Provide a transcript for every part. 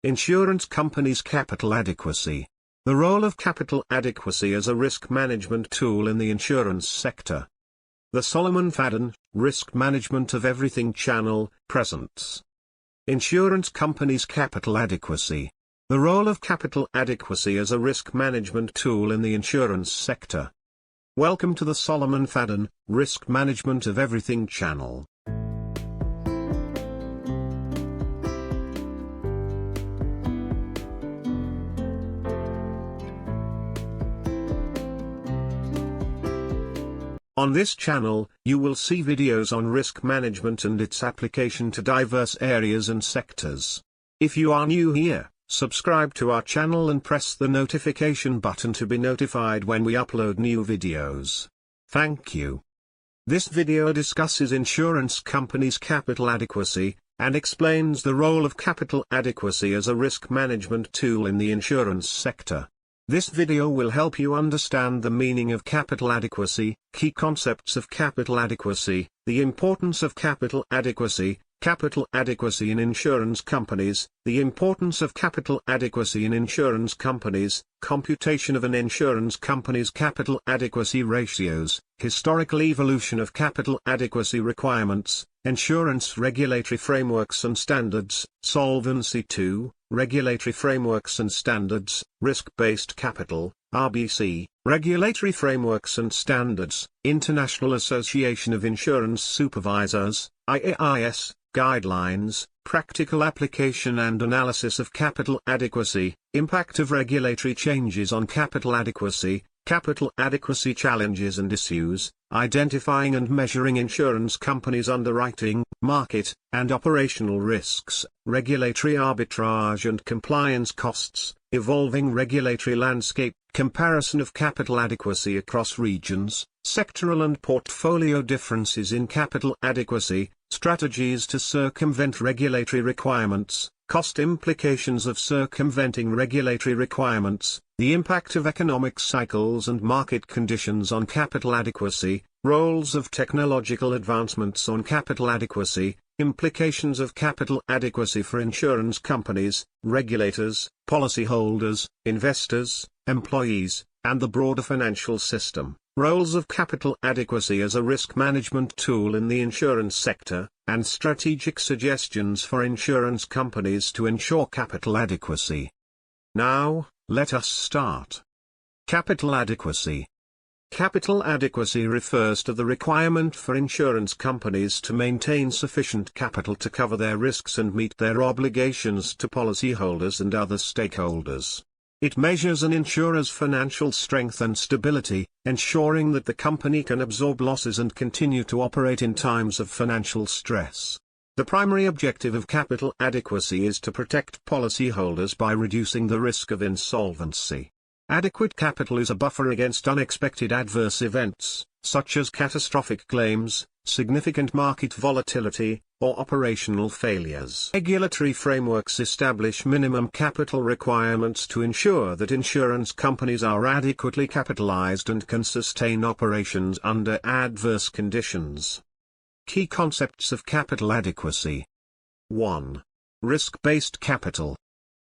Insurance companies' capital adequacy. The role of capital adequacy as a risk management tool in the insurance sector. The Fadun, Risk Management of Everything channel, presents. Insurance companies' capital adequacy. The role of capital adequacy as a risk management tool in the insurance sector. Welcome to the Fadun, Risk Management of Everything channel. On this channel, you will see videos on risk management and its application to diverse areas and sectors. If you are new here, subscribe to our channel and press the notification button to be notified when we upload new videos. Thank you. This video discusses insurance companies' capital adequacy, and explains the role of capital adequacy as a risk management tool in the insurance sector. This video will help you understand the meaning of capital adequacy, key concepts of capital adequacy, the importance of capital adequacy in insurance companies, the importance of capital adequacy in insurance companies, computation of an insurance company's capital adequacy ratios, historical evolution of capital adequacy requirements, insurance regulatory frameworks and standards, Solvency II, regulatory frameworks and standards, risk-based capital, RBC, regulatory frameworks and standards, International Association of Insurance Supervisors, IAIS, guidelines, practical application and analysis of capital adequacy, impact of regulatory changes on capital adequacy challenges and issues, identifying and measuring insurance companies' underwriting, market, and operational risks, regulatory arbitrage and compliance costs, evolving regulatory landscape, comparison of capital adequacy across regions, sectoral and portfolio differences in capital adequacy, strategies to circumvent regulatory requirements, cost implications of circumventing regulatory requirements, the impact of economic cycles and market conditions on capital adequacy, roles of technological advancements on capital adequacy, implications of capital adequacy for insurance companies, regulators, policyholders, investors, employees, and the broader financial system, roles of capital adequacy as a risk management tool in the insurance sector, and strategic suggestions for insurance companies to ensure capital adequacy. Now, let us start. Capital adequacy. Capital adequacy refers to the requirement for insurance companies to maintain sufficient capital to cover their risks and meet their obligations to policyholders and other stakeholders. It measures an insurer's financial strength and stability, ensuring that the company can absorb losses and continue to operate in times of financial stress. The primary objective of capital adequacy is to protect policyholders by reducing the risk of insolvency. Adequate capital is a buffer against unexpected adverse events, such as catastrophic claims, significant market volatility, or operational failures. Regulatory frameworks establish minimum capital requirements to ensure that insurance companies are adequately capitalized and can sustain operations under adverse conditions. Key concepts of capital adequacy. 1. Risk-based capital.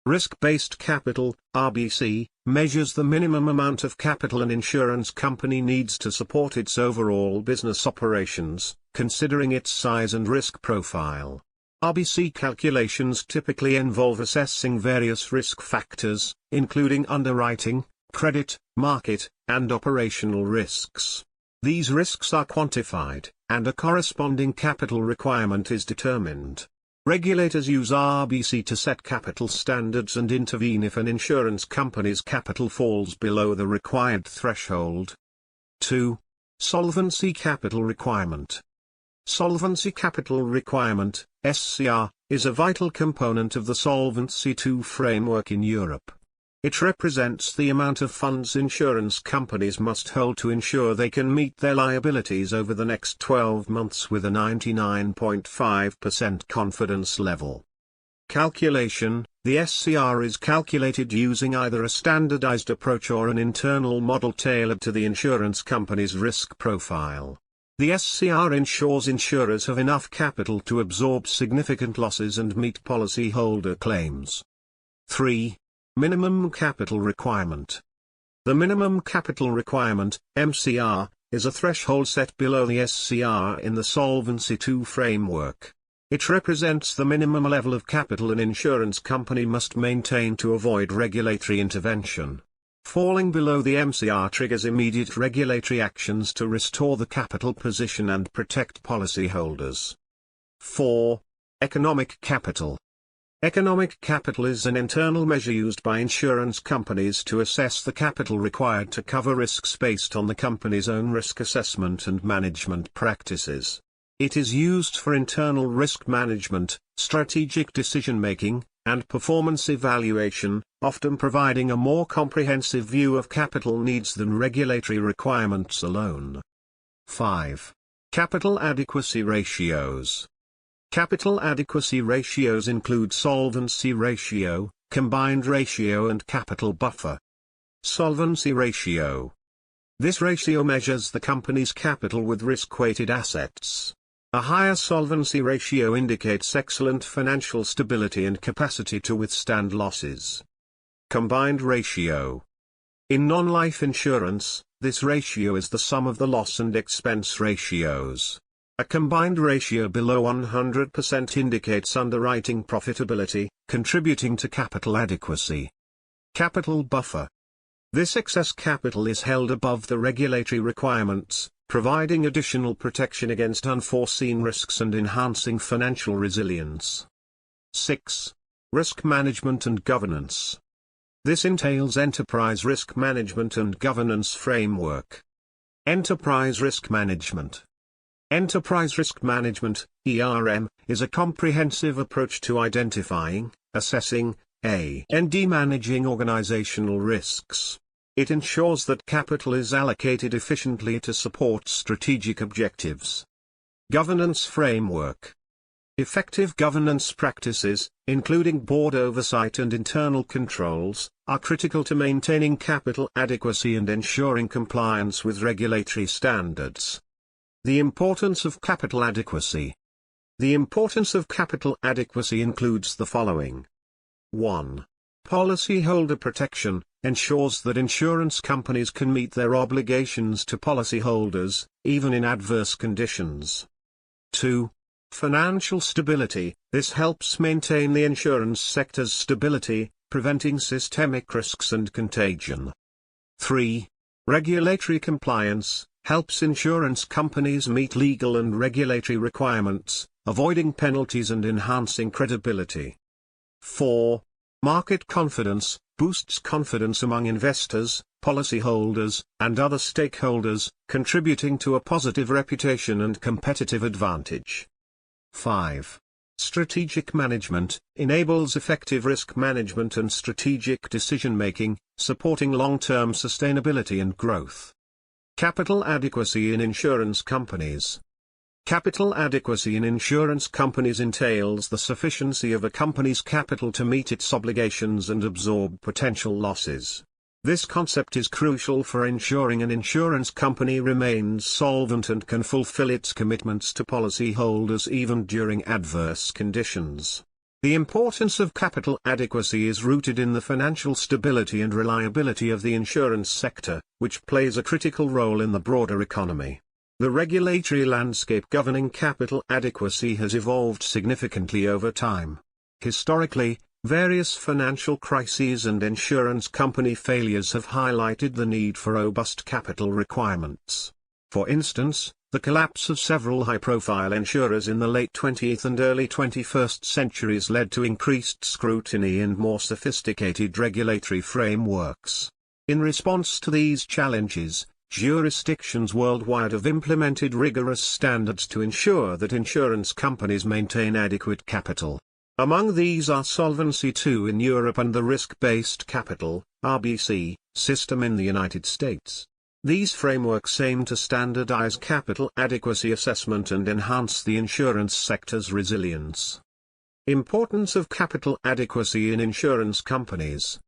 Risk-based capital, RBC, measures the minimum amount of capital an insurance company needs to support its overall business operations, considering its size and risk profile. RBC calculations typically involve assessing various risk factors, including underwriting, credit, market, and operational risks. These risks are quantified, and a corresponding capital requirement is determined. Regulators use RBC to set capital standards and intervene if an insurance company's capital falls below the required threshold. 2. Solvency capital requirement. Solvency capital requirement, SCR, is a vital component of the Solvency II framework in Europe. It represents the amount of funds insurance companies must hold to ensure they can meet their liabilities over the next 12 months with a 99.5% confidence level. Calculation. The SCR is calculated using either a standardized approach or an internal model tailored to the insurance company's risk profile. The SCR ensures insurers have enough capital to absorb significant losses and meet policyholder claims. 3. Minimum capital requirement. The minimum capital requirement, MCR, is a threshold set below the SCR in the Solvency II framework. It represents the minimum level of capital an insurance company must maintain to avoid regulatory intervention. Falling below the MCR triggers immediate regulatory actions to restore the capital position and protect policyholders. 4. Economic capital. Economic capital is an internal measure used by insurance companies to assess the capital required to cover risks based on the company's own risk assessment and management practices. It is used for internal risk management, strategic decision-making, and performance evaluation, often providing a more comprehensive view of capital needs than regulatory requirements alone. 5. Capital adequacy ratios. Capital adequacy ratios include solvency ratio, combined ratio and capital buffer. Solvency ratio. This ratio measures the company's capital with risk-weighted assets. A higher solvency ratio indicates excellent financial stability and capacity to withstand losses. Combined ratio. In non-life insurance, this ratio is the sum of the loss and expense ratios. A combined ratio below 100% indicates underwriting profitability, contributing to capital adequacy. Capital buffer. This excess capital is held above the regulatory requirements, providing additional protection against unforeseen risks and enhancing financial resilience. 6. Risk management and governance. This entails enterprise risk management and governance framework. Enterprise risk management. Enterprise risk management, ERM, is a comprehensive approach to identifying, assessing, and managing organizational risks. It ensures that capital is allocated efficiently to support strategic objectives. Governance framework. Effective governance practices, including board oversight and internal controls, are critical to maintaining capital adequacy and ensuring compliance with regulatory standards. The importance of capital adequacy. The importance of capital adequacy includes the following. 1. Policyholder protection, ensures that insurance companies can meet their obligations to policyholders, even in adverse conditions. 2. Financial stability, this helps maintain the insurance sector's stability, preventing systemic risks and contagion. 3. Regulatory compliance, helps insurance companies meet legal and regulatory requirements, avoiding penalties and enhancing credibility. 4. Market confidence, boosts confidence among investors, policyholders, and other stakeholders, contributing to a positive reputation and competitive advantage. 5. Strategic management, enables effective risk management and strategic decision-making, supporting long-term sustainability and growth. Capital adequacy in insurance companies. Capital adequacy in insurance companies entails the sufficiency of a company's capital to meet its obligations and absorb potential losses. This concept is crucial for ensuring an insurance company remains solvent and can fulfill its commitments to policyholders even during adverse conditions. The importance of capital adequacy is rooted in the financial stability and reliability of the insurance sector, which plays a critical role in the broader economy. The regulatory landscape governing capital adequacy has evolved significantly over time. Historically, various financial crises and insurance company failures have highlighted the need for robust capital requirements. For instance, the collapse of several high-profile insurers in the late 20th and early 21st centuries led to increased scrutiny and more sophisticated regulatory frameworks. In response to these challenges, jurisdictions worldwide have implemented rigorous standards to ensure that insurance companies maintain adequate capital. Among these are Solvency II in Europe and the risk-based capital, RBC, system in the United States. These frameworks aim to standardize capital adequacy assessment and enhance the insurance sector's resilience. Importance of capital adequacy in insurance companies.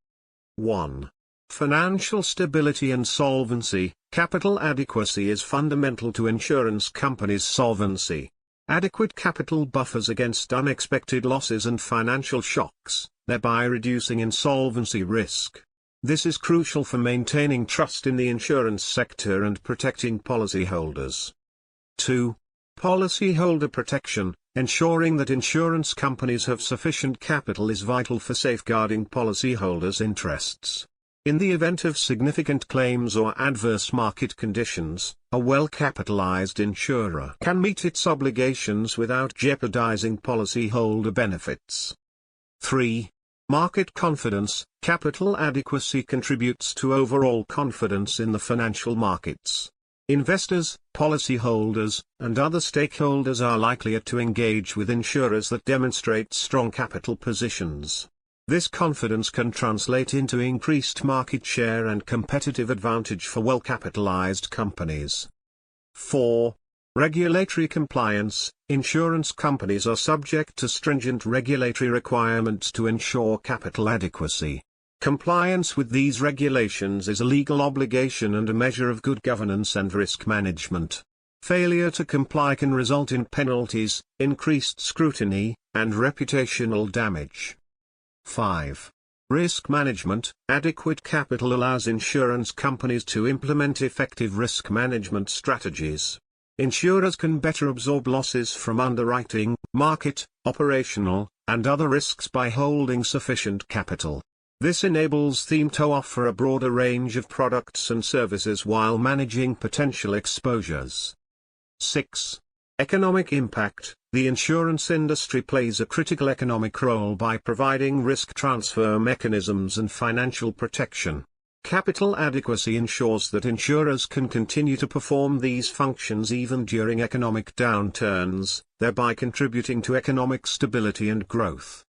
1. Financial stability and solvency. Capital adequacy is fundamental to insurance companies' solvency. Adequate capital buffers against unexpected losses and financial shocks, thereby reducing insolvency risk. This is crucial for maintaining trust in the insurance sector and protecting policyholders. 2. Policyholder protection. Ensuring that insurance companies have sufficient capital is vital for safeguarding policyholders' interests. In the event of significant claims or adverse market conditions, a well-capitalized insurer can meet its obligations without jeopardizing policyholder benefits. 3. Market confidence. Capital adequacy contributes to overall confidence in the financial markets. Investors, policyholders, and other stakeholders are likelier to engage with insurers that demonstrate strong capital positions. This confidence can translate into increased market share and competitive advantage for well-capitalized companies. 4. Regulatory compliance. Insurance companies are subject to stringent regulatory requirements to ensure capital adequacy. Compliance with these regulations is a legal obligation and a measure of good governance and risk management. Failure to comply can result in penalties, increased scrutiny, and reputational damage. 5. Risk management. Adequate capital allows insurance companies to implement effective risk management strategies. Insurers can better absorb losses from underwriting, market, operational, and other risks by holding sufficient capital. This enables them to offer a broader range of products and services while managing potential exposures. 6. Economic impact. The insurance industry plays a critical economic role by providing risk transfer mechanisms and financial protection. Capital adequacy ensures that insurers can continue to perform these functions even during economic downturns, thereby contributing to economic stability and growth.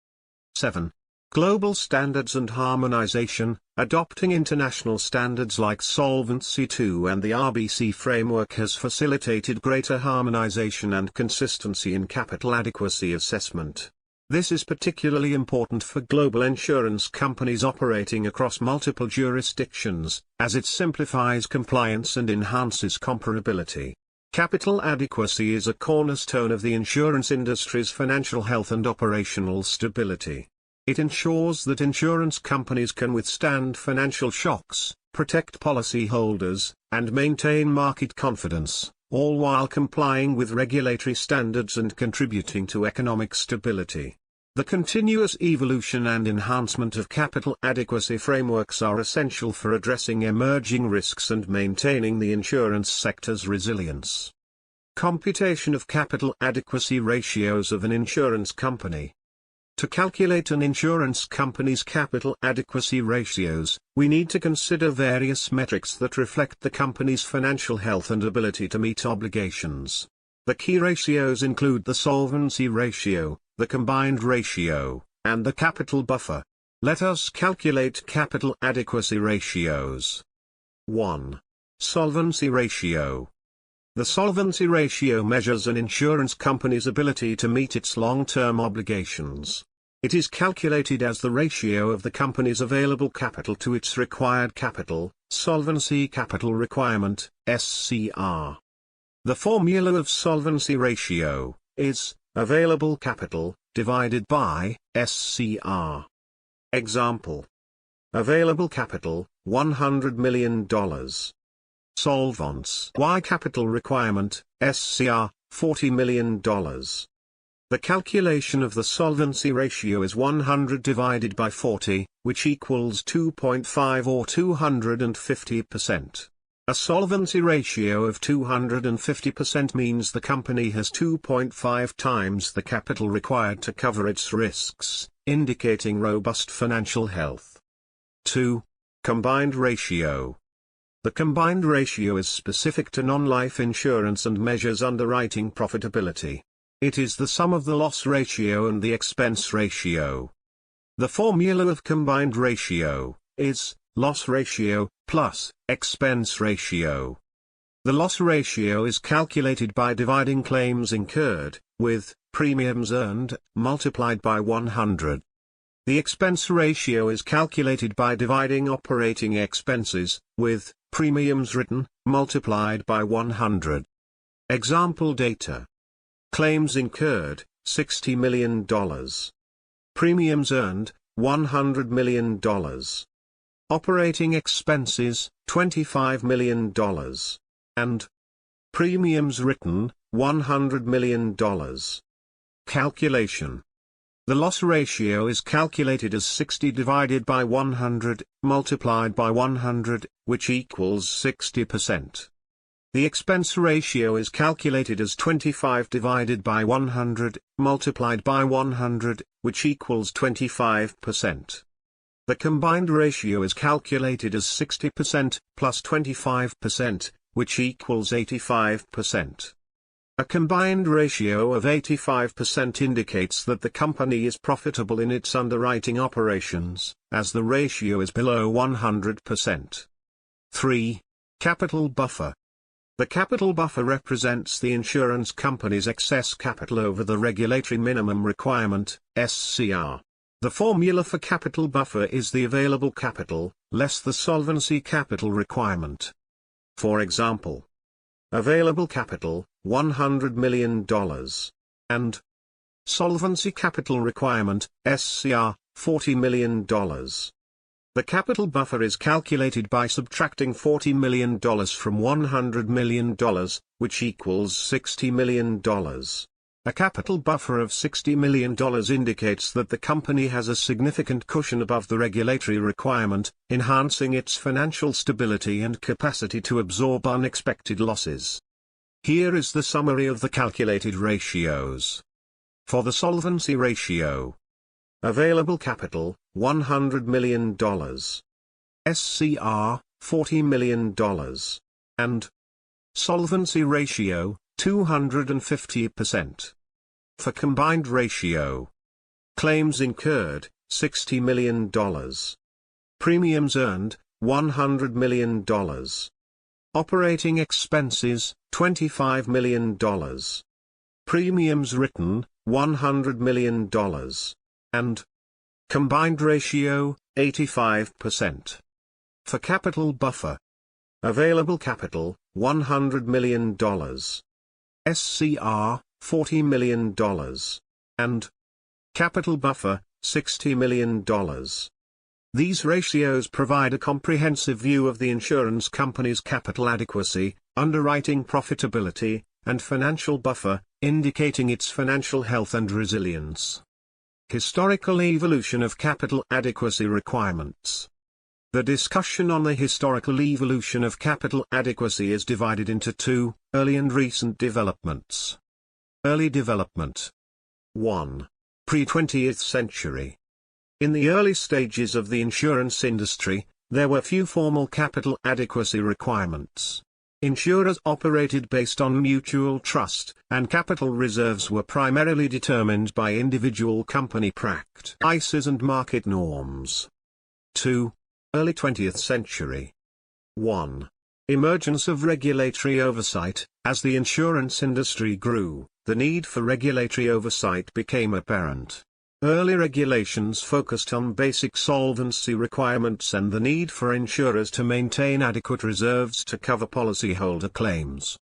7. Global standards and harmonization. Adopting international standards like Solvency II and the RBC framework has facilitated greater harmonization and consistency in capital adequacy assessment. This is particularly important for global insurance companies operating across multiple jurisdictions, as it simplifies compliance and enhances comparability. Capital adequacy is a cornerstone of the insurance industry's financial health and operational stability. It ensures that insurance companies can withstand financial shocks, protect policyholders, and maintain market confidence, all while complying with regulatory standards and contributing to economic stability. The continuous evolution and enhancement of capital adequacy frameworks are essential for addressing emerging risks and maintaining the insurance sector's resilience. Computation of capital adequacy ratios of an insurance company. To calculate an insurance company's capital adequacy ratios, we need to consider various metrics that reflect the company's financial health and ability to meet obligations. The key ratios include the solvency ratio, the combined ratio, and the capital buffer. Let us calculate capital adequacy ratios. 1. Solvency ratio. The solvency ratio measures an insurance company's ability to meet its long-term obligations. It is calculated as the ratio of the company's available capital to its required capital, Solvency Capital Requirement, SCR. The formula of solvency ratio is available capital divided by SCR. Example. Available capital, $100 million. Solvency capital requirement, SCR, $40 million. The calculation of the solvency ratio is 100 divided by 40, which equals 2.5 or 250%. A solvency ratio of 250% means the company has 2.5 times the capital required to cover its risks, indicating robust financial health. 2. Combined ratio. The combined ratio is specific to non-life insurance and measures underwriting profitability. It is the sum of the loss ratio and the expense ratio. The formula of combined ratio is loss ratio plus expense ratio. The loss ratio is calculated by dividing claims incurred with premiums earned multiplied by 100. The expense ratio is calculated by dividing operating expenses with premiums written multiplied by 100. Example data. Claims incurred, $60 million. Premiums earned, $100 million. Operating expenses, $25 million. And premiums written, $100 million. Calculation. The loss ratio is calculated as 60 divided by 100, multiplied by 100, which equals 60%. The expense ratio is calculated as 25 divided by 100, multiplied by 100, which equals 25%. The combined ratio is calculated as 60% plus 25%, which equals 85%. A combined ratio of 85% indicates that the company is profitable in its underwriting operations, as the ratio is below 100%. 3. Capital buffer. The capital buffer represents the insurance company's excess capital over the regulatory minimum requirement, SCR. The formula for capital buffer is the available capital, less the solvency capital requirement. For example, available capital, $100 million. And solvency capital requirement, SCR, $40 million. The capital buffer is calculated by subtracting $40 million from $100 million, which equals $60 million. A capital buffer of $60 million indicates that the company has a significant cushion above the regulatory requirement, enhancing its financial stability and capacity to absorb unexpected losses. Here is the summary of the calculated ratios. For the solvency ratio: available capital, $100 million. SCR, $40 million. And solvency ratio, 250%. For combined ratio: claims incurred, $60 million. Premiums earned, $100 million. Operating expenses, $25 million. Premiums written, $100 million. And combined ratio, 85%. For capital buffer: available capital, $100 million. SCR, $40 million. And capital buffer, $60 million. These ratios provide a comprehensive view of the insurance company's capital adequacy, underwriting profitability, and financial buffer, indicating its financial health and resilience. Historical evolution of capital adequacy requirements. The discussion on the historical evolution of capital adequacy is divided into two: early and recent developments. Early development. 1. Pre-20th century. In the early stages of the insurance industry, there were few formal capital adequacy requirements. Insurers operated based on mutual trust, and capital reserves were primarily determined by individual company practices and market norms. 2. Early 20th century. 1. Emergence of regulatory oversight. As the insurance industry grew, the need for regulatory oversight became apparent. Early regulations focused on basic solvency requirements and the need for insurers to maintain adequate reserves to cover policyholder claims.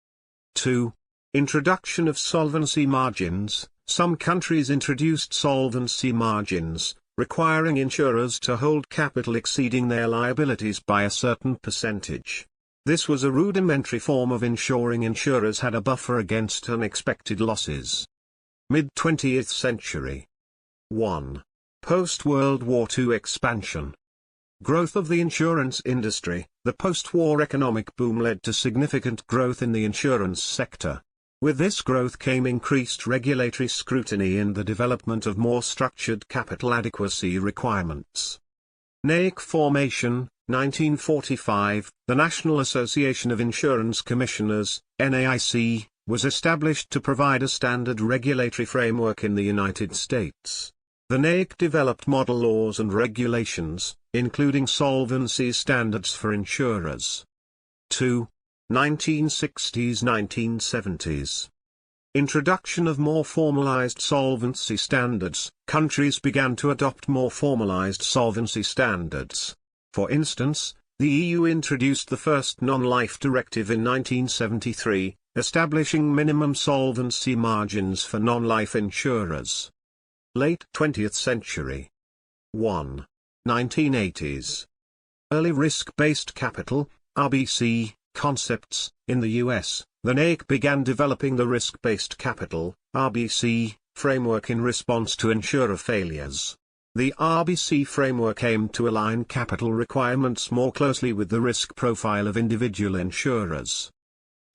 2. Introduction of solvency margins. Some countries introduced solvency margins, requiring insurers to hold capital exceeding their liabilities by a certain percentage. This was a rudimentary form of ensuring insurers had a buffer against unexpected losses. Mid-20th century. 1. Post-World War II expansion. Growth of the insurance industry. The post-war economic boom led to significant growth in the insurance sector. With this growth came increased regulatory scrutiny and the development of more structured capital adequacy requirements. NAIC formation, 1945, the National Association of Insurance Commissioners, NAIC, was established to provide a standard regulatory framework in the United States. The NAIC developed model laws and regulations, including solvency standards for insurers. 2. 1960s–1970s. Introduction of more formalized solvency standards. Countries began to adopt more formalized solvency standards. For instance, the EU introduced the first non-life directive in 1973, establishing minimum solvency margins for non-life insurers. Late 20th century. 1. 1980s. Early risk-based capital, RBC, concepts. In the US, the NAIC began developing the risk-based capital, RBC, framework in response to insurer failures. The RBC framework aimed to align capital requirements more closely with the risk profile of individual insurers.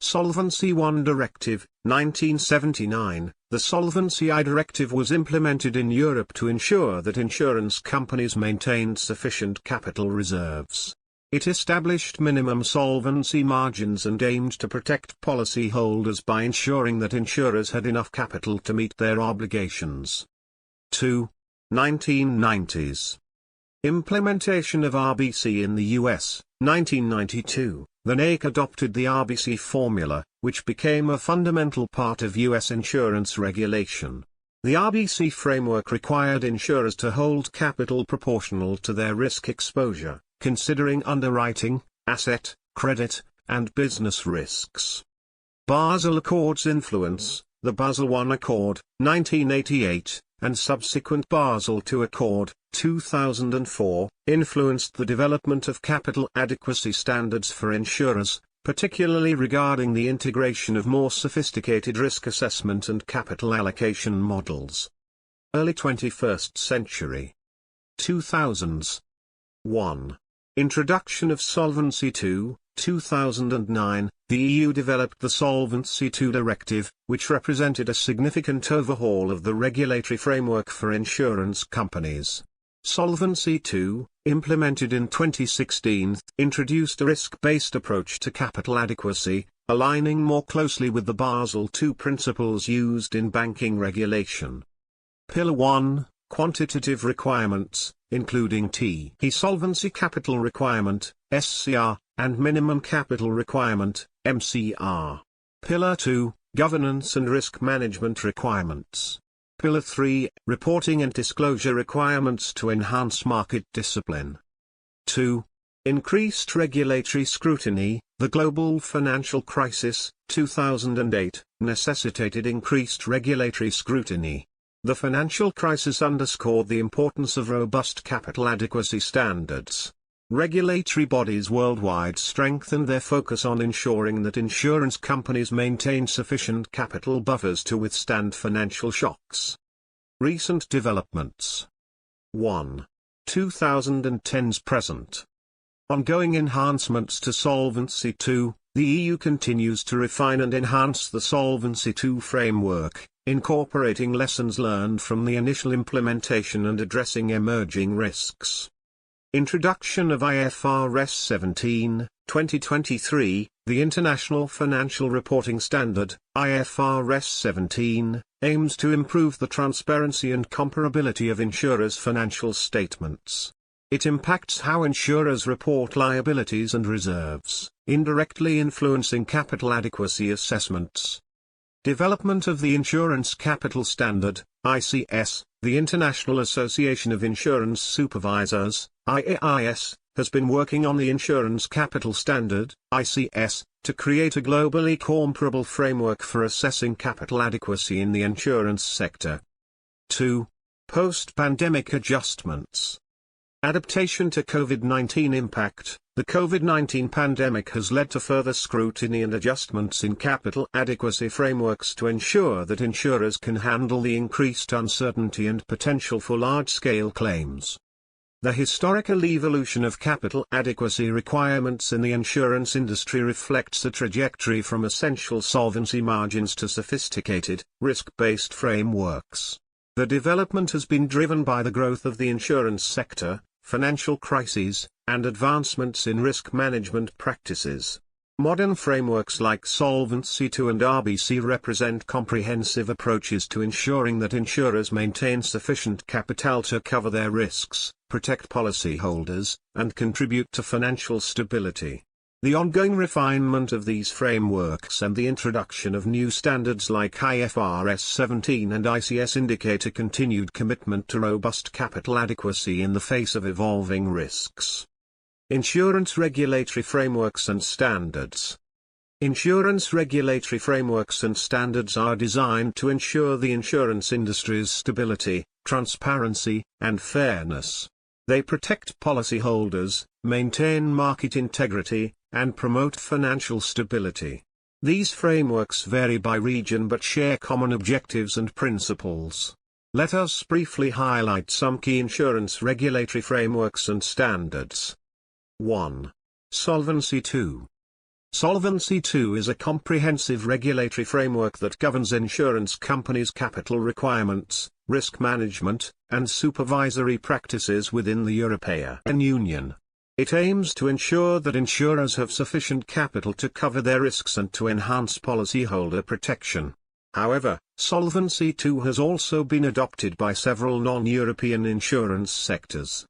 Solvency I Directive, 1979. The Solvency I Directive was implemented in Europe to ensure that insurance companies maintained sufficient capital reserves. It established minimum solvency margins and aimed to protect policyholders by ensuring that insurers had enough capital to meet their obligations. 2. 1990s. Implementation of RBC in the US, 1992. The NAIC adopted the RBC formula, which became a fundamental part of US insurance regulation. The RBC framework required insurers to hold capital proportional to their risk exposure, considering underwriting, asset, credit, and business risks. Basel Accords influence. The Basel I Accord, 1988, and subsequent Basel II Accord, 2004, influenced the development of capital adequacy standards for insurers, particularly regarding the integration of more sophisticated risk assessment and capital allocation models. Early 21st century. 2000s. 1. Introduction of Solvency II, 2009. The EU developed the Solvency II Directive, which represented a significant overhaul of the regulatory framework for insurance companies. Solvency II, implemented in 2016, introduced a risk-based approach to capital adequacy, aligning more closely with the Basel II principles used in banking regulation. Pillar 1, Quantitative Requirements, including T. Solvency Capital Requirement, SCR, and Minimum Capital Requirement, MCR. Pillar 2, Governance and Risk Management Requirements. Pillar 3, Reporting and Disclosure Requirements to enhance market discipline. 2. Increased regulatory scrutiny. The global financial crisis, 2008, necessitated increased regulatory scrutiny. The financial crisis underscored the importance of robust capital adequacy standards. Regulatory bodies worldwide strengthened their focus on ensuring that insurance companies maintain sufficient capital buffers to withstand financial shocks. Recent developments. 1. 2010's present. Ongoing enhancements to Solvency II. The EU continues to refine and enhance the Solvency II framework, incorporating lessons learned from the initial implementation and addressing emerging risks. Introduction of IFRS 17, 2023, the International Financial Reporting Standard, IFRS 17, aims to improve the transparency and comparability of insurers' financial statements. It impacts how insurers report liabilities and reserves, indirectly influencing capital adequacy assessments. Development of the Insurance Capital Standard, ICS. The International Association of Insurance Supervisors, IAIS, has been working on the Insurance Capital Standard, ICS, to create a globally comparable framework for assessing capital adequacy in the insurance sector. 2. Post-pandemic adjustments. Adaptation to COVID-19 impact. The COVID-19 pandemic has led to further scrutiny and adjustments in capital adequacy frameworks to ensure that insurers can handle the increased uncertainty and potential for large-scale claims. The historical evolution of capital adequacy requirements in the insurance industry reflects a trajectory from essential solvency margins to sophisticated, risk-based frameworks. The development has been driven by the growth of the insurance sector, financial crises, and advancements in risk management practices. Modern frameworks like Solvency II and RBC represent comprehensive approaches to ensuring that insurers maintain sufficient capital to cover their risks, protect policyholders, and contribute to financial stability. The ongoing refinement of these frameworks and the introduction of new standards like IFRS 17 and ICS indicate a continued commitment to robust capital adequacy in the face of evolving risks. Insurance regulatory frameworks and standards. Insurance regulatory frameworks and standards are designed to ensure the insurance industry's stability, transparency, and fairness. They protect policyholders, maintain market integrity, and promote financial stability. These frameworks vary by region but share common objectives and principles. Let us briefly highlight some key insurance regulatory frameworks and standards. 1. Solvency II. Solvency II is a comprehensive regulatory framework that governs insurance companies' capital requirements, risk management, and supervisory practices within the European Union. It aims to ensure that insurers have sufficient capital to cover their risks and to enhance policyholder protection. However, Solvency II has also been adopted by several non-European insurance sectors.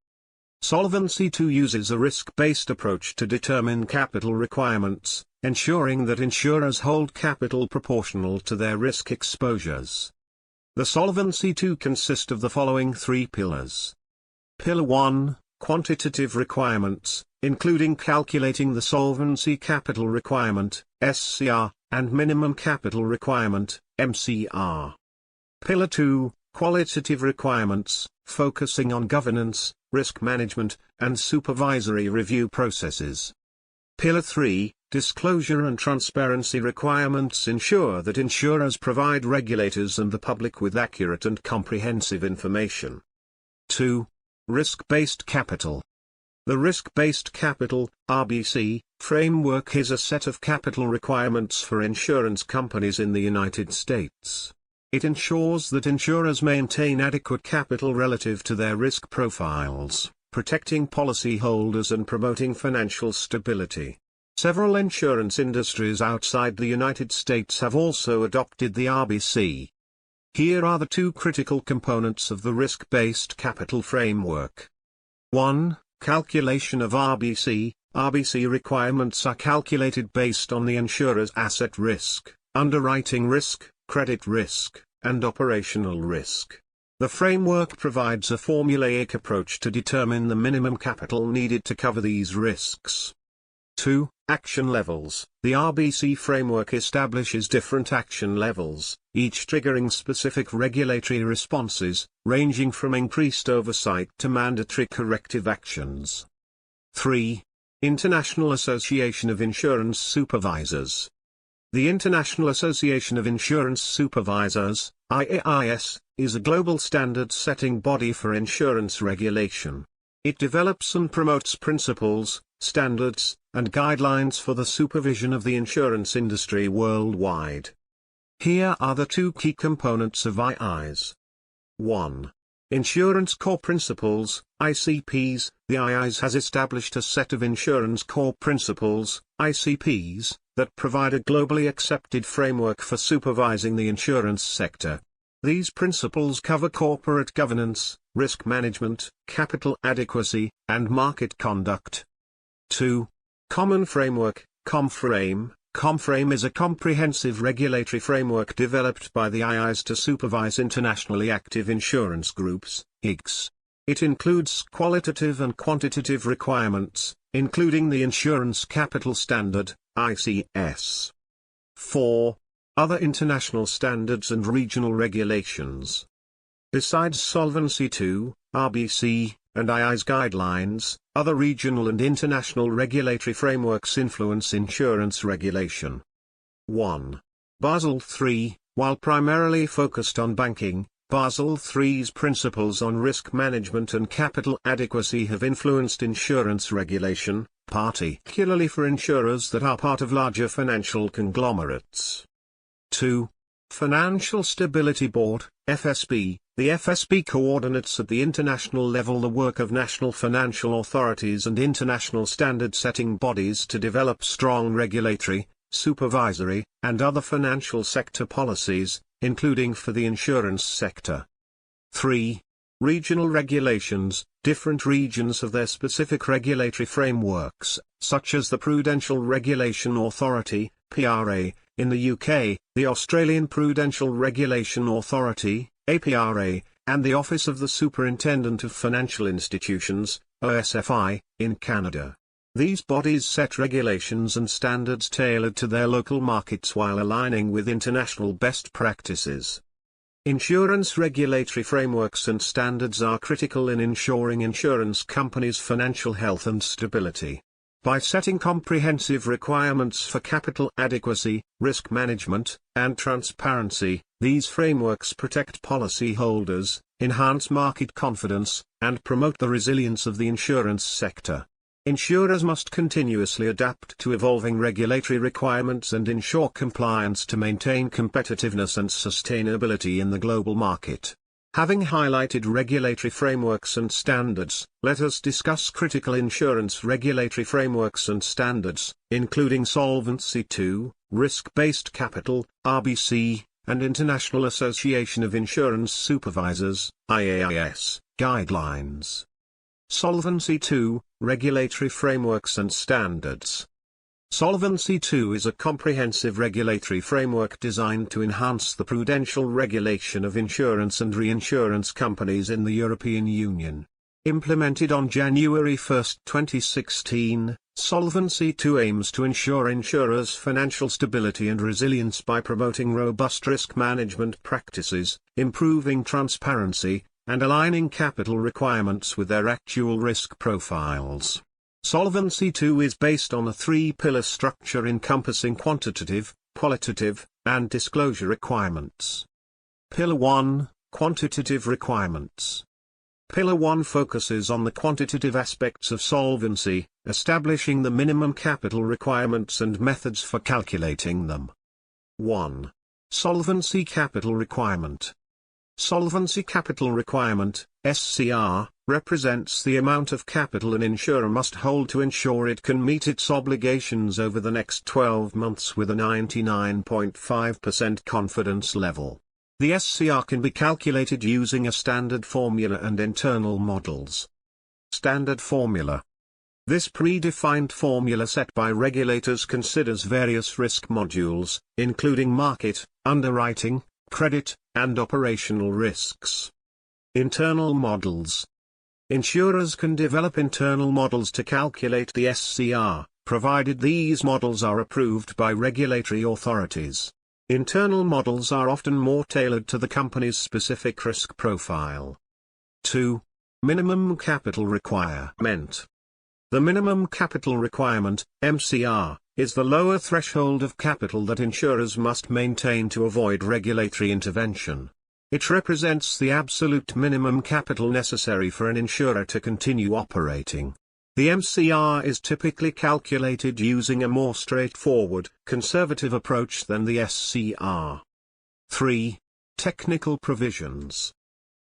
Solvency II uses a risk-based approach to determine capital requirements, ensuring that insurers hold capital proportional to their risk exposures. The Solvency II consists of the following three pillars. Pillar 1, quantitative requirements, including calculating the solvency capital requirement, SCR, and minimum capital requirement, MCR. Pillar 2, qualitative requirements, focusing on governance, risk management, and supervisory review processes. Pillar 3, disclosure and transparency requirements ensure that insurers provide regulators and the public with accurate and comprehensive information. 2. Risk-based capital. The risk-based capital, RBC, framework is a set of capital requirements for insurance companies in the United States. It ensures that insurers maintain adequate capital relative to their risk profiles, protecting policyholders and promoting financial stability. Several insurance industries outside the United States have also adopted the RBC. Here are the two critical components of the risk-based capital framework. 1. Calculation of RBC. RBC requirements are calculated based on the insurer's asset risk, underwriting risk, credit risk, and operational risk. The framework provides a formulaic approach to determine the minimum capital needed to cover these risks. 2. Action levels. The RBC framework establishes different action levels, each triggering specific regulatory responses, ranging from increased oversight to mandatory corrective actions. 3. International Association of Insurance Supervisors. The International Association of Insurance Supervisors, IAIS, is a global standard-setting body for insurance regulation. It develops and promotes principles, standards, and guidelines for the supervision of the insurance industry worldwide. Here are the two key components of IAIS. 1. Insurance Core Principles, ICPs. The IAIS has established a set of insurance core principles, ICPs, that provide a globally accepted framework for supervising the insurance sector. These principles cover corporate governance, risk management, capital adequacy, and market conduct. 2. Common Framework, COMFRAME. COMFRAME is a comprehensive regulatory framework developed by the IAIS to supervise internationally active insurance groups, IGs. It includes qualitative and quantitative requirements, including the Insurance Capital Standard, ICS. 4. Other international standards and regional regulations. Besides Solvency II, RBC, and IAIS guidelines, other regional and international regulatory frameworks influence insurance regulation. 1. Basel III. While primarily focused on banking, Basel III's principles on risk management and capital adequacy have influenced insurance regulation, particularly for insurers that are part of larger financial conglomerates. 2. Financial Stability Board, FSB. The FSB coordinates at the international level the work of national financial authorities and international standard-setting bodies to develop strong regulatory, supervisory, and other financial sector policies, including for the insurance sector. 3. Regional regulations. Different regions have their specific regulatory frameworks, such as the Prudential Regulation Authority, PRA, in the UK, the Australian Prudential Regulation Authority, APRA, and the Office of the Superintendent of Financial Institutions, OSFI, in Canada. These bodies set regulations and standards tailored to their local markets while aligning with international best practices. Insurance regulatory frameworks and standards are critical in ensuring insurance companies' financial health and stability. By setting comprehensive requirements for capital adequacy, risk management, and transparency, these frameworks protect policyholders, enhance market confidence, and promote the resilience of the insurance sector. Insurers must continuously adapt to evolving regulatory requirements and ensure compliance to maintain competitiveness and sustainability in the global market. Having highlighted regulatory frameworks and standards, let us discuss critical insurance regulatory frameworks and standards, including Solvency II, risk-based capital, RBC, and International Association of Insurance Supervisors, IAIS, guidelines. Solvency II, regulatory frameworks and standards. Solvency II is a comprehensive regulatory framework designed to enhance the prudential regulation of insurance and reinsurance companies in the European Union. Implemented on January 1, 2016, Solvency II aims to ensure insurers' financial stability and resilience by promoting robust risk management practices, improving transparency, and aligning capital requirements with their actual risk profiles. Solvency II is based on a three-pillar structure encompassing quantitative, qualitative, and disclosure requirements. Pillar 1, Quantitative Requirements. Pillar 1 focuses on the quantitative aspects of solvency, establishing the minimum capital requirements and methods for calculating them. 1. Solvency Capital Requirement. Solvency Capital Requirement, SCR, represents the amount of capital an insurer must hold to ensure it can meet its obligations over the next 12 months with a 99.5% confidence level. The SCR can be calculated using a standard formula and internal models. Standard formula. This predefined formula set by regulators considers various risk modules, including market, underwriting, credit, and operational risks. Internal models. Insurers can develop internal models to calculate the SCR, provided these models are approved by regulatory authorities. Internal models are often more tailored to the company's specific risk profile. 2. Minimum Capital Requirement. The Minimum Capital Requirement, MCR, is the lower threshold of capital that insurers must maintain to avoid regulatory intervention. It represents the absolute minimum capital necessary for an insurer to continue operating. The MCR is typically calculated using a more straightforward, conservative approach than the SCR. 3. Technical Provisions.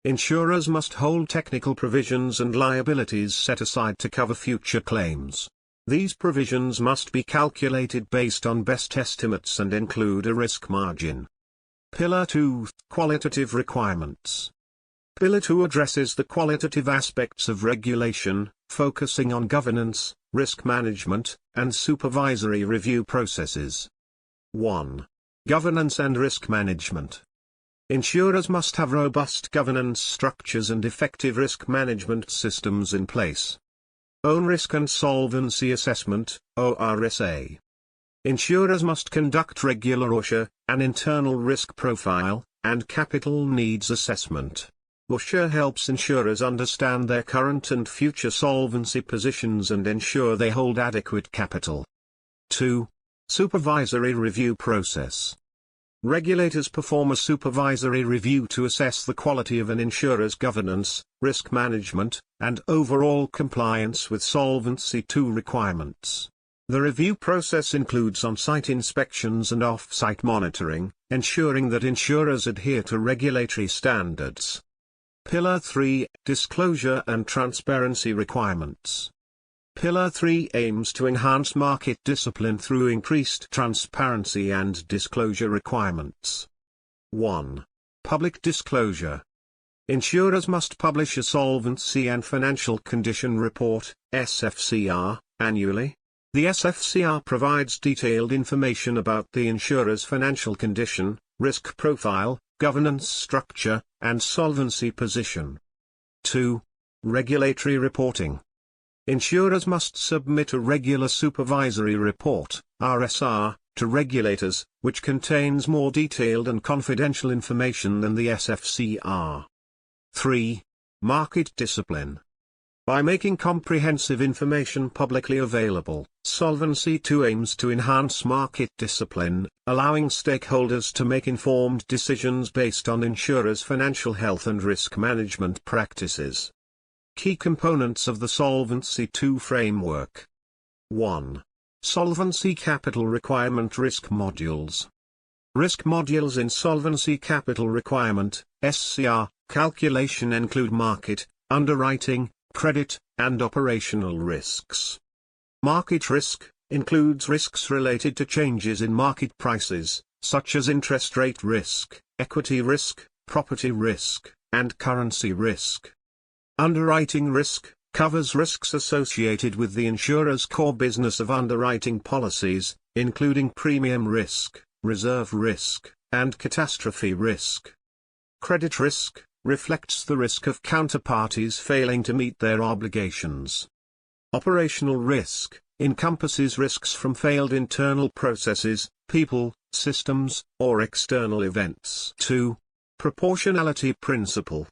Insurers must hold technical provisions and liabilities set aside to cover future claims. These provisions must be calculated based on best estimates and include a risk margin. Pillar 2, Qualitative Requirements. Pillar 2 addresses the qualitative aspects of regulation, focusing on governance, risk management, and supervisory review processes. 1. Governance and risk management. Insurers must have robust governance structures and effective risk management systems in place. Own Risk and Solvency Assessment, ORSA. Insurers must conduct regular ORSA, an internal risk profile, and capital needs assessment. ORSA helps insurers understand their current and future solvency positions and ensure they hold adequate capital. 2. Supervisory Review Process. Regulators perform a supervisory review to assess the quality of an insurer's governance, risk management, and overall compliance with Solvency II requirements. The review process includes on-site inspections and off-site monitoring, ensuring that insurers adhere to regulatory standards. Pillar 3, Disclosure and Transparency Requirements. Pillar 3 aims to enhance market discipline through increased transparency and disclosure requirements. 1. Public disclosure. Insurers must publish a Solvency and Financial Condition Report, SFCR, annually. The SFCR provides detailed information about the insurer's financial condition, risk profile, governance structure, and solvency position. 2. Regulatory reporting. Insurers must submit a regular supervisory report, RSR, to regulators, which contains more detailed and confidential information than the SFCR. 3. Market discipline. By making comprehensive information publicly available, Solvency II aims to enhance market discipline, allowing stakeholders to make informed decisions based on insurers' financial health and risk management practices. Key components of the Solvency II framework. 1. Solvency Capital Requirement Risk Modules. Risk modules in Solvency Capital Requirement (SCR) calculation include market, underwriting, credit, and operational risks. Market risk includes risks related to changes in market prices, such as interest rate risk, equity risk, property risk, and currency risk. Underwriting risk covers risks associated with the insurer's core business of underwriting policies, including premium risk, reserve risk, and catastrophe risk. Credit risk reflects the risk of counterparties failing to meet their obligations. Operational risk encompasses risks from failed internal processes, people, systems, or external events. 2. Proportionality principle.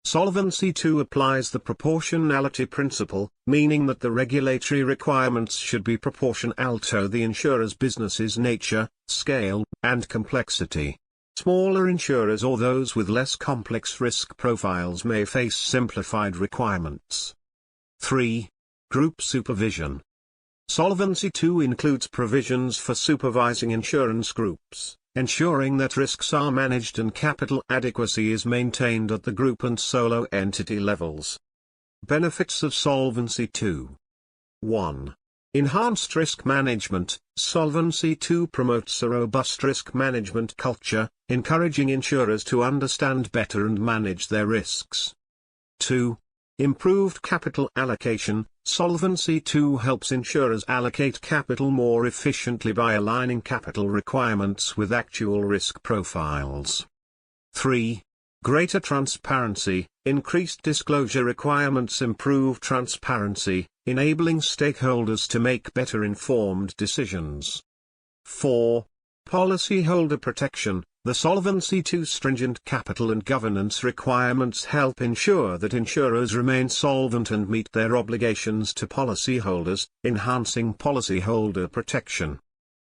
Solvency II applies the proportionality principle, meaning that the regulatory requirements should be proportional to the insurer's business's nature, scale, and complexity. Smaller insurers or those with less complex risk profiles may face simplified requirements. 3. Group supervision. Solvency II includes provisions for supervising insurance groups, ensuring that risks are managed and capital adequacy is maintained at the group and solo entity levels. Benefits of Solvency II. 1. Enhanced risk management. Solvency II promotes a robust risk management culture, encouraging insurers to understand better and manage their risks. 2. Improved capital allocation. Solvency II helps insurers allocate capital more efficiently by aligning capital requirements with actual risk profiles. 3. Greater transparency. Increased disclosure requirements improve transparency, enabling stakeholders to make better informed decisions. 4. Policyholder protection. The Solvency II stringent capital and governance requirements help ensure that insurers remain solvent and meet their obligations to policyholders, enhancing policyholder protection.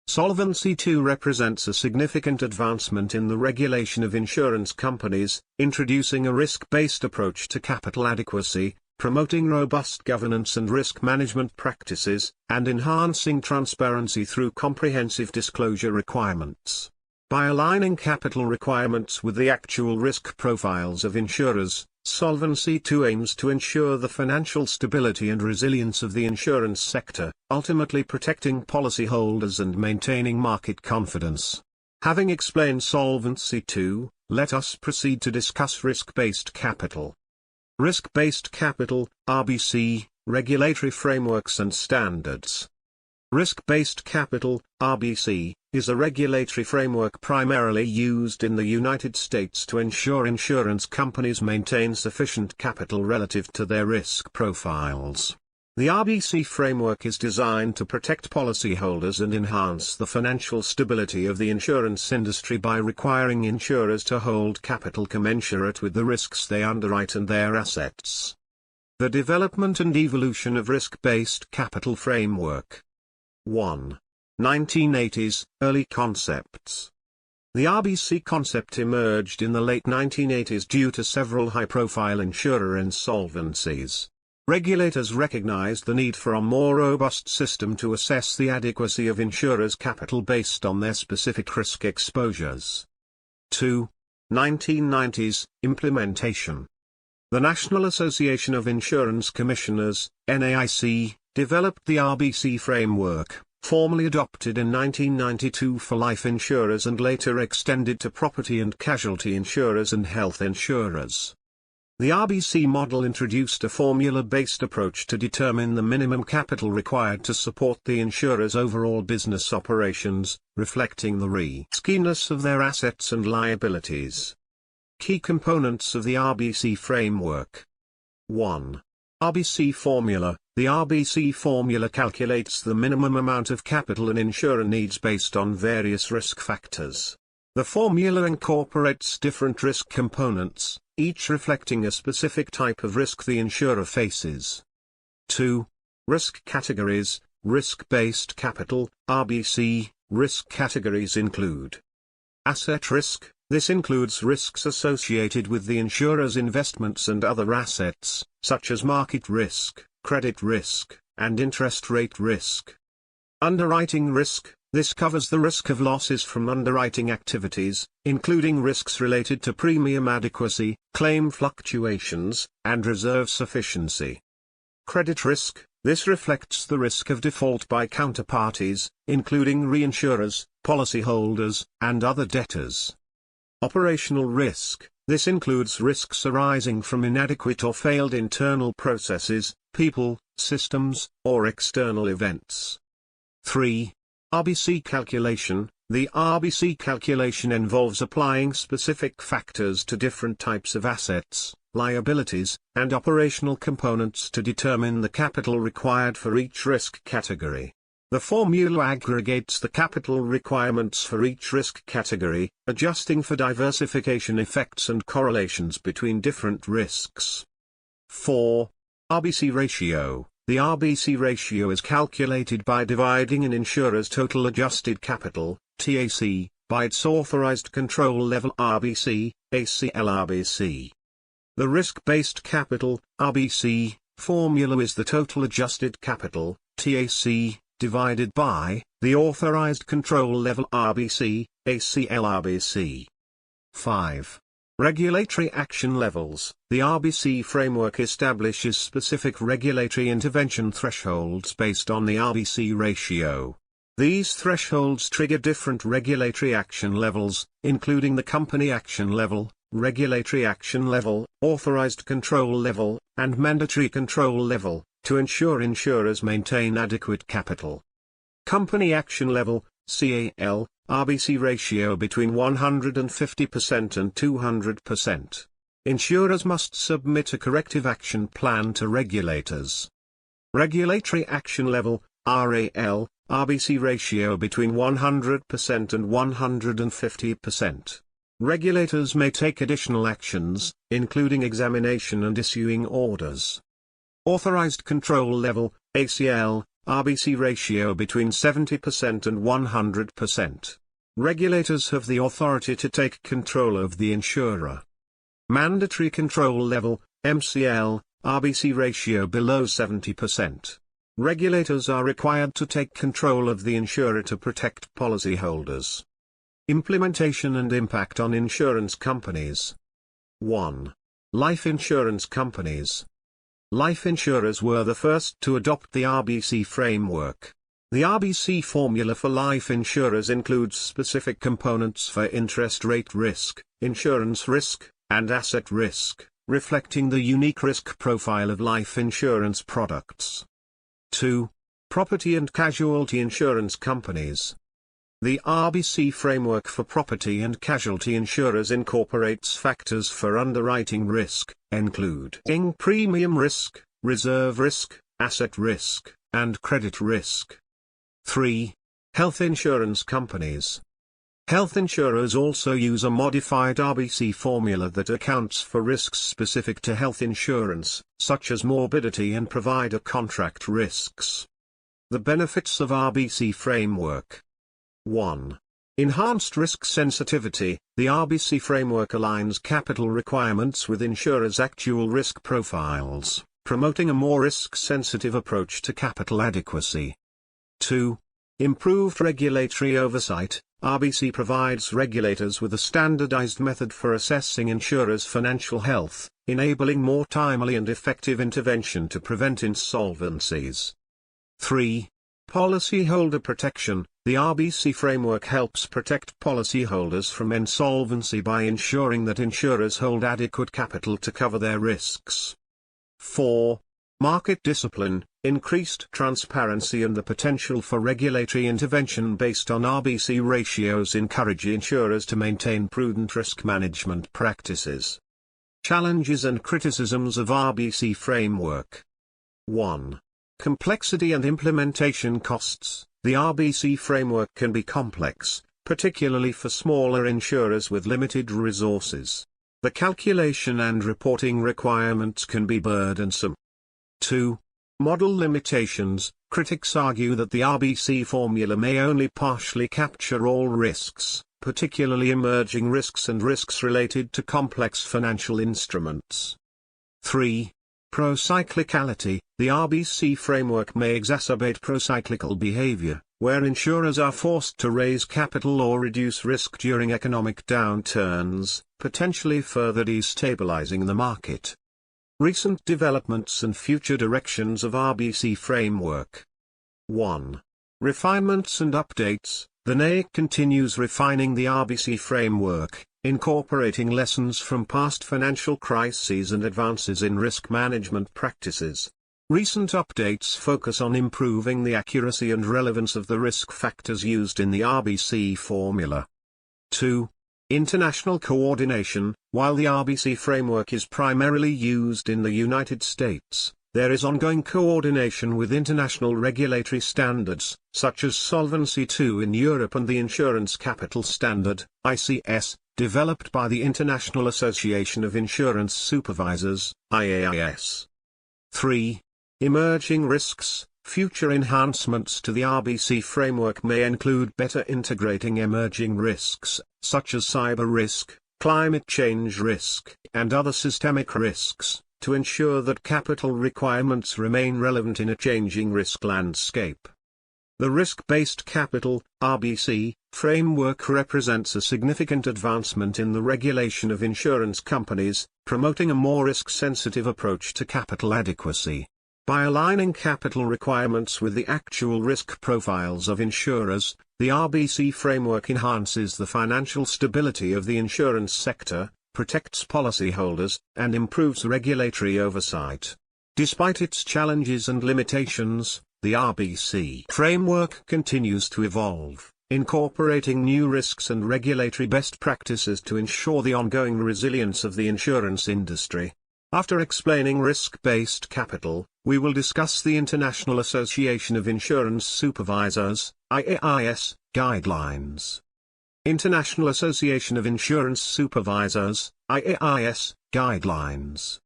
Solvency II represents a significant advancement in the regulation of insurance companies, introducing a risk-based approach to capital adequacy, promoting robust governance and risk management practices, and enhancing transparency through comprehensive disclosure requirements. By aligning capital requirements with the actual risk profiles of insurers, Solvency II aims to ensure the financial stability and resilience of the insurance sector, ultimately protecting policyholders and maintaining market confidence. Having explained Solvency II, let us proceed to discuss risk-based capital. Risk-based capital, RBC, regulatory frameworks and standards. Risk-based capital, RBC, is a regulatory framework primarily used in the United States to ensure insurance companies maintain sufficient capital relative to their risk profiles. The RBC framework is designed to protect policyholders and enhance the financial stability of the insurance industry by requiring insurers to hold capital commensurate with the risks they underwrite and their assets. The development and evolution of risk-based capital framework. 1. 1980s, early concepts. The RBC concept emerged in the late 1980s due to several high-profile insurer insolvencies. Regulators recognized the need for a more robust system to assess the adequacy of insurers' capital based on their specific risk exposures. 2. 1990s, implementation. The National Association of Insurance Commissioners, NAIC, developed the RBC framework, formally adopted in 1992 for life insurers and later extended to property and casualty insurers and health insurers. The RBC model introduced a formula-based approach to determine the minimum capital required to support the insurer's overall business operations, reflecting the riskiness of their assets and liabilities. Key components of the RBC framework. 1. RBC formula. The the RBC formula calculates the minimum amount of capital an insurer needs based on various risk factors. The formula incorporates different risk components, each reflecting a specific type of risk the insurer faces. 2. Risk categories. Risk-based capital, RBC. Risk categories include asset risk. This includes risks associated with the insurer's investments and other assets, such as market risk, credit risk, and interest rate risk. Underwriting risk. This covers the risk of losses from underwriting activities, including risks related to premium adequacy, claim fluctuations, and reserve sufficiency. Credit risk. This reflects the risk of default by counterparties, including reinsurers, policyholders, and other debtors. Operational risk. This includes risks arising from inadequate or failed internal processes, people, systems, or external events. 3. RBC calculation. The RBC calculation involves applying specific factors to different types of assets, liabilities, and operational components to determine the capital required for each risk category. The formula aggregates the capital requirements for each risk category, adjusting for diversification effects and correlations between different risks. 4. RBC ratio. The RBC ratio is calculated by dividing an insurer's total adjusted capital, TAC, by its authorized control level RBC, ACL/RBC. The risk-based capital, RBC, formula is the total adjusted capital, TAC, divided by the authorized control level RBC, ACL/RBC. 5. Regulatory action levels. The RBC framework establishes specific regulatory intervention thresholds based on the RBC ratio. These thresholds trigger different regulatory action levels, including the company action level, regulatory action level, authorized control level, and mandatory control level, to ensure insurers maintain adequate capital. Company action level, CAL, RBC ratio between 150% and 200%. Insurers must submit a corrective action plan to regulators. Regulatory action level, RAL, RBC ratio between 100% and 150%. Regulators may take additional actions, including examination and issuing orders. Authorized control level, ACL, RBC ratio between 70% and 100%. Regulators have the authority to take control of the insurer. Mandatory control level, MCL, RBC ratio below 70%. Regulators are required to take control of the insurer to protect policyholders. Implementation and impact on insurance companies. 1. Life insurance companies. Life insurers were the first to adopt the RBC framework. The RBC formula for life insurers includes specific components for interest rate risk, insurance risk, and asset risk, reflecting the unique risk profile of life insurance products. 2. Property and casualty insurance companies. The RBC framework for property and casualty insurers incorporates factors for underwriting risk, including premium risk, reserve risk, asset risk, and credit risk. 3. Health insurance companies. Health insurers also use a modified RBC formula that accounts for risks specific to health insurance, such as morbidity and provider contract risks. The benefits of RBC framework. 1. Enhanced risk sensitivity. The RBC framework aligns capital requirements with insurers' actual risk profiles, promoting a more risk-sensitive approach to capital adequacy. 2. Improved regulatory oversight. RBC provides regulators with a standardized method for assessing insurers' financial health, enabling more timely and effective intervention to prevent insolvencies. 3. Policyholder protection. The RBC framework helps protect policyholders from insolvency by ensuring that insurers hold adequate capital to cover their risks. 4. Market discipline. Increased transparency and the potential for regulatory intervention based on RBC ratios encourage insurers to maintain prudent risk management practices. Challenges and criticisms of RBC framework. 1. Complexity and implementation costs. The RBC framework can be complex, particularly for smaller insurers with limited resources. The calculation and reporting requirements can be burdensome. 2. Model limitations. Critics argue that the RBC formula may only partially capture all risks, particularly emerging risks and risks related to complex financial instruments. 3. Procyclicality. The RBC framework may exacerbate procyclical behavior, where insurers are forced to raise capital or reduce risk during economic downturns, potentially further destabilizing the market. Recent developments and future directions of RBC framework. 1. Refinements and updates. The NAIC continues refining the RBC framework, incorporating lessons from past financial crises and advances in risk management practices. Recent updates focus on improving the accuracy and relevance of the risk factors used in the RBC formula. 2. International coordination. While the RBC framework is primarily used in the United States, there is ongoing coordination with international regulatory standards, such as Solvency II in Europe and the Insurance Capital Standard, ICS, developed by the International Association of Insurance Supervisors, IAIS. 3. Emerging risks. Future enhancements to the RBC framework may include better integrating emerging risks, such as cyber risk, climate change risk, and other systemic risks, to ensure that capital requirements remain relevant in a changing risk landscape. The risk-based capital, RBC, framework represents a significant advancement in the regulation of insurance companies, promoting a more risk-sensitive approach to capital adequacy. By aligning capital requirements with the actual risk profiles of insurers, the RBC framework enhances the financial stability of the insurance sector, protects policyholders, and improves regulatory oversight. Despite its challenges and limitations, the RBC framework continues to evolve, incorporating new risks and regulatory best practices to ensure the ongoing resilience of the insurance industry. After explaining risk-based capital, we will discuss the International Association of Insurance Supervisors, IAIS, guidelines. International Association of Insurance Supervisors, IAIS, guidelines.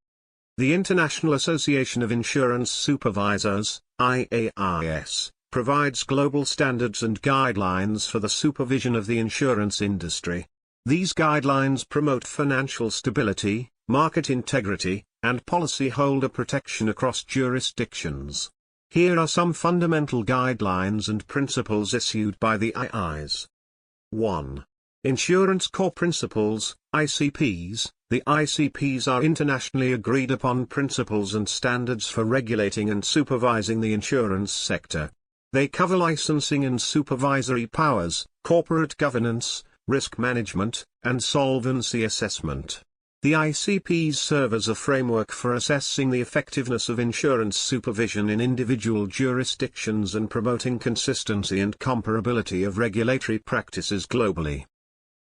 The International Association of Insurance Supervisors, IAIS, provides global standards and guidelines for the supervision of the insurance industry. These guidelines promote financial stability, market integrity, and policyholder protection across jurisdictions. Here are some fundamental guidelines and principles issued by the IAIS. 1. Insurance Core Principles, ICPs. The ICPs are internationally agreed upon principles and standards for regulating and supervising the insurance sector. They cover licensing and supervisory powers, corporate governance, risk management, and solvency assessment. The ICPs serve as a framework for assessing the effectiveness of insurance supervision in individual jurisdictions and promoting consistency and comparability of regulatory practices globally.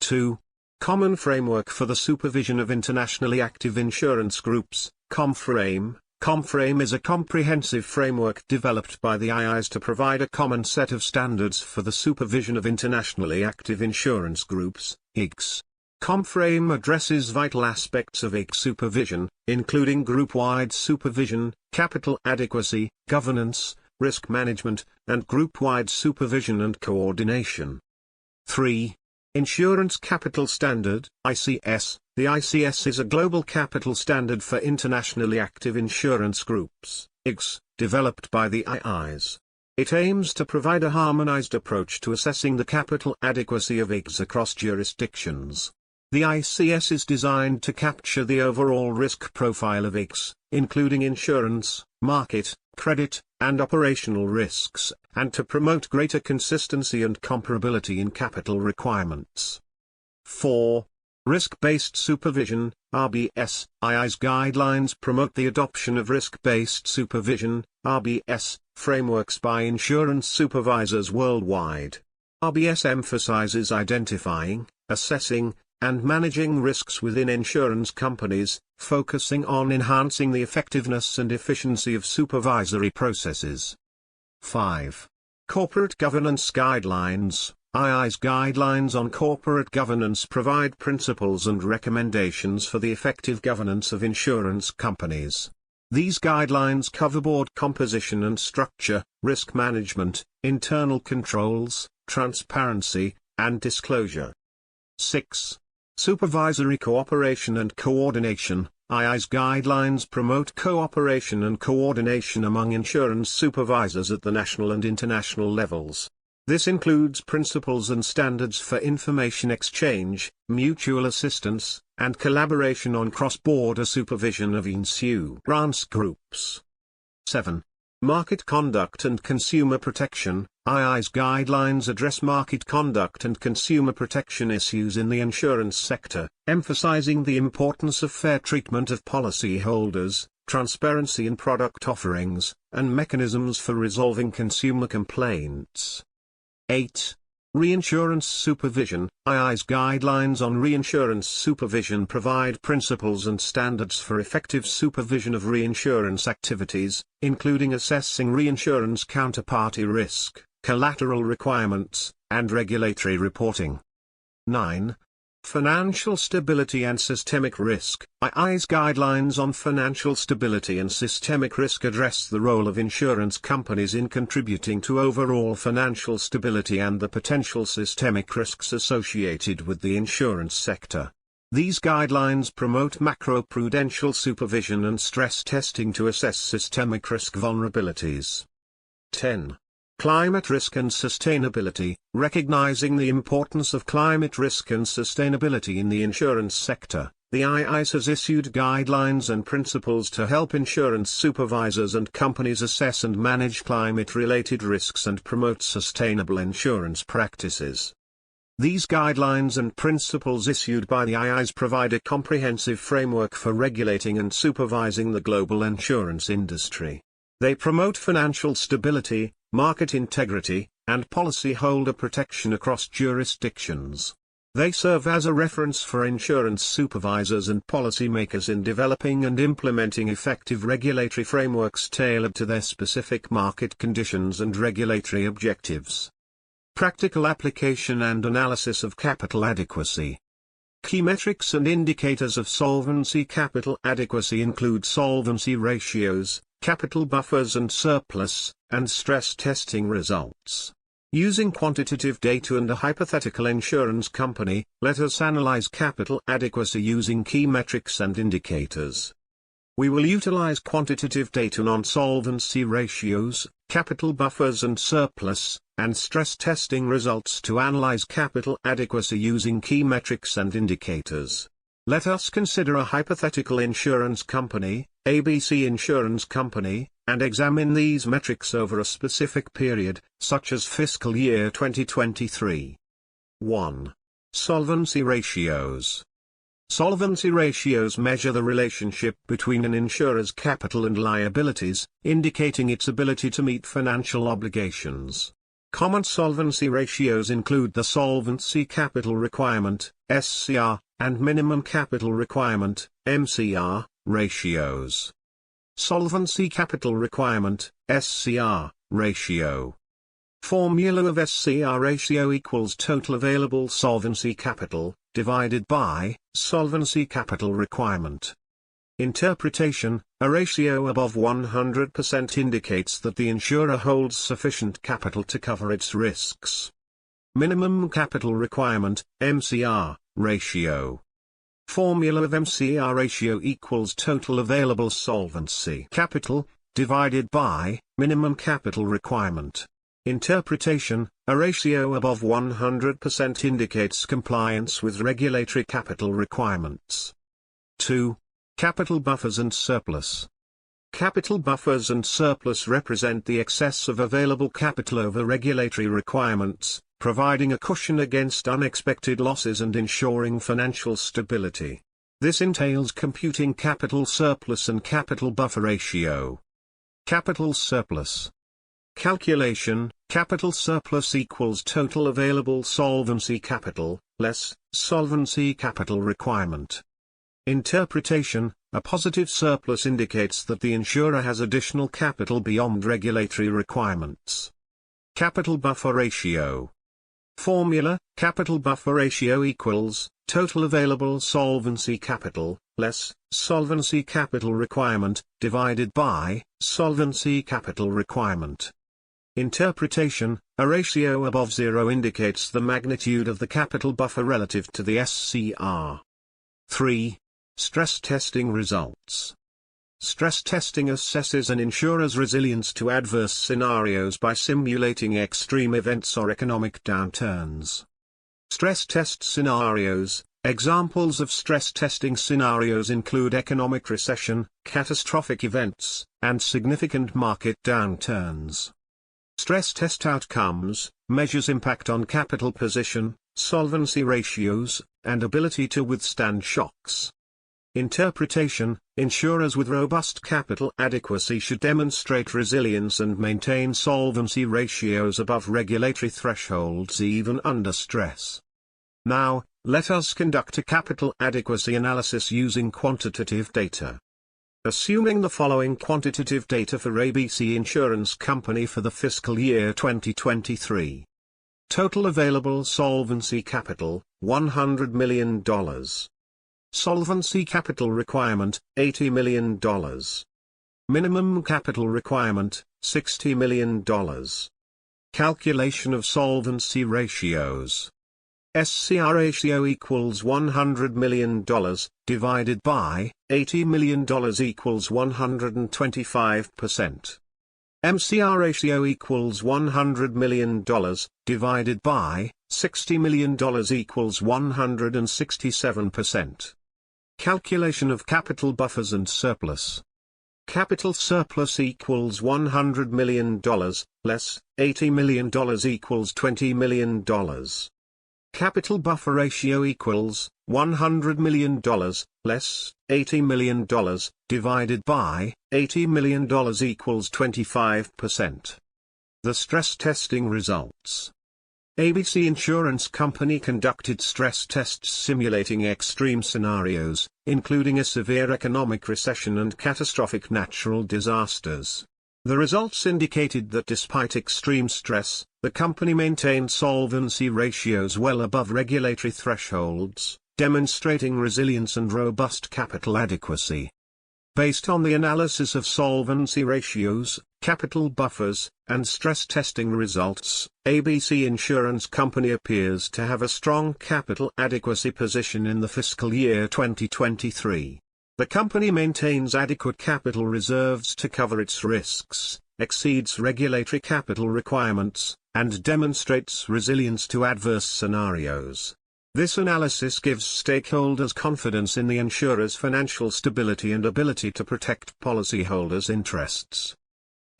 2. Common Framework for the Supervision of Internationally Active Insurance Groups, COMFRAME. COMFRAME is a comprehensive framework developed by the IAIS to provide a common set of standards for the supervision of internationally active insurance groups, IGs. COMFRAME addresses vital aspects of IG supervision, including group-wide supervision, capital adequacy, governance, risk management, and group-wide supervision and coordination. 3. Insurance Capital Standard, ICS. The ICS is a global capital standard for internationally active insurance groups, IGs, developed by the IAIS. It aims to provide a harmonized approach to assessing the capital adequacy of IGs across jurisdictions. The ICS is designed to capture the overall risk profile of IGs, including insurance, market, credit, and operational risks, and to promote greater consistency and comparability in capital requirements. 4. Risk-based supervision, RBS. IAIS guidelines promote the adoption of risk-based supervision, RBS, frameworks by insurance supervisors worldwide. RBS emphasizes identifying, assessing, and managing risks within insurance companies, focusing on enhancing the effectiveness and efficiency of supervisory processes. 5. Corporate Governance Guidelines. IAIS guidelines on corporate governance provide principles and recommendations for the effective governance of insurance companies. These guidelines cover board composition and structure, risk management, internal controls, transparency, and disclosure. 6. Supervisory cooperation and coordination. IAIS guidelines promote cooperation and coordination among insurance supervisors at the national and international levels. This includes principles and standards for information exchange, mutual assistance, and collaboration on cross-border supervision of insurance groups. 7. Market conduct and consumer protection. IAIS guidelines address market conduct and consumer protection issues in the insurance sector, emphasizing the importance of fair treatment of policyholders, transparency in product offerings, and mechanisms for resolving consumer complaints. 8. Reinsurance supervision. IAIS guidelines on reinsurance supervision provide principles and standards for effective supervision of reinsurance activities, including assessing reinsurance counterparty risk, collateral requirements, and regulatory reporting. 9. Financial stability and systemic risk. IAIS guidelines on financial stability and systemic risk address the role of insurance companies in contributing to overall financial stability and the potential systemic risks associated with the insurance sector. These guidelines promote macroprudential supervision and stress testing to assess systemic risk vulnerabilities. 10. Climate risk and sustainability. Recognizing the importance of climate risk and sustainability in the insurance sector, the IAIS has issued guidelines and principles to help insurance supervisors and companies assess and manage climate-related risks and promote sustainable insurance practices. These guidelines and principles issued by the IAIS provide a comprehensive framework for regulating and supervising the global insurance industry. They promote financial stability, market integrity, and policyholder protection across jurisdictions. They serve as a reference for insurance supervisors and policymakers in developing and implementing effective regulatory frameworks tailored to their specific market conditions and regulatory objectives. Practical application and analysis of capital adequacy. Key metrics and indicators of solvency. Capital adequacy include solvency ratios, capital buffers and surplus, and stress testing results. Using quantitative data and a hypothetical insurance company, let us analyze capital adequacy using key metrics and indicators. We will utilize quantitative data on solvency ratios, capital buffers and surplus, and stress testing results to analyze capital adequacy using key metrics and indicators. Let us consider a hypothetical insurance company, ABC Insurance Company, and examine these metrics over a specific period, such as fiscal year 2023. 1. Solvency ratios. Solvency ratios measure the relationship between an insurer's capital and liabilities, indicating its ability to meet financial obligations. Common solvency ratios include the Solvency Capital Requirement, SCR, and Minimum Capital Requirement, MCR, ratios. Solvency Capital Requirement, SCR, ratio. Formula of SCR ratio equals total available solvency capital, divided by solvency capital requirement. Interpretation: a ratio above 100% indicates that the insurer holds sufficient capital to cover its risks. Minimum Capital Requirement, MCR, ratio. Formula of MCR ratio equals total available solvency capital, divided by minimum capital requirement. Interpretation: a ratio above 100% indicates compliance with regulatory capital requirements. 2. Capital buffers and surplus. Capital buffers and surplus represent the excess of available capital over regulatory requirements, providing a cushion against unexpected losses and ensuring financial stability. This entails computing capital surplus and capital buffer ratio. Capital surplus. Calculation: capital surplus equals total available solvency capital, less solvency capital requirement. Interpretation: a positive surplus indicates that the insurer has additional capital beyond regulatory requirements. Capital buffer ratio. Formula: capital buffer ratio equals total available solvency capital, less solvency capital requirement, divided by solvency capital requirement. Interpretation: a ratio above 0 indicates the magnitude of the capital buffer relative to the SCR. 3. Stress testing results. Stress testing assesses an insurer's resilience to adverse scenarios by simulating extreme events or economic downturns. Stress test scenarios. Examples of stress testing scenarios include economic recession, catastrophic events, and significant market downturns. Stress test outcomes: measures impact on capital position, solvency ratios, and ability to withstand shocks. Interpretation: insurers with robust capital adequacy should demonstrate resilience and maintain solvency ratios above regulatory thresholds even under stress. Now, let us conduct a capital adequacy analysis using quantitative data. Assuming the following quantitative data for ABC Insurance Company for the fiscal year 2023. Total available solvency capital, $100 million. Solvency capital requirement, $80 million. Minimum capital requirement, $60 million. Calculation of solvency ratios. SCR ratio equals $100 million, divided by $80 million equals 125%. MCR ratio equals $100 million, divided by $60 million equals 167%. Calculation of capital buffers and surplus. Capital surplus equals $100 million, less $80 million equals $20 million. Capital buffer ratio equals $100 million, less $80 million, divided by $80 million equals 25%. The stress testing results. ABC Insurance Company conducted stress tests simulating extreme scenarios, including a severe economic recession and catastrophic natural disasters. The results indicated that despite extreme stress, the company maintained solvency ratios well above regulatory thresholds, demonstrating resilience and robust capital adequacy. Based on the analysis of solvency ratios, capital buffers, and stress testing results, ABC Insurance Company appears to have a strong capital adequacy position in the fiscal year 2023. The company maintains adequate capital reserves to cover its risks, exceeds regulatory capital requirements, and demonstrates resilience to adverse scenarios. This analysis gives stakeholders confidence in the insurer's financial stability and ability to protect policyholders' interests.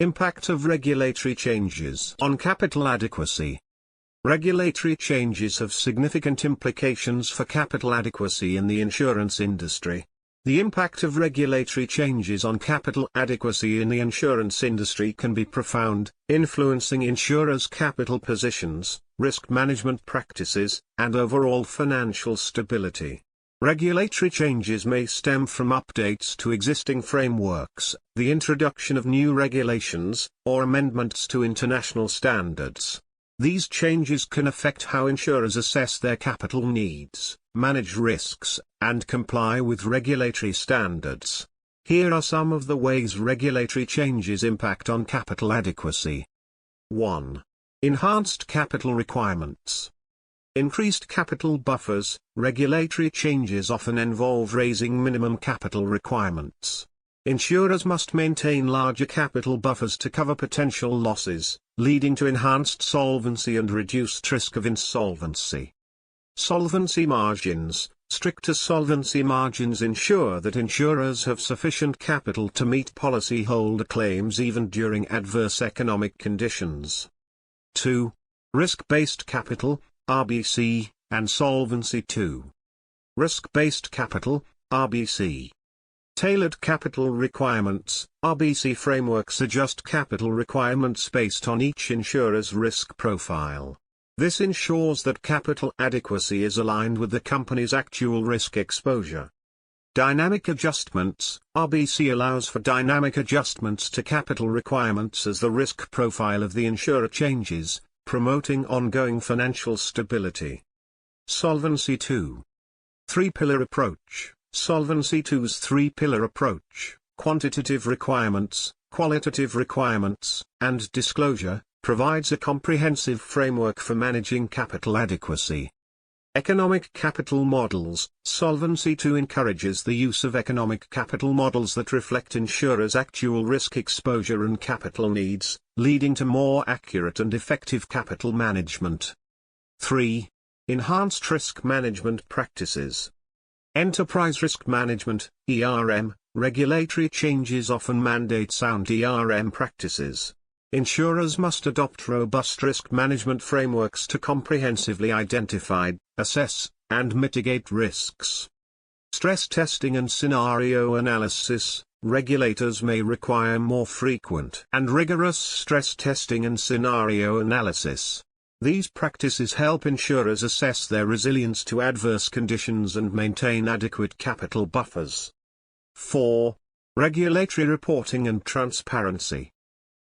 Impact of regulatory changes on capital adequacy. Regulatory changes have significant implications for capital adequacy in the insurance industry. The impact of regulatory changes on capital adequacy in the insurance industry can be profound, influencing insurers' capital positions, risk management practices, and overall financial stability. Regulatory changes may stem from updates to existing frameworks, the introduction of new regulations, or amendments to international standards. These changes can affect how insurers assess their capital needs, manage risks, and comply with regulatory standards. Here are some of the ways regulatory changes impact on capital adequacy. 1. Enhanced capital requirements. Increased capital buffers. Regulatory changes often involve raising minimum capital requirements. Insurers must maintain larger capital buffers to cover potential losses, leading to enhanced solvency and reduced risk of insolvency. Solvency margins. Stricter solvency margins ensure that insurers have sufficient capital to meet policyholder claims even during adverse economic conditions. 2. Risk-based capital, RBC, and Solvency II. Risk-based capital, RBC. Tailored capital requirements, RBC frameworks adjust capital requirements based on each insurer's risk profile. This ensures that capital adequacy is aligned with the company's actual risk exposure. Dynamic adjustments, RBC allows for dynamic adjustments to capital requirements as the risk profile of the insurer changes, promoting ongoing financial stability. Solvency II. Three-pillar approach. Solvency II's three-pillar approach, quantitative requirements, qualitative requirements, and disclosure, provides a comprehensive framework for managing capital adequacy. Economic capital models. Solvency II encourages the use of economic capital models that reflect insurers' actual risk exposure and capital needs, leading to more accurate and effective capital management. 3. Enhanced risk management practices. Enterprise risk management, ERM, regulatory changes often mandate sound ERM practices. Insurers must adopt robust risk management frameworks to comprehensively identify, assess, and mitigate risks. Stress testing and scenario analysis. Regulators may require more frequent and rigorous stress testing and scenario analysis. These practices help insurers assess their resilience to adverse conditions and maintain adequate capital buffers. 4. Regulatory reporting and transparency.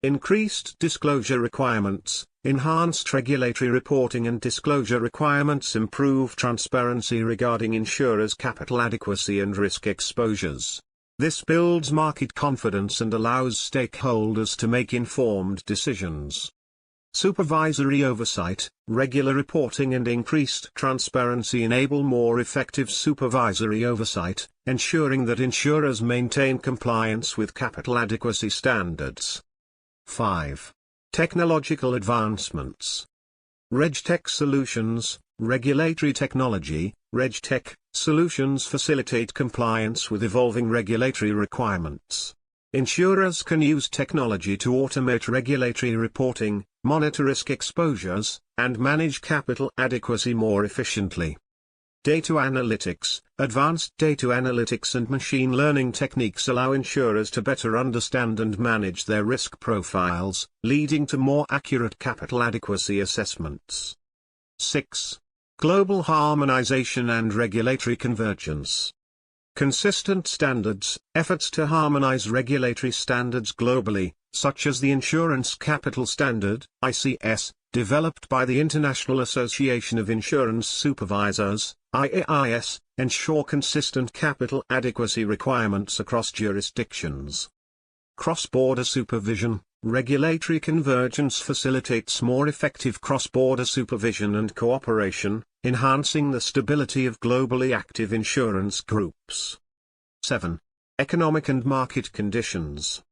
Increased disclosure requirements. Enhanced regulatory reporting and disclosure requirements improve transparency regarding insurers' capital adequacy and risk exposures. This builds market confidence and allows stakeholders to make informed decisions. Supervisory oversight, regular reporting and increased transparency enable more effective supervisory oversight, ensuring that insurers maintain compliance with capital adequacy standards. 5. Technological advancements. RegTech solutions, regulatory technology. RegTech solutions facilitate compliance with evolving regulatory requirements. Insurers can use technology to automate regulatory reporting, monitor risk exposures, and manage capital adequacy more efficiently. Data analytics. Advanced data analytics and machine learning techniques allow insurers to better understand and manage their risk profiles, leading to more accurate capital adequacy assessments. 6. Global harmonization and regulatory convergence. Consistent standards. Efforts to harmonize regulatory standards globally, such as the Insurance Capital Standard, ICS, developed by the International Association of Insurance Supervisors, IAIS, ensure consistent capital adequacy requirements across jurisdictions. Cross-border supervision. Regulatory convergence facilitates more effective cross-border supervision and cooperation, enhancing the stability of globally active insurance groups. 7. Economic and market conditions.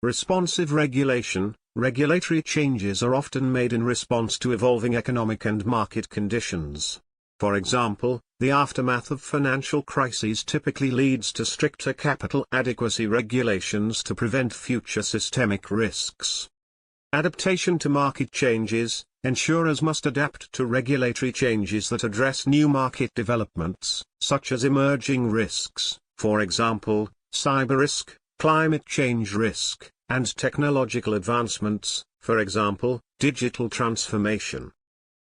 Responsive regulation. Regulatory changes are often made in response to evolving economic and market conditions. For example, the aftermath of financial crises typically leads to stricter capital adequacy regulations to prevent future systemic risks. Adaptation to market changes. Insurers must adapt to regulatory changes that address new market developments, such as emerging risks, for example, cyber risk, climate change risk, and technological advancements, for example, digital transformation.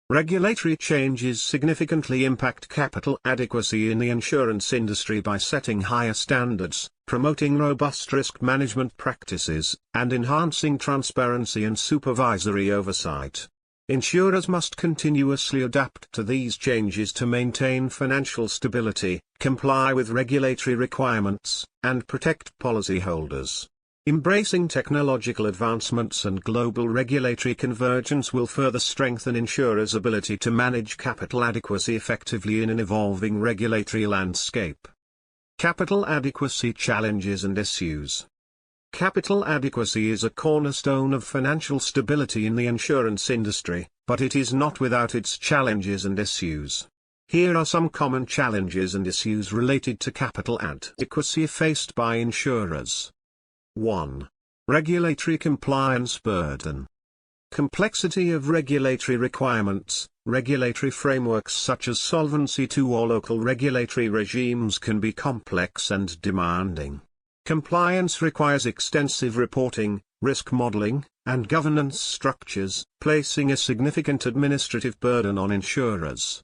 Regulatory changes significantly impact capital adequacy in the insurance industry by setting higher standards, promoting robust risk management practices, and enhancing transparency and supervisory oversight. Insurers must continuously adapt to these changes to maintain financial stability, comply with regulatory requirements, and protect policyholders. Embracing technological advancements and global regulatory convergence will further strengthen insurers' ability to manage capital adequacy effectively in an evolving regulatory landscape. Capital adequacy challenges and issues. Capital adequacy is a cornerstone of financial stability in the insurance industry, but it is not without its challenges and issues. Here are some common challenges and issues related to capital adequacy faced by insurers. 1. Regulatory compliance burden. Complexity of regulatory requirements. Regulatory frameworks such as Solvency II or local regulatory regimes can be complex and demanding. Compliance requires extensive reporting, risk modeling, and governance structures, placing a significant administrative burden on insurers.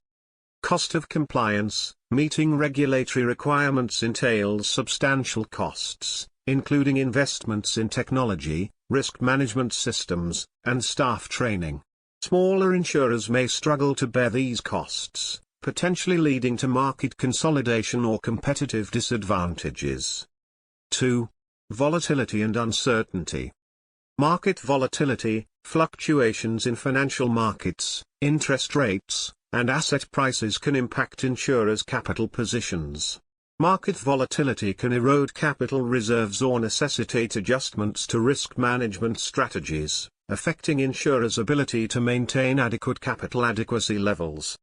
Cost of compliance. Meeting regulatory requirements entails substantial costs, including investments in technology, risk management systems, and staff training. Smaller insurers may struggle to bear these costs, potentially leading to market consolidation or competitive disadvantages. 2. Volatility and uncertainty. Market volatility, fluctuations in financial markets, interest rates, and asset prices can impact insurers' capital positions. Market volatility can erode capital reserves or necessitate adjustments to risk management strategies, affecting insurers' ability to maintain adequate capital adequacy levels.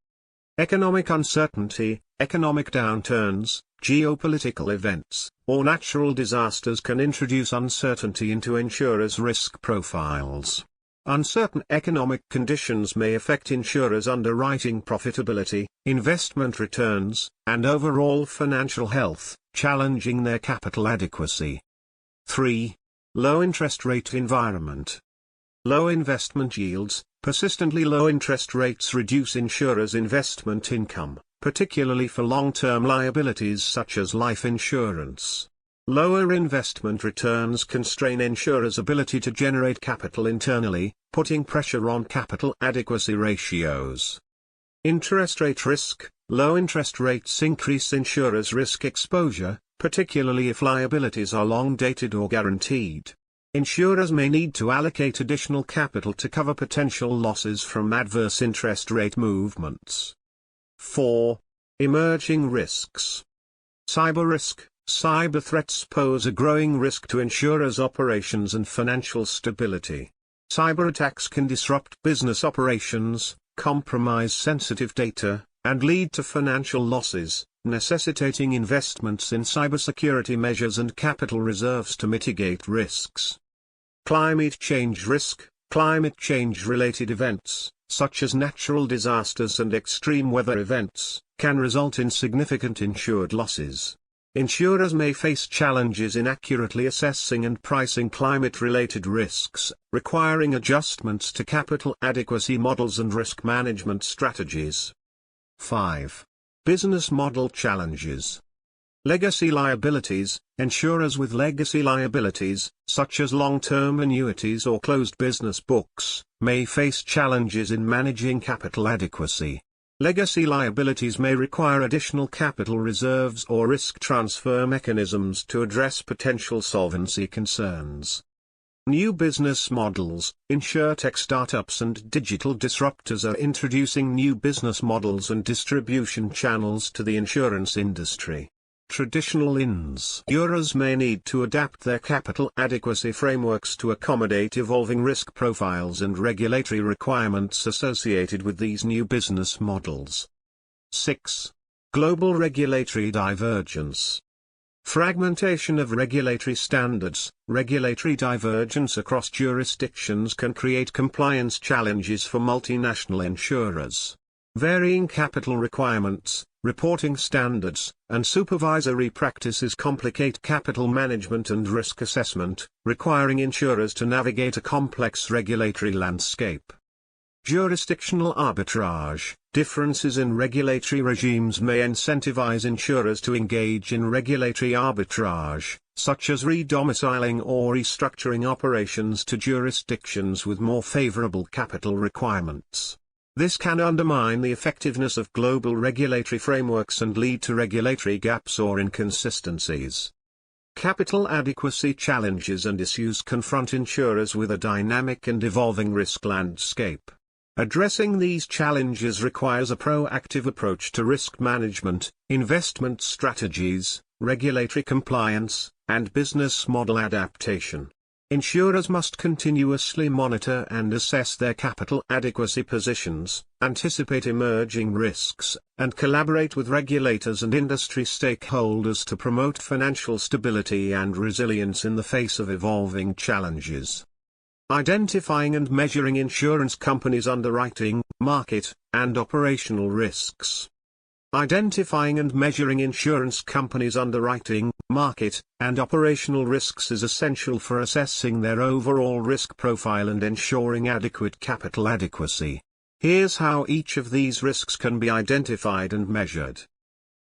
Economic uncertainty. Economic downturns, geopolitical events, or natural disasters can introduce uncertainty into insurers' risk profiles. Uncertain economic conditions may affect insurers' underwriting profitability, investment returns, and overall financial health, challenging their capital adequacy. 3. Low interest rate environment. Low investment yields. Persistently low interest rates reduce insurers' investment income, particularly for long-term liabilities such as life insurance. Lower investment returns constrain insurers' ability to generate capital internally, putting pressure on capital adequacy ratios. Interest rate risk. Low interest rates increase insurers' risk exposure, particularly if liabilities are long-dated or guaranteed. Insurers may need to allocate additional capital to cover potential losses from adverse interest rate movements. 4. Emerging risks. Cyber risk. Cyber threats pose a growing risk to insurers' operations and financial stability. Cyber attacks can disrupt business operations, compromise sensitive data, and lead to financial losses, necessitating investments in cybersecurity measures and capital reserves to mitigate risks. Climate change risk. Climate change-related events, such as natural disasters and extreme weather events, can result in significant insured losses. Insurers may face challenges in accurately assessing and pricing climate-related risks, requiring adjustments to capital adequacy models and risk management strategies. 5. Business model challenges. Legacy liabilities. Insurers with legacy liabilities, such as long-term annuities or closed business books, may face challenges in managing capital adequacy. Legacy liabilities may require additional capital reserves or risk transfer mechanisms to address potential solvency concerns. New business models. Insurtech startups and digital disruptors are introducing new business models and distribution channels to the insurance industry. Traditional insurers may need to adapt their capital adequacy frameworks to accommodate evolving risk profiles and regulatory requirements associated with these new business models. 6. Global regulatory divergence. Fragmentation of regulatory standards. Regulatory divergence across jurisdictions can create compliance challenges for multinational insurers. Varying capital requirements, reporting standards, and supervisory practices complicate capital management and risk assessment, requiring insurers to navigate a complex regulatory landscape. Jurisdictional arbitrage. Differences in regulatory regimes may incentivize insurers to engage in regulatory arbitrage, such as redomiciling or restructuring operations to jurisdictions with more favorable capital requirements. This can undermine the effectiveness of global regulatory frameworks and lead to regulatory gaps or inconsistencies. Capital adequacy challenges and issues confront insurers with a dynamic and evolving risk landscape. Addressing these challenges requires a proactive approach to risk management, investment strategies, regulatory compliance, and business model adaptation. Insurers must continuously monitor and assess their capital adequacy positions, anticipate emerging risks, and collaborate with regulators and industry stakeholders to promote financial stability and resilience in the face of evolving challenges. Identifying and measuring insurance companies' underwriting, market, and operational risks. Identifying and measuring insurance companies' underwriting, market, and operational risks is essential for assessing their overall risk profile and ensuring adequate capital adequacy. Here's how each of these risks can be identified and measured.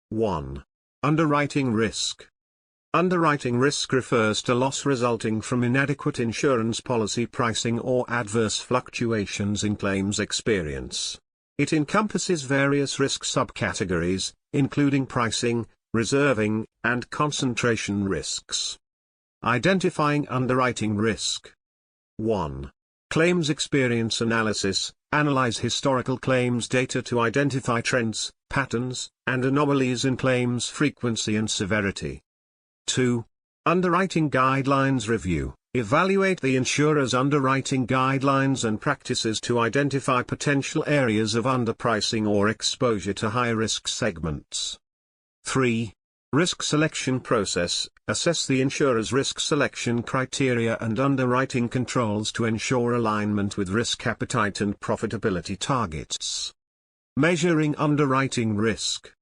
1. Underwriting risk. Underwriting risk refers to loss resulting from inadequate insurance policy pricing or adverse fluctuations in claims experience. It encompasses various risk subcategories, including pricing, reserving, and concentration risks. Identifying underwriting risk. 1. Claims experience analysis. Analyze historical claims data to identify trends, patterns, and anomalies in claims frequency and severity. 2. Underwriting guidelines review. Evaluate the insurer's underwriting guidelines and practices to identify potential areas of underpricing or exposure to high-risk segments. 3. Risk selection process. Assess the insurer's risk selection criteria and underwriting controls to ensure alignment with risk appetite and profitability targets. Measuring underwriting risk.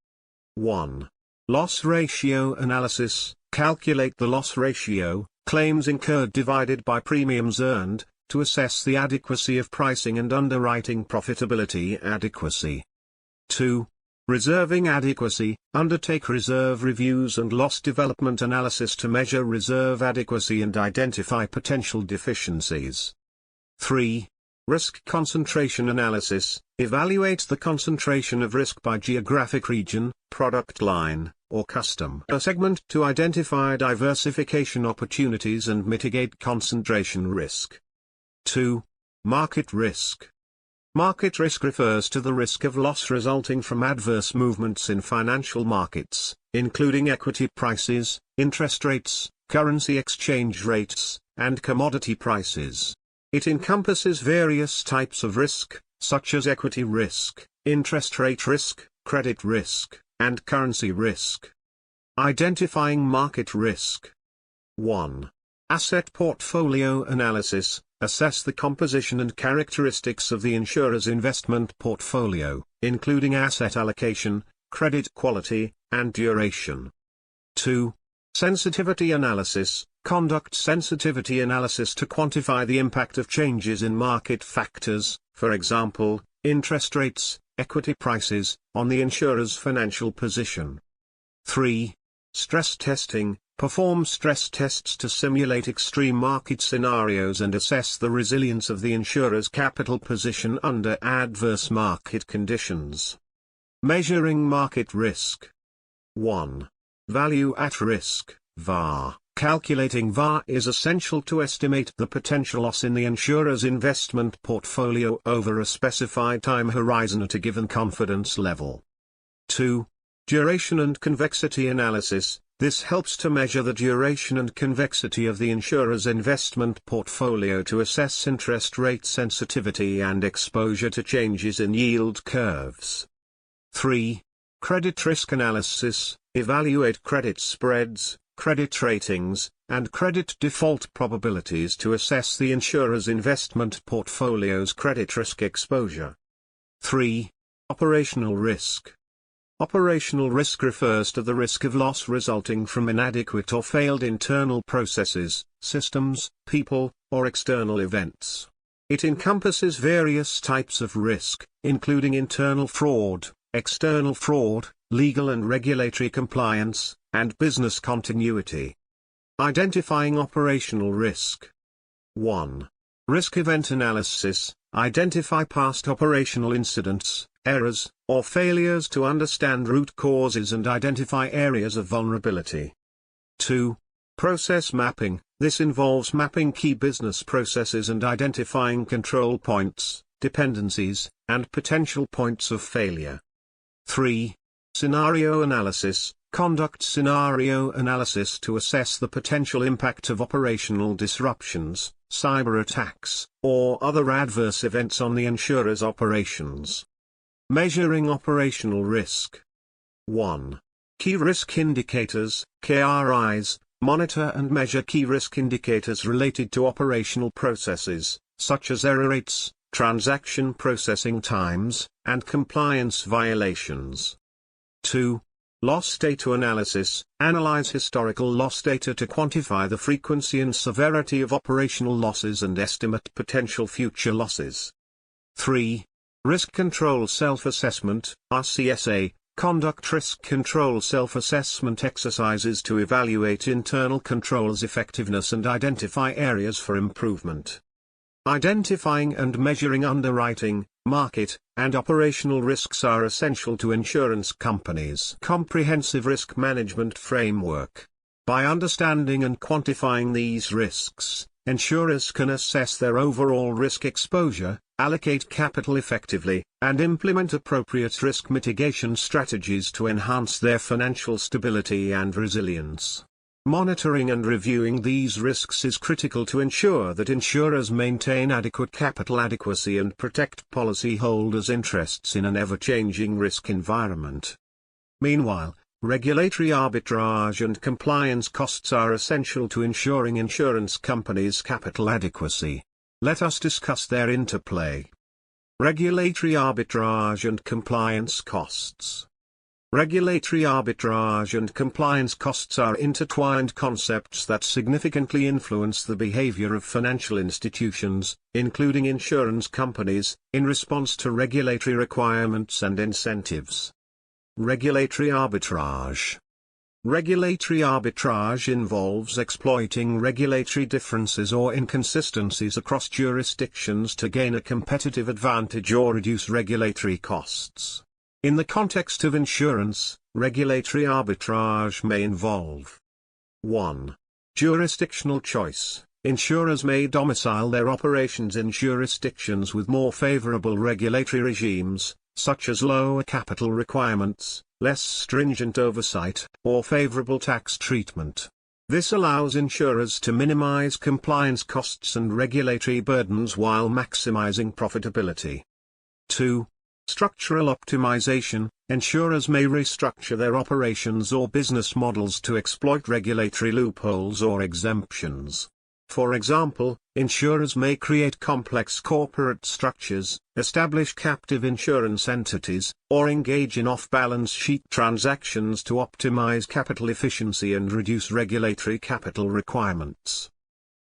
1. Loss ratio analysis. Calculate the loss ratio, claims incurred divided by premiums earned, to assess the adequacy of pricing and underwriting profitability adequacy. 2. Reserving adequacy. Undertake reserve reviews and loss development analysis to measure reserve adequacy and identify potential deficiencies. 3. Risk concentration analysis. Evaluate the concentration of risk by geographic region, product line, or customer segment to identify diversification opportunities and mitigate concentration risk. 2. Market risk. Market risk refers to the risk of loss resulting from adverse movements in financial markets, including equity prices, interest rates, currency exchange rates, and commodity prices. It encompasses various types of risk, such as equity risk, interest rate risk, credit risk, and currency risk. Identifying market risk. 1. Asset portfolio analysis. Assess the composition and characteristics of the insurer's investment portfolio, including asset allocation, credit quality, and duration. 2. Sensitivity analysis. Conduct sensitivity analysis to quantify the impact of changes in market factors, for example, interest rates, equity prices, on the insurer's financial position. 3. Stress testing. Perform stress tests to simulate extreme market scenarios and assess the resilience of the insurer's capital position under adverse market conditions. Measuring market risk. 1. Value at risk, VAR. Calculating VAR is essential to estimate the potential loss in the insurer's investment portfolio over a specified time horizon at a given confidence level. 2. Duration and convexity analysis. This helps to measure the duration and convexity of the insurer's investment portfolio to assess interest rate sensitivity and exposure to changes in yield curves. 3. Credit risk analysis. Evaluate credit spreads, credit ratings, and credit default probabilities to assess the insurer's investment portfolio's credit risk exposure. 3. Operational risk. Operational risk refers to the risk of loss resulting from inadequate or failed internal processes, systems, people, or external events. It encompasses various types of risk, including internal fraud, external fraud, legal and regulatory compliance, and business continuity. Identifying operational risk. 1. Risk event analysis. Identify past operational incidents, errors, or failures to understand root causes and identify areas of vulnerability. 2. Process mapping. This involves mapping key business processes and identifying control points, dependencies, and potential points of failure. 3. Scenario analysis. Conduct scenario analysis to assess the potential impact of operational disruptions, cyber attacks, or other adverse events on the insurer's operations. Measuring operational risk. 1. Key risk indicators, KRIs, monitor and measure key risk indicators related to operational processes, such as error rates, transaction processing times, and compliance violations. 2. Loss data analysis. Analyze historical loss data to quantify the frequency and severity of operational losses and estimate potential future losses. 3. Risk control self-assessment, RCSA. Conduct risk control self-assessment exercises to evaluate internal controls' effectiveness and identify areas for improvement. Identifying and measuring underwriting, market, and operational risks are essential to insurance companies' comprehensive risk management framework. By understanding and quantifying these risks, insurers can assess their overall risk exposure, allocate capital effectively, and implement appropriate risk mitigation strategies to enhance their financial stability and resilience. Monitoring and reviewing these risks is critical to ensure that insurers maintain adequate capital adequacy and protect policyholders' interests in an ever-changing risk environment. Meanwhile, regulatory arbitrage and compliance costs are essential to ensuring insurance companies' capital adequacy. Let us discuss their interplay. Regulatory arbitrage and compliance costs. Regulatory arbitrage and compliance costs are intertwined concepts that significantly influence the behavior of financial institutions, including insurance companies, in response to regulatory requirements and incentives. Regulatory arbitrage. Regulatory arbitrage involves exploiting regulatory differences or inconsistencies across jurisdictions to gain a competitive advantage or reduce regulatory costs. In the context of insurance, regulatory arbitrage may involve 1. Jurisdictional choice. Insurers may domicile their operations in jurisdictions with more favorable regulatory regimes, such as lower capital requirements, less stringent oversight, or favorable tax treatment. This allows insurers to minimize compliance costs and regulatory burdens while maximizing profitability. 2. Structural optimization. Insurers may restructure their operations or business models to exploit regulatory loopholes or exemptions. For example, insurers may create complex corporate structures, establish captive insurance entities, or engage in off-balance sheet transactions to optimize capital efficiency and reduce regulatory capital requirements.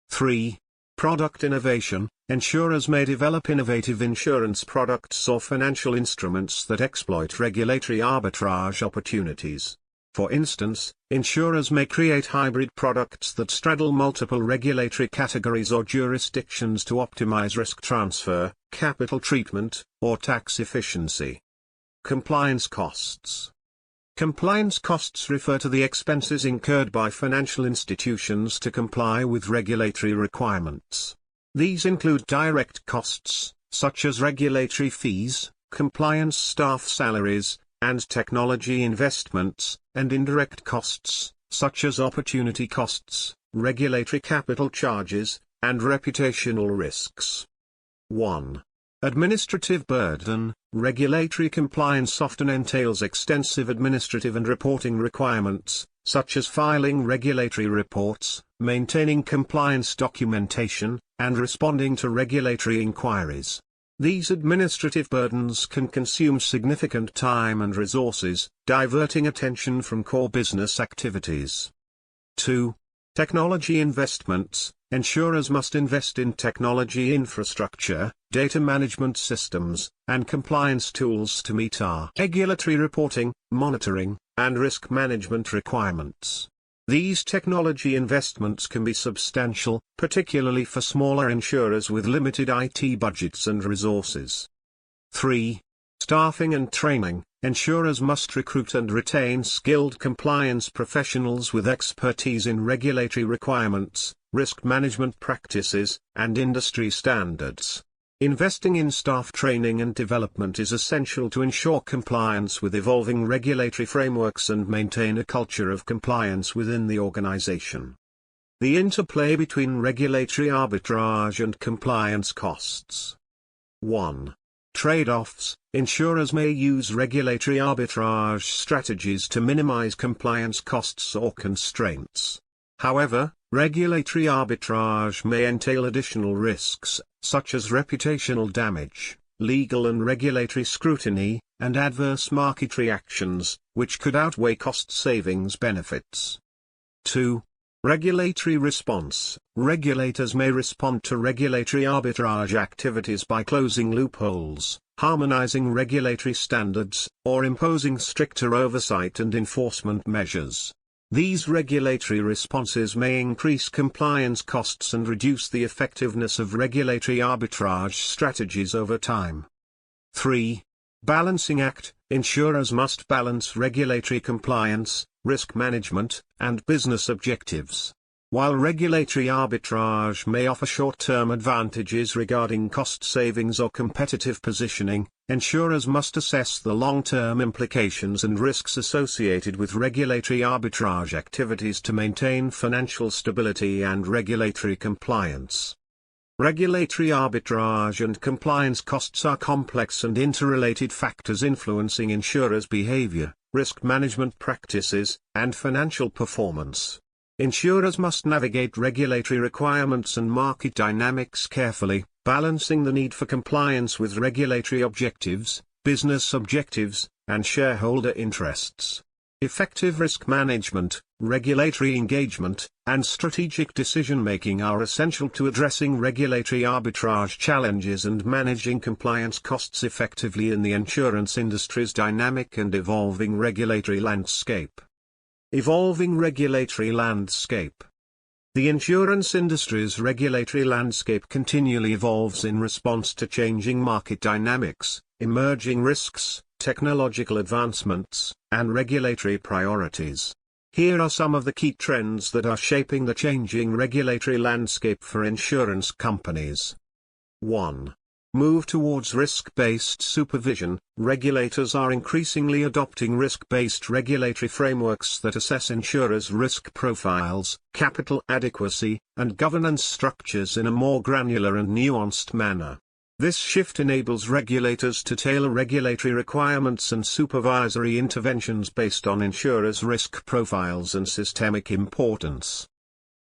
3. Product innovation. Insurers may develop innovative insurance products or financial instruments that exploit regulatory arbitrage opportunities. For instance, insurers may create hybrid products that straddle multiple regulatory categories or jurisdictions to optimize risk transfer, capital treatment, or tax efficiency. Compliance costs. Compliance costs refer to the expenses incurred by financial institutions to comply with regulatory requirements. These include direct costs, such as regulatory fees, compliance staff salaries, and technology investments, and indirect costs, such as opportunity costs, regulatory capital charges, and reputational risks. 1. Administrative burden. Regulatory compliance often entails extensive administrative and reporting requirements, such as filing regulatory reports, maintaining compliance documentation, and responding to regulatory inquiries. These administrative burdens can consume significant time and resources, diverting attention from core business activities. 2. Technology investments. Insurers must invest in technology infrastructure, data management systems, and compliance tools to meet our regulatory reporting, monitoring, and risk management requirements. These technology investments can be substantial, particularly for smaller insurers with limited IT budgets and resources. 3. Staffing and training. Insurers must recruit and retain skilled compliance professionals with expertise in regulatory requirements, risk management practices, and industry standards. Investing in staff training and development is essential to ensure compliance with evolving regulatory frameworks and maintain a culture of compliance within the organization. The interplay between regulatory arbitrage and compliance costs. 1. Trade-offs. Insurers may use regulatory arbitrage strategies to minimize compliance costs or constraints. However, regulatory arbitrage may entail additional risks, such as reputational damage, legal and regulatory scrutiny, and adverse market reactions, which could outweigh cost savings benefits. 2. Regulatory response. Regulators may respond to regulatory arbitrage activities by closing loopholes, harmonizing regulatory standards, or imposing stricter oversight and enforcement measures. These regulatory responses may increase compliance costs and reduce the effectiveness of regulatory arbitrage strategies over time. 3. Balancing act. Insurers must balance regulatory compliance, risk management, and business objectives. While regulatory arbitrage may offer short-term advantages regarding cost savings or competitive positioning, insurers must assess the long-term implications and risks associated with regulatory arbitrage activities to maintain financial stability and regulatory compliance. Regulatory arbitrage and compliance costs are complex and interrelated factors influencing insurers' behavior, risk management practices, and financial performance. Insurers must navigate regulatory requirements and market dynamics carefully, balancing the need for compliance with regulatory objectives, business objectives, and shareholder interests. Effective risk management, regulatory engagement, and strategic decision-making are essential to addressing regulatory arbitrage challenges and managing compliance costs effectively in the insurance industry's dynamic and evolving regulatory landscape. Evolving regulatory landscape. The insurance industry's regulatory landscape continually evolves in response to changing market dynamics, emerging risks, technological advancements, and regulatory priorities. Here are some of the key trends that are shaping the changing regulatory landscape for insurance companies. 1. Move towards risk-based supervision. Regulators are increasingly adopting risk-based regulatory frameworks that assess insurers' risk profiles, capital adequacy, and governance structures in a more granular and nuanced manner. This shift enables regulators to tailor regulatory requirements and supervisory interventions based on insurers' risk profiles and systemic importance.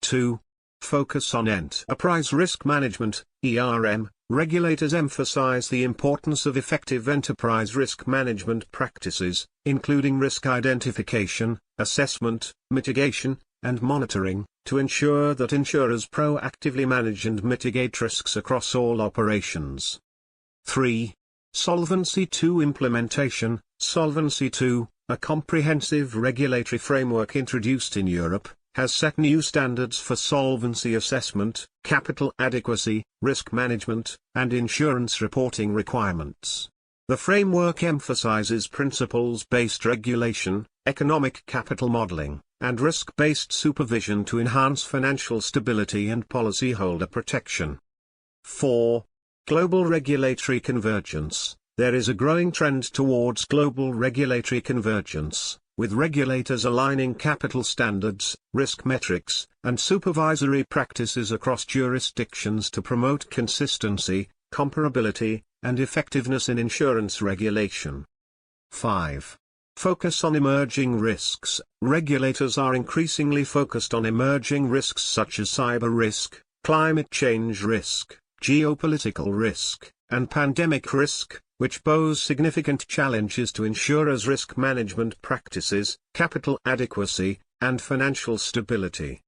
2. Focus on enterprise risk management, ERM. Regulators emphasize the importance of effective enterprise risk management practices, including risk identification, assessment, mitigation, and monitoring, to ensure that insurers proactively manage and mitigate risks across all operations. 3. Solvency II implementation. Solvency II, a comprehensive regulatory framework introduced in Europe, has set new standards for solvency assessment, capital adequacy, risk management, and insurance reporting requirements. The framework emphasizes principles-based regulation, economic capital modeling, and risk-based supervision to enhance financial stability and policyholder protection. 4. Global regulatory convergence. There is a growing trend towards global regulatory convergence, with regulators aligning capital standards, risk metrics, and supervisory practices across jurisdictions to promote consistency, comparability, and effectiveness in insurance regulation. 5. Focus on emerging risks. Regulators are increasingly focused on emerging risks such as cyber risk, climate change risk, geopolitical risk, and pandemic risk, which pose significant challenges to insurers' risk management practices, capital adequacy, and financial stability.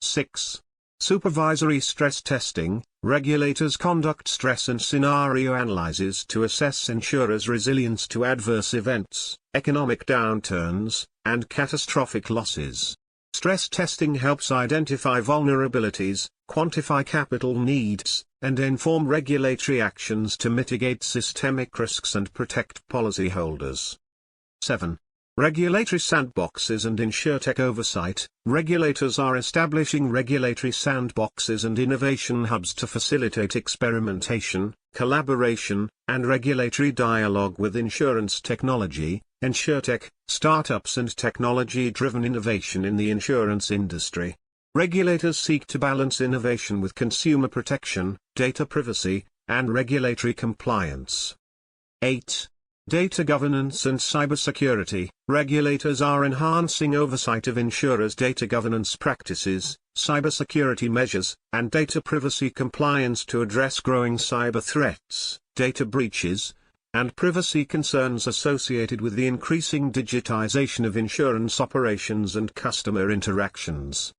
6. Supervisory stress testing. Regulators conduct stress and scenario analyses to assess insurers' resilience to adverse events, economic downturns, and catastrophic losses. Stress testing helps identify vulnerabilities, quantify capital needs, and inform regulatory actions to mitigate systemic risks and protect policyholders. 7. Regulatory sandboxes and insurtech oversight. Regulators are establishing regulatory sandboxes and innovation hubs to facilitate experimentation, collaboration, and regulatory dialogue with insurance technology, insurtech, startups and technology-driven innovation in the insurance industry. Regulators seek to balance innovation with consumer protection, data privacy, and regulatory compliance. 8. Data governance and cybersecurity. Regulators are enhancing oversight of insurers' data governance practices, cybersecurity measures, and data privacy compliance to address growing cyber threats, data breaches, and privacy concerns associated with the increasing digitization of insurance operations and customer interactions.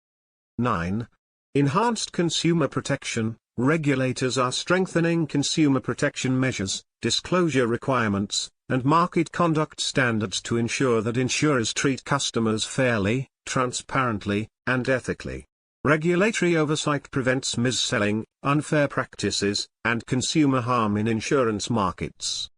9. Enhanced consumer protection. Regulators are strengthening consumer protection measures, disclosure requirements, and market conduct standards to ensure that insurers treat customers fairly, transparently, and ethically. Regulatory oversight prevents mis-selling, unfair practices, and consumer harm in insurance markets.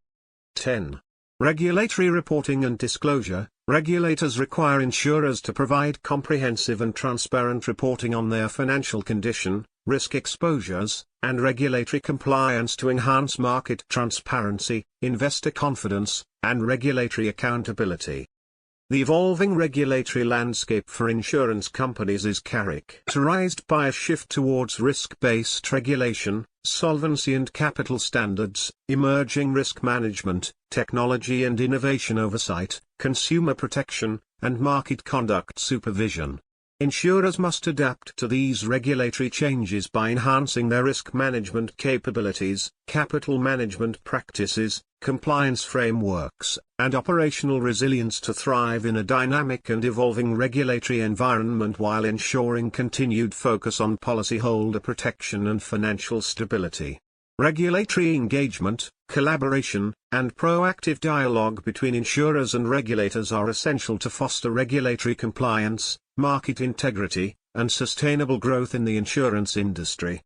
10. Regulatory reporting and disclosure. Regulators require insurers to provide comprehensive and transparent reporting on their financial condition, risk exposures, and regulatory compliance to enhance market transparency, investor confidence, and regulatory accountability. The evolving regulatory landscape for insurance companies is characterized by a shift towards risk-based regulation, solvency and capital standards, emerging risk management, technology and innovation oversight, consumer protection, and market conduct supervision. Insurers must adapt to these regulatory changes by enhancing their risk management capabilities, capital management practices, compliance frameworks, and operational resilience to thrive in a dynamic and evolving regulatory environment while ensuring continued focus on policyholder protection and financial stability. Regulatory engagement, collaboration, and proactive dialogue between insurers and regulators are essential to foster regulatory compliance, market integrity, and sustainable growth in the insurance industry.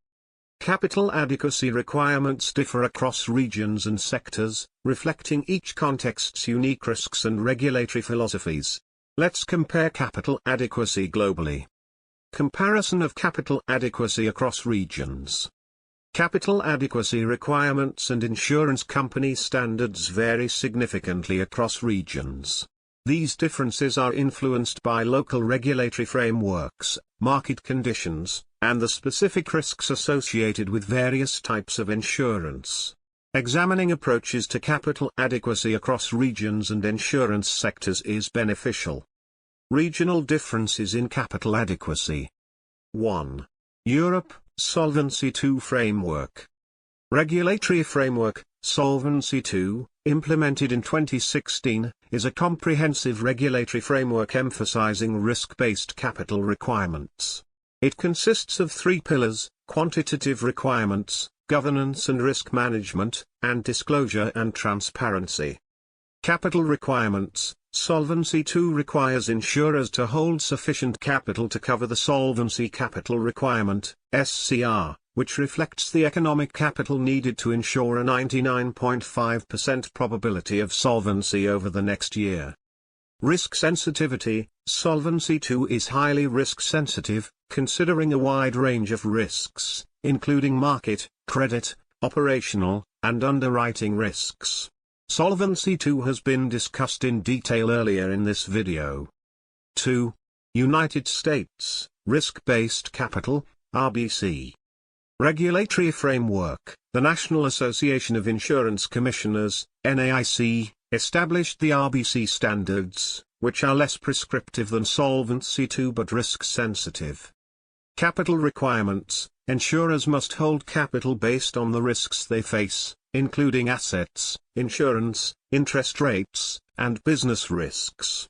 Capital adequacy requirements differ across regions and sectors, reflecting each context's unique risks and regulatory philosophies. Let's compare capital adequacy globally. Comparison of capital adequacy across regions. Capital adequacy requirements and insurance company standards vary significantly across regions. These differences are influenced by local regulatory frameworks, market conditions, and the specific risks associated with various types of insurance. Examining approaches to capital adequacy across regions and insurance sectors is beneficial. Regional differences in capital adequacy. 1. Europe, Solvency II framework. Regulatory framework, Solvency II, implemented in 2016, is a comprehensive regulatory framework emphasizing risk-based capital requirements. It consists of 3 pillars: quantitative requirements, governance and risk management, and disclosure and transparency. Capital requirements. Solvency II requires insurers to hold sufficient capital to cover the Solvency Capital Requirement, SCR, which reflects the economic capital needed to ensure a 99.5% probability of solvency over the next year. Risk sensitivity. Solvency II is highly risk sensitive, considering a wide range of risks, including market, credit, operational, and underwriting risks. Solvency II has been discussed in detail earlier in this video. 2. United States, Risk-Based Capital, RBC. Regulatory framework. The National Association of Insurance Commissioners, NAIC, established the RBC standards, which are less prescriptive than Solvency II but risk-sensitive. Capital requirements. Insurers must hold capital based on the risks they face, including assets, insurance, interest rates, and business risks.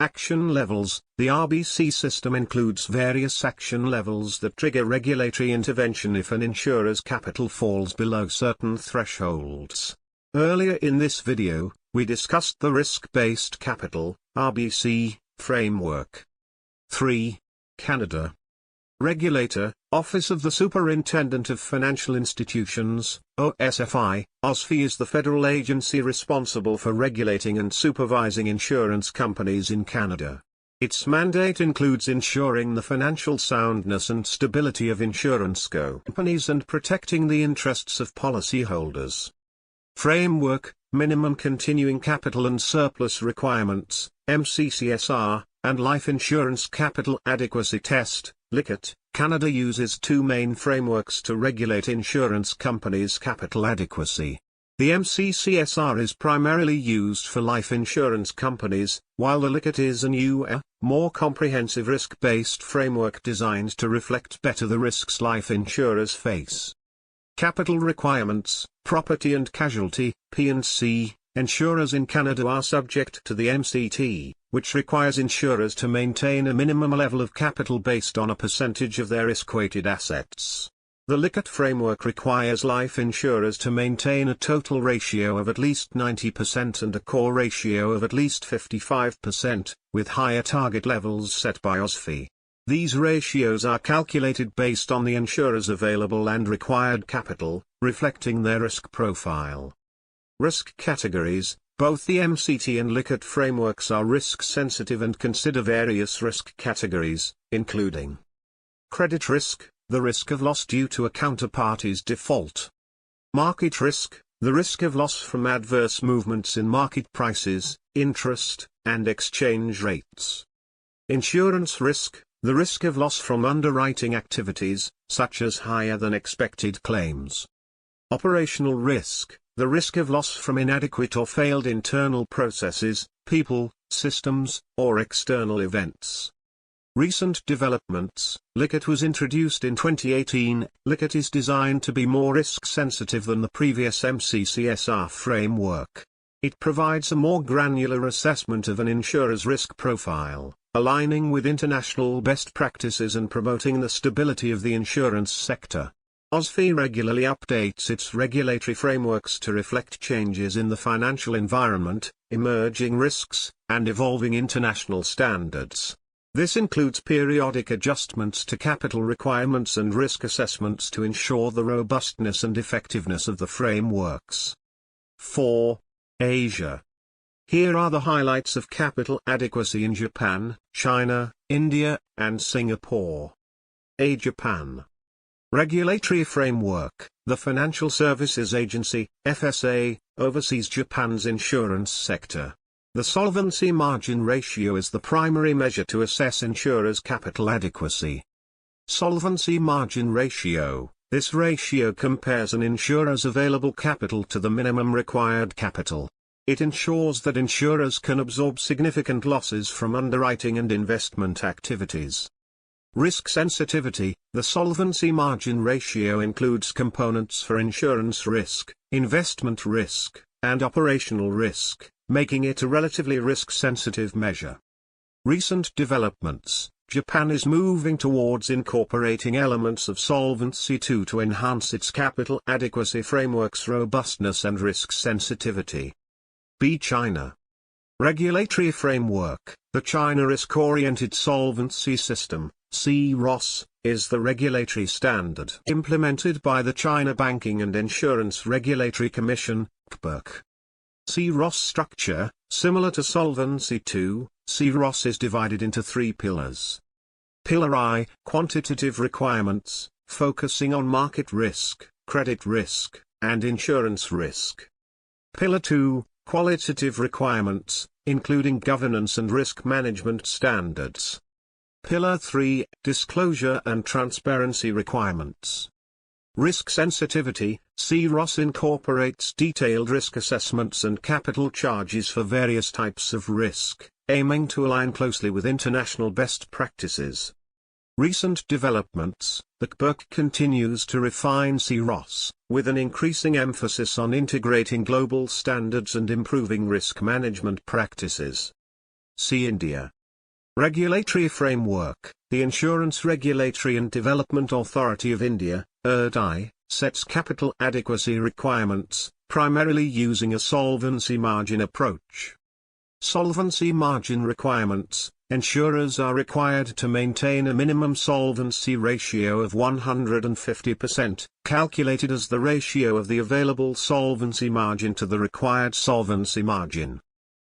Action levels. The RBC system includes various action levels that trigger regulatory intervention if an insurer's capital falls below certain thresholds. Earlier in this video, we discussed the risk-based capital, RBC, framework. 3. Canada. Regulator, Office of the Superintendent of Financial Institutions, OSFI. OSFI is the federal agency responsible for regulating and supervising insurance companies in Canada. Its mandate includes ensuring the financial soundness and stability of insurance companies and protecting the interests of policyholders. Framework, Minimum Continuing Capital and Surplus Requirements, MCCSR, and Life Insurance Capital Adequacy Test, LICAT. Canada uses 2 main frameworks to regulate insurance companies' capital adequacy. The MCCSR is primarily used for life insurance companies, while the LICAT is a newer, more comprehensive risk-based framework designed to reflect better the risks life insurers face. Capital requirements, property and casualty, P&C, insurers in Canada are subject to the MCT, which requires insurers to maintain a minimum level of capital based on a percentage of their risk-weighted assets. The LICAT framework requires life insurers to maintain a total ratio of at least 90% and a core ratio of at least 55%, with higher target levels set by OSFI. These ratios are calculated based on the insurer's available and required capital, reflecting their risk profile. Risk categories. Both the MCT and LICAT frameworks are risk-sensitive and consider various risk categories, including credit risk, the risk of loss due to a counterparty's default. Market risk, the risk of loss from adverse movements in market prices, interest, and exchange rates. Insurance risk, the risk of loss from underwriting activities, such as higher than expected claims. Operational risk, the risk of loss from inadequate or failed internal processes, people, systems, or external events. Recent developments. LICAT was introduced in 2018. LICAT is designed to be more risk-sensitive than the previous MCCSR framework. It provides a more granular assessment of an insurer's risk profile, aligning with international best practices and promoting the stability of the insurance sector. OSFI regularly updates its regulatory frameworks to reflect changes in the financial environment, emerging risks, and evolving international standards. This includes periodic adjustments to capital requirements and risk assessments to ensure the robustness and effectiveness of the frameworks. 4. Asia. Here are the highlights of capital adequacy in Japan, China, India, and Singapore. Japan. Regulatory framework. The Financial Services Agency, FSA, oversees Japan's insurance sector. The solvency margin ratio is the primary measure to assess insurers' capital adequacy. Solvency margin ratio. This ratio compares an insurer's available capital to the minimum required capital. It ensures that insurers can absorb significant losses from underwriting and investment activities. Risk sensitivity. The solvency margin ratio includes components for insurance risk, investment risk, and operational risk, making it a relatively risk-sensitive measure. Recent developments. Japan is moving towards incorporating elements of Solvency II to enhance its capital adequacy framework's robustness and risk sensitivity. China. Regulatory framework. The China Risk-Oriented Solvency System, CROS, is the regulatory standard implemented by the China Banking and Insurance Regulatory Commission, CBIRC. CROS structure. Similar to Solvency II, CROS is divided into three pillars. Pillar I, quantitative requirements, focusing on market risk, credit risk, and insurance risk. Pillar II, qualitative requirements, including governance and risk management standards. Pillar 3, disclosure and transparency requirements. Risk sensitivity. CROS incorporates detailed risk assessments and capital charges for various types of risk, aiming to align closely with international best practices. Recent developments. The CBIRC continues to refine CROS, with an increasing emphasis on integrating global standards and improving risk management practices. India. Regulatory framework. The Insurance Regulatory and Development Authority of India, IRDAI, sets capital adequacy requirements, primarily using a solvency margin approach. Solvency margin requirements. Insurers are required to maintain a minimum solvency ratio of 150%, calculated as the ratio of the available solvency margin to the required solvency margin.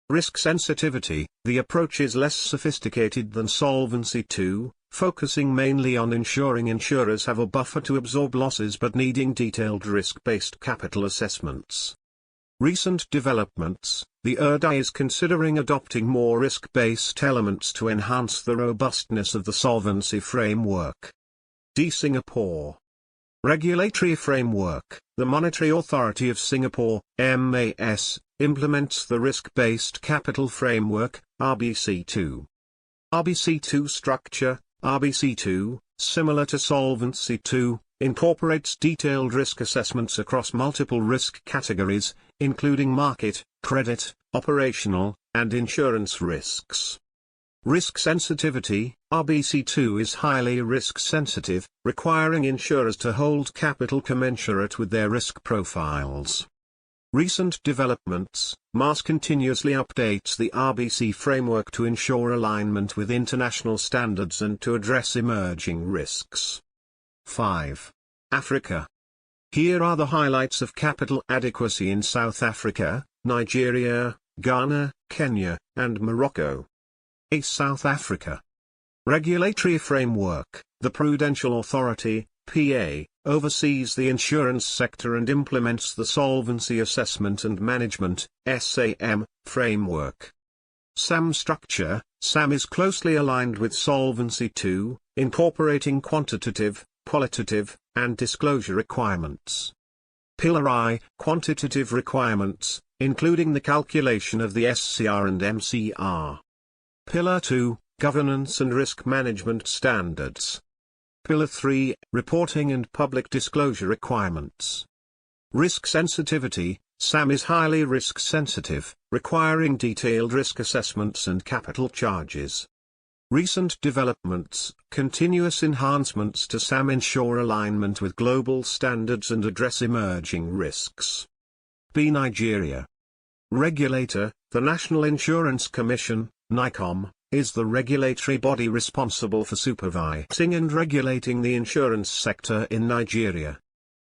Risk sensitivity. The approach is less sophisticated than Solvency II, focusing mainly on ensuring insurers have a buffer to absorb losses but needing detailed risk-based capital assessments. Recent developments. The IRDAI is considering adopting more risk-based elements to enhance the robustness of the solvency framework. Singapore. Regulatory framework. The Monetary Authority of Singapore, MAS, implements the Risk-Based Capital Framework, RBC2. RBC2 structure. RBC2, similar to Solvency II, incorporates detailed risk assessments across multiple risk categories, including market, credit, operational, and insurance risks. Risk sensitivity. RBC2 is highly risk sensitive, requiring insurers to hold capital commensurate with their risk profiles. Recent developments. MAS continuously updates the RBC framework to ensure alignment with international standards and to address emerging risks. 5. Africa. Here are the highlights of capital adequacy in South Africa, Nigeria, Ghana, Kenya, and Morocco. South Africa. Regulatory framework. The Prudential Authority, PA, oversees the insurance sector and implements the Solvency Assessment and Management, SAM, framework. SAM structure. SAM is closely aligned with Solvency II, incorporating quantitative, qualitative, and disclosure requirements. Pillar I, quantitative requirements, including the calculation of the SCR and MCR. Pillar 2, governance and risk management standards. Pillar 3, reporting and public disclosure requirements. Risk sensitivity. SAM is highly risk sensitive, requiring detailed risk assessments and capital charges. Recent developments. Continuous enhancements to SAM ensure alignment with global standards and address emerging risks. B. Nigeria. Regulator. The National Insurance Commission, NICOM, is the regulatory body responsible for supervising and regulating the insurance sector in Nigeria.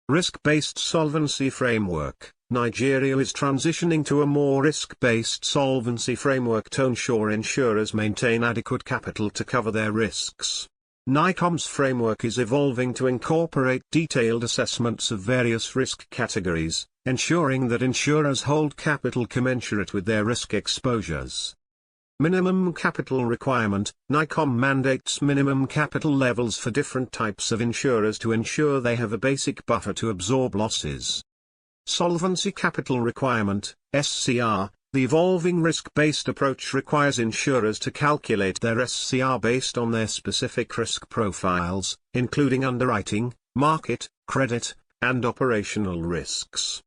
Risk-based solvency framework. Nigeria is transitioning to a more risk-based solvency framework to ensure insurers maintain adequate capital to cover their risks. NICOM's framework is evolving to incorporate detailed assessments of various risk categories, ensuring that insurers hold capital commensurate with their risk exposures. Minimum capital requirement. NICOM mandates minimum capital levels for different types of insurers to ensure they have a basic buffer to absorb losses. Solvency capital requirement, SCR. The evolving risk-based approach requires insurers to calculate their SCR based on their specific risk profiles, including underwriting, market, credit, and operational risks.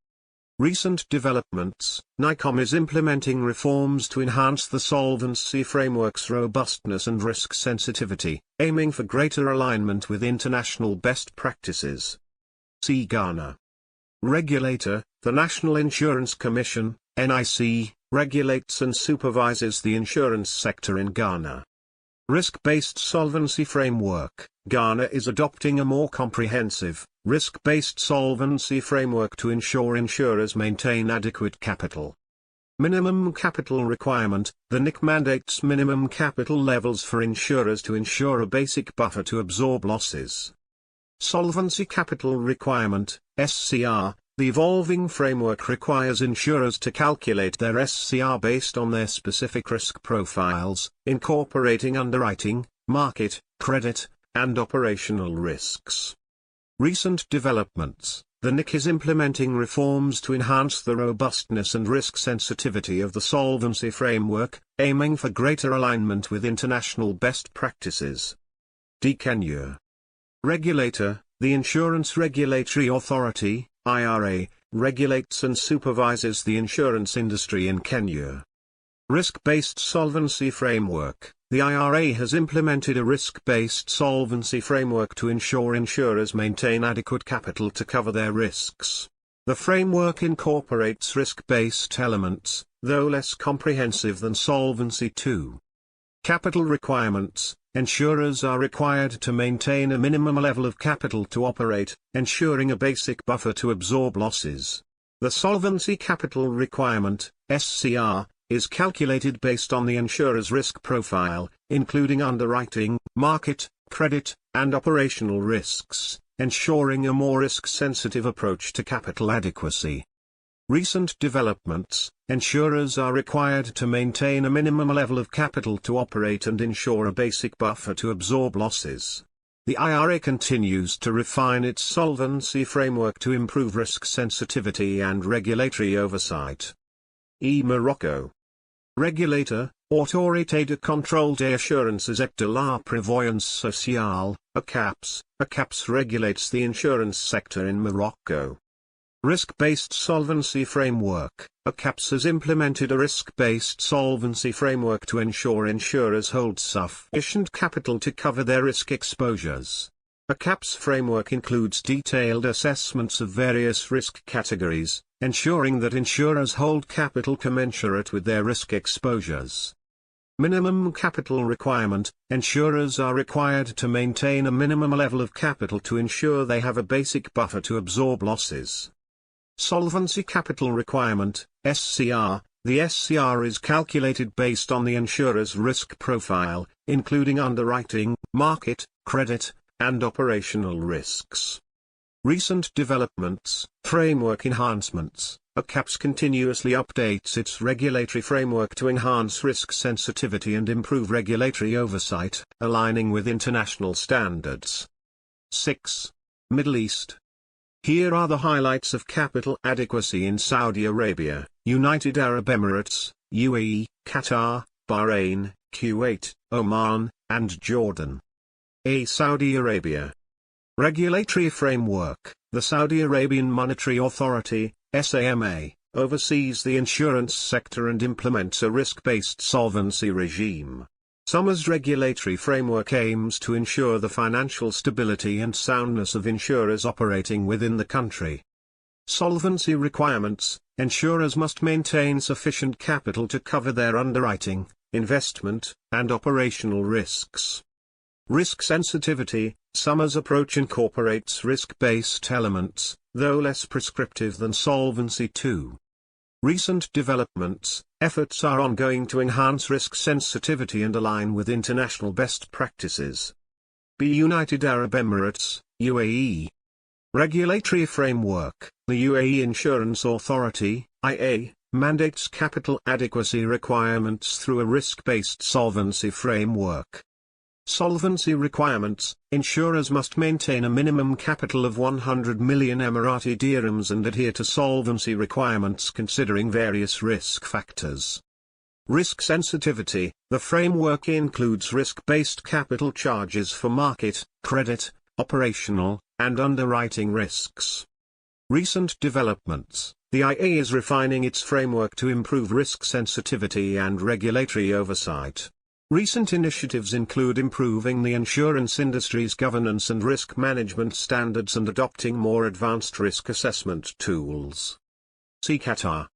Recent developments. NICOM is implementing reforms to enhance the solvency framework's robustness and risk sensitivity, aiming for greater alignment with international best practices. See Ghana. Regulator. The National Insurance Commission, NIC, regulates and supervises the insurance sector in Ghana. Risk-based solvency framework. Ghana is adopting a more comprehensive, risk-based solvency framework to ensure insurers maintain adequate capital. Minimum capital requirement. The NIC mandates minimum capital levels for insurers to ensure a basic buffer to absorb losses. Solvency capital requirement, SCR. The evolving framework requires insurers to calculate their SCR based on their specific risk profiles, incorporating underwriting, market, credit, and operational risks. Recent developments. The NIC is implementing reforms to enhance the robustness and risk sensitivity of the solvency framework, aiming for greater alignment with international best practices. D. Kenya. Regulator. The Insurance Regulatory Authority, IRA, regulates and supervises the insurance industry in Kenya. Risk-based solvency framework. The IRA has implemented a risk-based solvency framework to ensure insurers maintain adequate capital to cover their risks. The framework incorporates risk-based elements, though less comprehensive than Solvency II. Capital requirements. Insurers are required to maintain a minimum level of capital to operate, ensuring a basic buffer to absorb losses. The solvency capital requirement, SCR, is calculated based on the insurer's risk profile, including underwriting, market, credit, and operational risks, ensuring a more risk-sensitive approach to capital adequacy. Recent developments. Insurers are required to maintain a minimum level of capital to operate and ensure a basic buffer to absorb losses. The IRA continues to refine its solvency framework to improve risk sensitivity and regulatory oversight. Morocco. Regulator, Autorité de Contrôle des Assurances et de la Prévoyance Sociale, ACAPS. ACAPS regulates the insurance sector in Morocco. Risk-based solvency framework. ACAPS has implemented a risk-based solvency framework to ensure insurers hold sufficient capital to cover their risk exposures. ACAPS framework includes detailed assessments of various risk categories, ensuring that insurers hold capital commensurate with their risk exposures. Minimum capital requirement. Insurers are required to maintain a minimum level of capital to ensure they have a basic buffer to absorb losses. Solvency capital requirement, SCR. The SCR is calculated based on the insurer's risk profile, including underwriting, market, credit, and operational risks. Recent developments. Framework enhancements. ACAPS continuously updates its regulatory framework to enhance risk sensitivity and improve regulatory oversight, aligning with international standards. 6. Middle East. Here are the highlights of capital adequacy in Saudi Arabia, United Arab Emirates, UAE, Qatar, Bahrain, Kuwait, Oman, and Jordan. Saudi Arabia. Regulatory framework. The Saudi Arabian Monetary Authority, SAMA, oversees the insurance sector and implements a risk-based solvency regime. SAMA's regulatory framework aims to ensure the financial stability and soundness of insurers operating within the country. Solvency requirements. Insurers must maintain sufficient capital to cover their underwriting, investment, and operational risks. Risk sensitivity. SAMA's approach incorporates risk-based elements, though less prescriptive than Solvency II. Recent developments. Efforts are ongoing to enhance risk sensitivity and align with international best practices. United Arab Emirates, UAE. Regulatory framework. The UAE Insurance Authority, IA, mandates capital adequacy requirements through a risk-based solvency framework. Solvency requirements. Insurers must maintain a minimum capital of 100 million Emirati dirhams and adhere to solvency requirements considering various risk factors. Risk sensitivity. The framework includes risk-based capital charges for market, credit, operational, and underwriting risks. Recent developments. The IA is refining its framework to improve risk sensitivity and regulatory oversight. Recent initiatives include improving the insurance industry's governance and risk management standards and adopting more advanced risk assessment tools. See Qatar.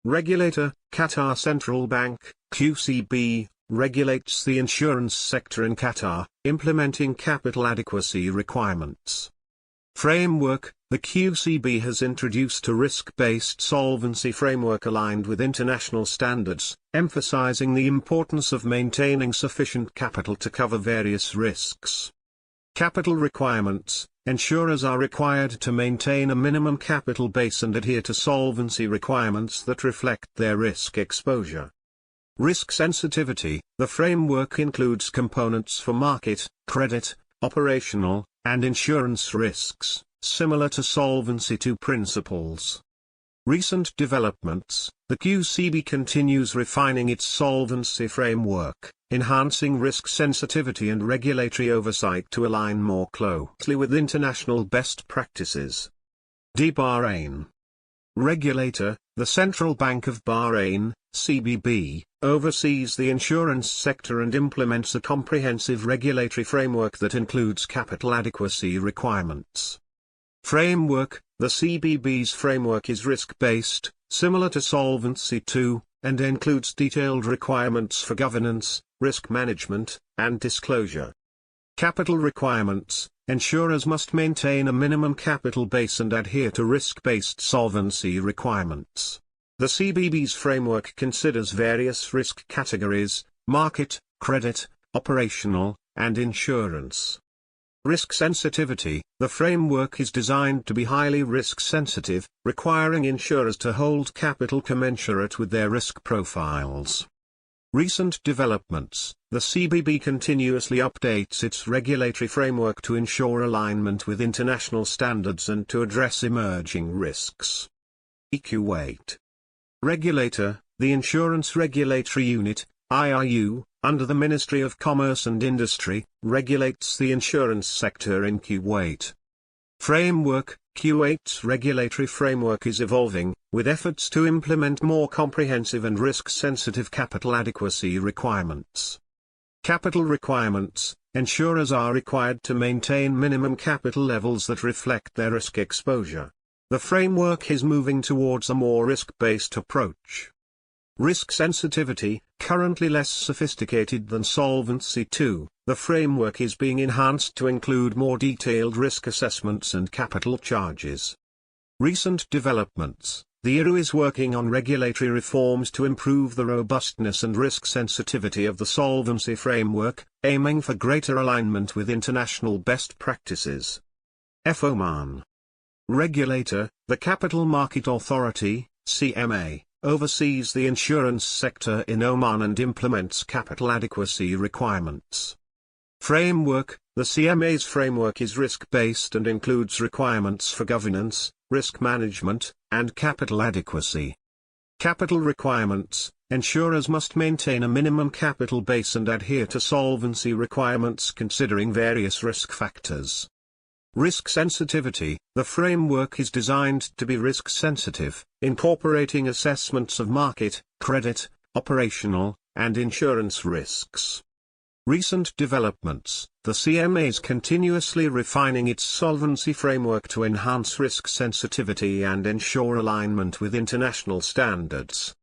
Regulator. Qatar Central Bank, QCB, regulates the insurance sector in Qatar, implementing capital adequacy requirements. Framework. The QCB has introduced a risk-based solvency framework aligned with international standards, emphasizing the importance of maintaining sufficient capital to cover various risks. Capital requirements. Insurers are required to maintain a minimum capital base and adhere to solvency requirements that reflect their risk exposure. Risk sensitivity. The framework includes components for market, credit, operational, and insurance risks, similar to Solvency II principles. Recent developments. The QCB continues refining its solvency framework, enhancing risk sensitivity and regulatory oversight to align more closely with international best practices. Bahrain. Regulator. The Central Bank of Bahrain, CBB, oversees the insurance sector and implements a comprehensive regulatory framework that includes capital adequacy requirements. Framework. The CBB's framework is risk-based, similar to Solvency II, and includes detailed requirements for governance, risk management, and disclosure. Capital requirements. Insurers must maintain a minimum capital base and adhere to risk-based solvency requirements. The CBB's framework considers various risk categories: market, credit, operational, and insurance. Risk sensitivity. The framework is designed to be highly risk sensitive, requiring insurers to hold capital commensurate with their risk profiles. Recent developments: the CBB continuously updates its regulatory framework to ensure alignment with international standards and to address emerging risks. EQ8. Regulator: the Insurance Regulatory Unit, IRU, under the Ministry of Commerce and Industry, regulates the insurance sector in Q8. Framework: Q8's regulatory framework is evolving, with efforts to implement more comprehensive and risk-sensitive capital adequacy requirements. Capital requirements: insurers are required to maintain minimum capital levels that reflect their risk exposure. The framework is moving towards a more risk-based approach. Risk sensitivity: currently less sophisticated than Solvency II, the framework is being enhanced to include more detailed risk assessments and capital charges. Recent developments: the IRU is working on regulatory reforms to improve the robustness and risk sensitivity of the solvency framework, aiming for greater alignment with international best practices. FOMAN. Regulator: the Capital Market Authority, CMA, oversees the insurance sector in Oman and implements capital adequacy requirements. Framework: the CMA's framework is risk-based and includes requirements for governance, risk management, and capital adequacy. Capital requirements: insurers must maintain a minimum capital base and adhere to solvency requirements considering various risk factors. Risk sensitivity: the framework is designed to be risk sensitive, incorporating assessments of market, credit, operational, and insurance risks. Recent developments: the CMA is continuously refining its solvency framework to enhance risk sensitivity and ensure alignment with international standards.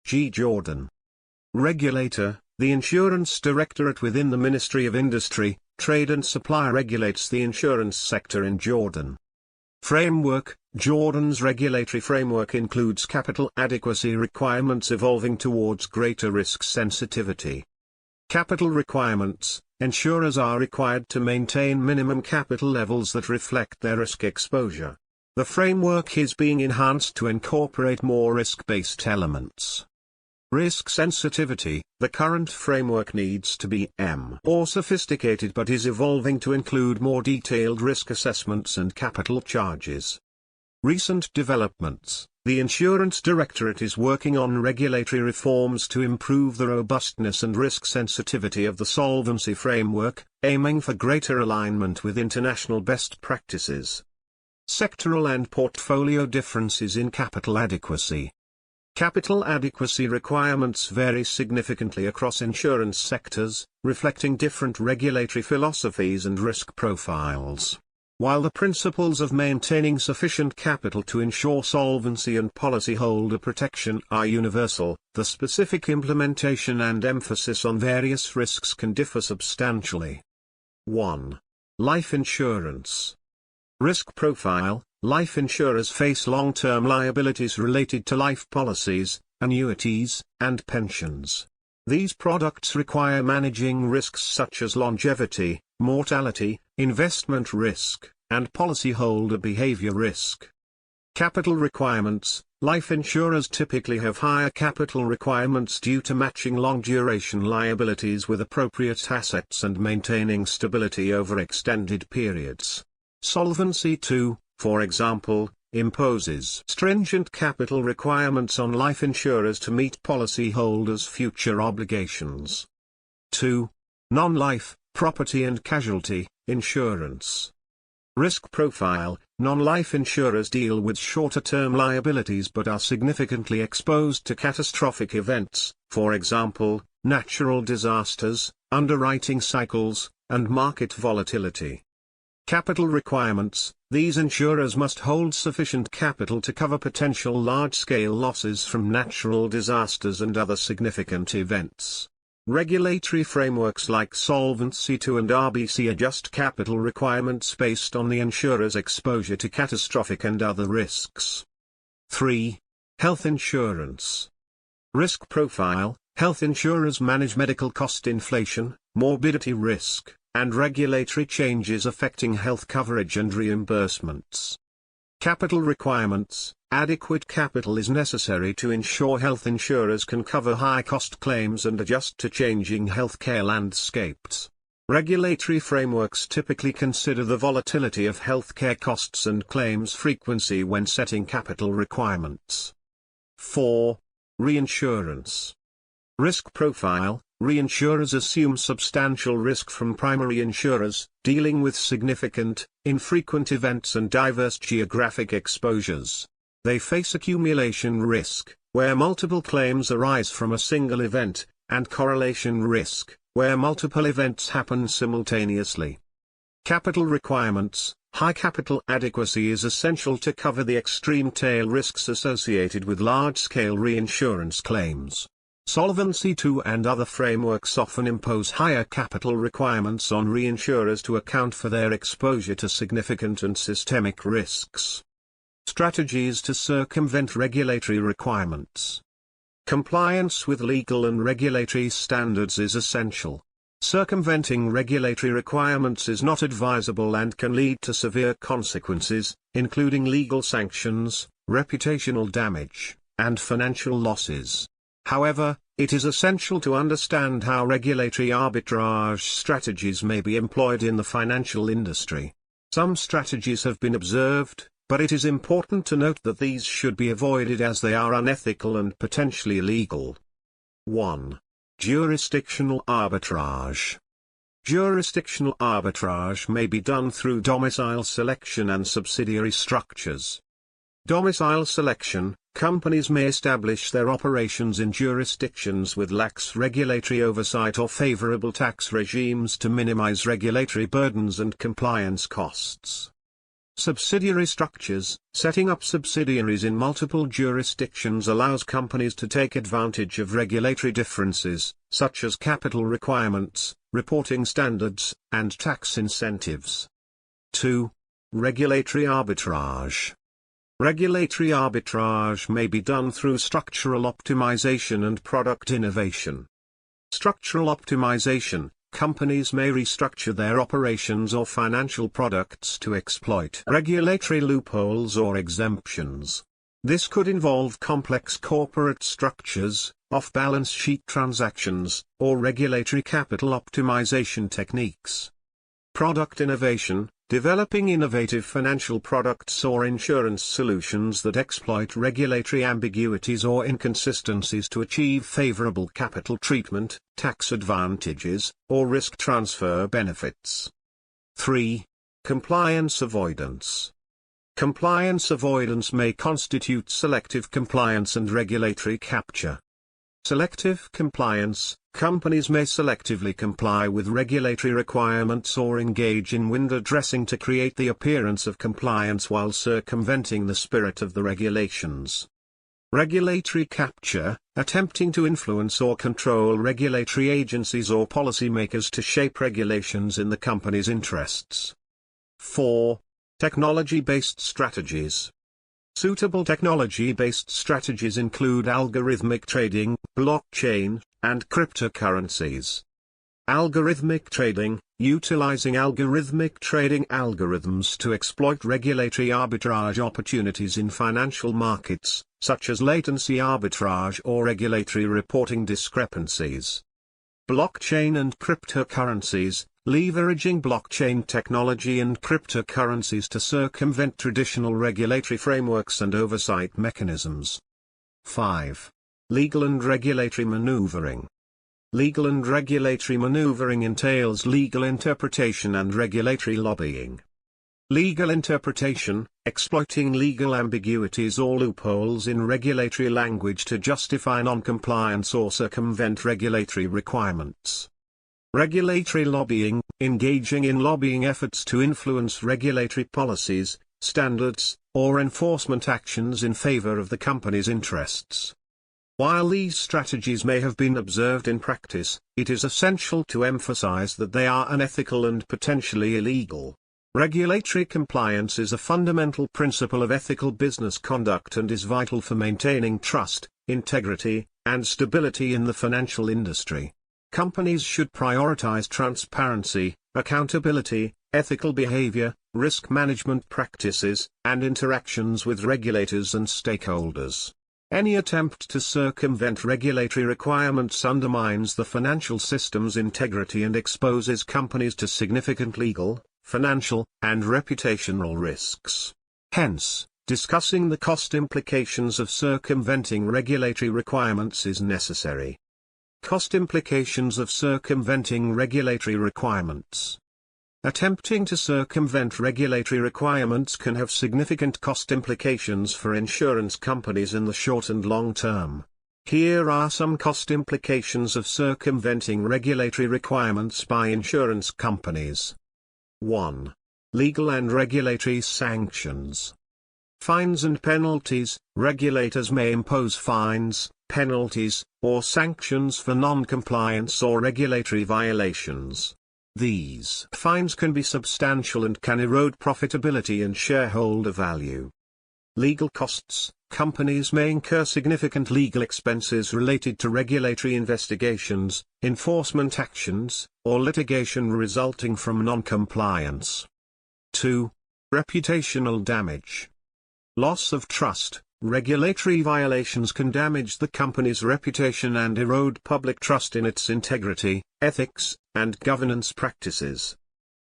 G. Jordan. Regulator: the Insurance Directorate within the Ministry of Industry, Trade and Supply regulates the insurance sector in Jordan. Framework: Jordan's regulatory framework includes capital adequacy requirements evolving towards greater risk sensitivity. Capital requirements: insurers are required to maintain minimum capital levels that reflect their risk exposure. The framework is being enhanced to incorporate more risk-based elements. Risk sensitivity: the current framework needs to be more sophisticated but is evolving to include more detailed risk assessments and capital charges. Recent developments: the Insurance Directorate is working on regulatory reforms to improve the robustness and risk sensitivity of the solvency framework, aiming for greater alignment with international best practices. Sectoral and portfolio differences in capital adequacy. Capital adequacy requirements vary significantly across insurance sectors, reflecting different regulatory philosophies and risk profiles. While the principles of maintaining sufficient capital to ensure solvency and policyholder protection are universal, the specific implementation and emphasis on various risks can differ substantially. 1. Life insurance. Risk profile: life insurers face long-term liabilities related to life policies, annuities, and pensions. These products require managing risks such as longevity, mortality, investment risk, and policyholder behavior risk. Capital requirements: life insurers typically have higher capital requirements due to matching long-duration liabilities with appropriate assets and maintaining stability over extended periods. Solvency II, for example, imposes stringent capital requirements on life insurers to meet policyholders' future obligations. 2. Non-life, property and casualty, insurance. Risk profile: non-life insurers deal with shorter-term liabilities but are significantly exposed to catastrophic events, for example, natural disasters, underwriting cycles, and market volatility. Capital requirements: these insurers must hold sufficient capital to cover potential large-scale losses from natural disasters and other significant events. Regulatory frameworks like Solvency II and RBC adjust capital requirements based on the insurer's exposure to catastrophic and other risks. 3. Health insurance. Risk profile: health insurers manage medical cost inflation, morbidity risk, and regulatory changes affecting health coverage and reimbursements. Capital requirements: Adequate capital is necessary to ensure health insurers can cover high-cost claims and adjust to changing healthcare landscapes. Regulatory frameworks typically consider the volatility of healthcare costs and claims frequency when setting capital requirements. 4. Reinsurance. Risk profile. Reinsurers assume substantial risk from primary insurers, dealing with significant, infrequent events and diverse geographic exposures. They face accumulation risk, where multiple claims arise from a single event, and correlation risk, where multiple events happen simultaneously. Capital requirements. High capital adequacy is essential to cover the extreme tail risks associated with large-scale reinsurance claims. Solvency II and other frameworks often impose higher capital requirements on reinsurers to account for their exposure to significant and systemic risks. Strategies to circumvent regulatory requirements. Compliance with legal and regulatory standards is essential. Circumventing regulatory requirements is not advisable and can lead to severe consequences, including legal sanctions, reputational damage, and financial losses. However, it is essential to understand how regulatory arbitrage strategies may be employed in the financial industry. Some strategies have been observed, but it is important to note that these should be avoided as they are unethical and potentially illegal. 1. Jurisdictional arbitrage. Jurisdictional arbitrage may be done through domicile selection and subsidiary structures. Domicile selection. Companies may establish their operations in jurisdictions with lax regulatory oversight or favorable tax regimes to minimize regulatory burdens and compliance costs. Subsidiary structures. Setting up subsidiaries in multiple jurisdictions allows companies to take advantage of regulatory differences, such as capital requirements, reporting standards, and tax incentives. 2. Regulatory arbitrage. Regulatory arbitrage may be done through structural optimization and product innovation. Structural optimization. Companies may restructure their operations or financial products to exploit regulatory loopholes or exemptions. This could involve complex corporate structures, off-balance sheet transactions, or regulatory capital optimization techniques. Product innovation. Developing innovative financial products or insurance solutions that exploit regulatory ambiguities or inconsistencies to achieve favorable capital treatment, tax advantages, or risk transfer benefits. 3. Compliance avoidance. Compliance avoidance may constitute selective compliance and regulatory capture. Selective compliance. Companies may selectively comply with regulatory requirements or engage in window dressing to create the appearance of compliance while circumventing the spirit of the regulations. Regulatory capture, attempting to influence or control regulatory agencies or policymakers to shape regulations in the company's interests. 4. Technology-based strategies. Suitable technology-based strategies include algorithmic trading, blockchain, and cryptocurrencies. Algorithmic trading, utilizing algorithmic trading algorithms to exploit regulatory arbitrage opportunities in financial markets, such as latency arbitrage or regulatory reporting discrepancies. Blockchain and cryptocurrencies, leveraging blockchain technology and cryptocurrencies to circumvent traditional regulatory frameworks and oversight mechanisms. 5. Legal and regulatory maneuvering. Legal and regulatory maneuvering entails legal interpretation and regulatory lobbying. Legal interpretation, exploiting legal ambiguities or loopholes in regulatory language to justify non-compliance or circumvent regulatory requirements. Regulatory lobbying, engaging in lobbying efforts to influence regulatory policies, standards, or enforcement actions in favor of the company's interests. While these strategies may have been observed in practice, it is essential to emphasize that they are unethical and potentially illegal. Regulatory compliance is a fundamental principle of ethical business conduct and is vital for maintaining trust, integrity, and stability in the financial industry. Companies should prioritize transparency, accountability, ethical behavior, risk management practices, and interactions with regulators and stakeholders. Any attempt to circumvent regulatory requirements undermines the financial system's integrity and exposes companies to significant legal, financial, and reputational risks. Hence, discussing the cost implications of circumventing regulatory requirements is necessary. Cost implications of circumventing regulatory requirements. Attempting to circumvent regulatory requirements can have significant cost implications for insurance companies in the short and long term. Here are some cost implications of circumventing regulatory requirements by insurance companies. 1. Legal and regulatory sanctions. Fines and penalties. Regulators may impose fines, penalties, or sanctions for non-compliance or regulatory violations. These fines can be substantial and can erode profitability and shareholder value. Legal costs. Companies may incur significant legal expenses related to regulatory investigations, enforcement actions, or litigation resulting from non-compliance. 2. Reputational damage. Loss of trust. Regulatory violations can damage the company's reputation and erode public trust in its integrity, ethics, and governance practices.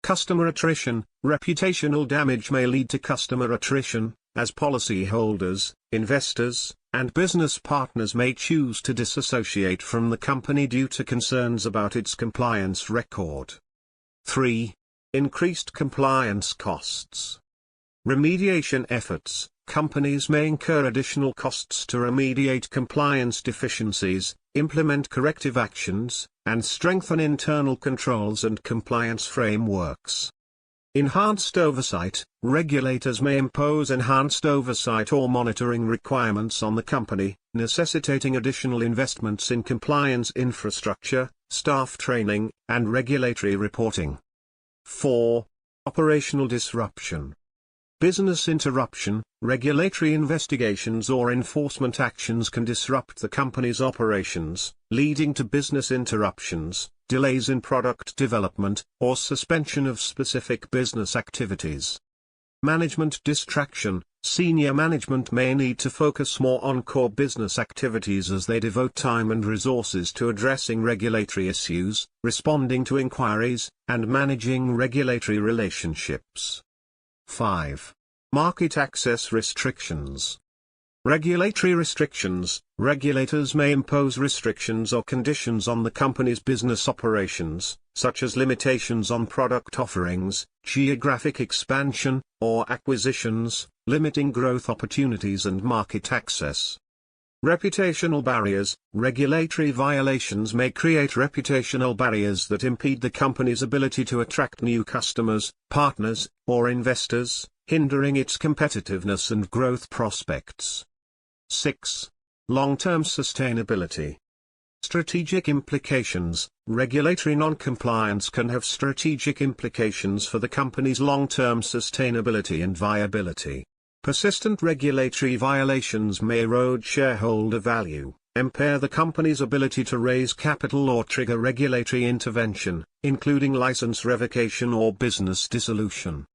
Customer attrition. Reputational damage may lead to customer attrition, as policyholders, investors, and business partners may choose to disassociate from the company due to concerns about its compliance record. 3. Increased compliance costs. Remediation efforts. Companies may incur additional costs to remediate compliance deficiencies, implement corrective actions, and strengthen internal controls and compliance frameworks. Enhanced oversight. Regulators may impose enhanced oversight or monitoring requirements on the company, necessitating additional investments in compliance infrastructure, staff training, and regulatory reporting. 4. Operational disruption. Business interruption. Regulatory investigations or enforcement actions can disrupt the company's operations, leading to business interruptions, delays in product development, or suspension of specific business activities. Management distraction. Senior management may need to focus more on core business activities as they devote time and resources to addressing regulatory issues, responding to inquiries, and managing regulatory relationships. 5. Market access restrictions. Regulatory restrictions. Regulators may impose restrictions or conditions on the company's business operations, such as limitations on product offerings, geographic expansion, or acquisitions, limiting growth opportunities and market access. Reputational barriers. Regulatory violations may create reputational barriers that impede the company's ability to attract new customers, partners, or investors, hindering its competitiveness and growth prospects. 6. Long-term sustainability. Strategic implications. Regulatory non-compliance can have strategic implications for the company's long-term sustainability and viability. Persistent regulatory violations may erode shareholder value, impair the company's ability to raise capital or trigger regulatory intervention, including license revocation or business dissolution.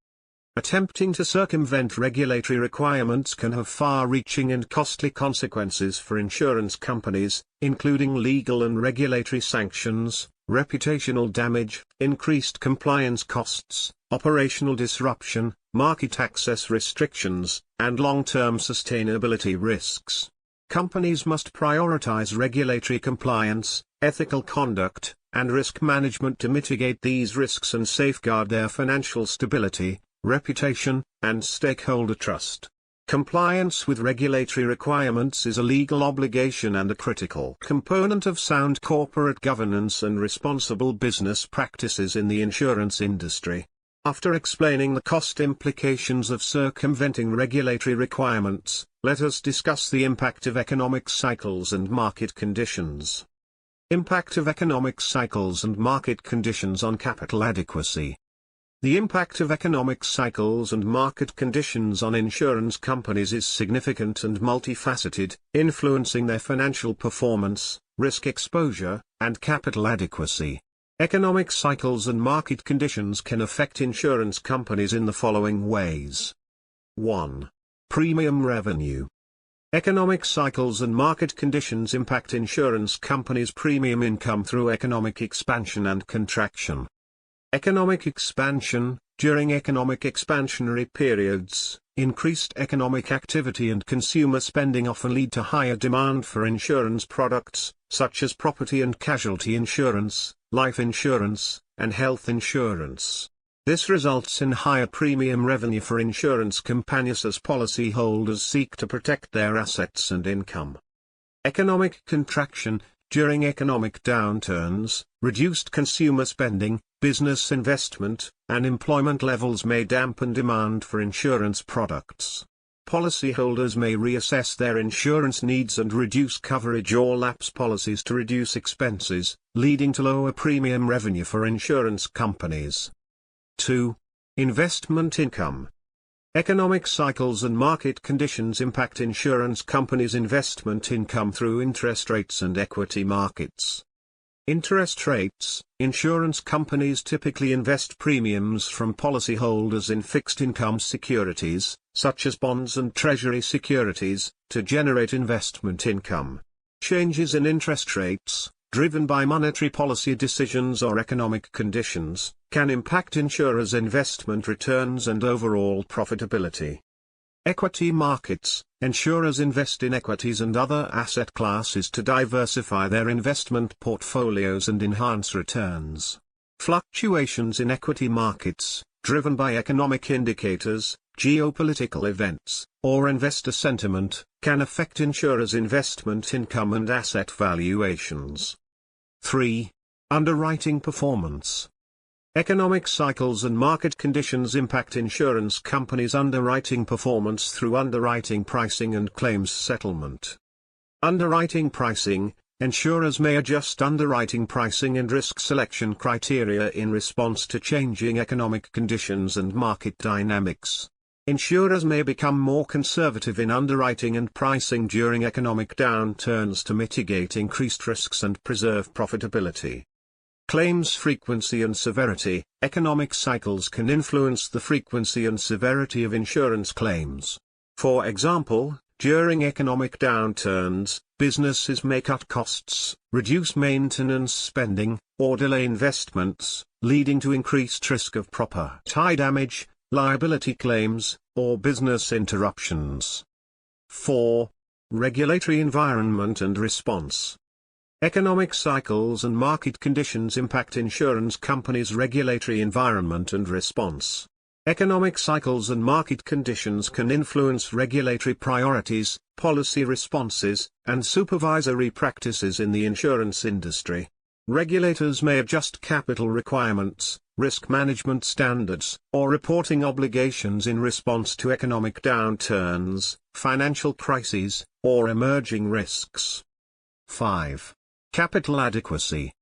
Attempting to circumvent regulatory requirements can have far-reaching and costly consequences for insurance companies, including legal and regulatory sanctions, reputational damage, increased compliance costs, operational disruption, market access restrictions, and long-term sustainability risks. Companies must prioritize regulatory compliance, ethical conduct, and risk management to mitigate these risks and safeguard their financial stability, reputation, and stakeholder trust. Compliance with regulatory requirements is a legal obligation and a critical component of sound corporate governance and responsible business practices in the insurance industry. After explaining the cost implications of circumventing regulatory requirements, let us discuss the impact of economic cycles and market conditions. Impact of economic cycles and market conditions on capital adequacy. The impact of economic cycles and market conditions on insurance companies is significant and multifaceted, influencing their financial performance, risk exposure, and capital adequacy. Economic cycles and market conditions can affect insurance companies in the following ways. 1. Premium revenue. Economic cycles and market conditions impact insurance companies' premium income through economic expansion and contraction. Economic expansion. During economic expansionary periods, increased economic activity and consumer spending often lead to higher demand for insurance products, such as property and casualty insurance, life insurance, and health insurance. This results in higher premium revenue for insurance companies as policyholders seek to protect their assets and income. Economic contraction. During economic downturns, reduced consumer spending, business investment, and employment levels may dampen demand for insurance products. Policyholders may reassess their insurance needs and reduce coverage or lapse policies to reduce expenses, leading to lower premium revenue for insurance companies. 2. Investment income. Economic cycles and market conditions impact insurance companies' investment income through interest rates and equity markets. Interest rates. Insurance companies typically invest premiums from policyholders in fixed income securities, such as bonds and treasury securities, to generate investment income. Changes in interest rates, driven by monetary policy decisions or economic conditions, can impact insurers' investment returns and overall profitability. Equity markets. Insurers invest in equities and other asset classes to diversify their investment portfolios and enhance returns. Fluctuations in equity markets, driven by economic indicators, geopolitical events, or investor sentiment, can affect insurers' investment income and asset valuations. 3. Underwriting performance. Economic cycles and market conditions impact insurance companies' underwriting performance through underwriting pricing and claims settlement. Underwriting pricing. Insurers may adjust underwriting pricing and risk selection criteria in response to changing economic conditions and market dynamics. Insurers may become more conservative in underwriting and pricing during economic downturns to mitigate increased risks and preserve profitability. Claims frequency and severity. Economic cycles can influence the frequency and severity of insurance claims. For example, during economic downturns, businesses may cut costs, reduce maintenance spending, or delay investments, leading to increased risk of property damage, liability claims, or business interruptions. 4. Regulatory environment and response. Economic cycles and market conditions impact insurance companies' regulatory environment and response. Economic cycles and market conditions can influence regulatory priorities, policy responses, and supervisory practices in the insurance industry. Regulators may adjust capital requirements, risk management standards, or reporting obligations in response to economic downturns, financial crises, or emerging risks. 5. Capital adequacy.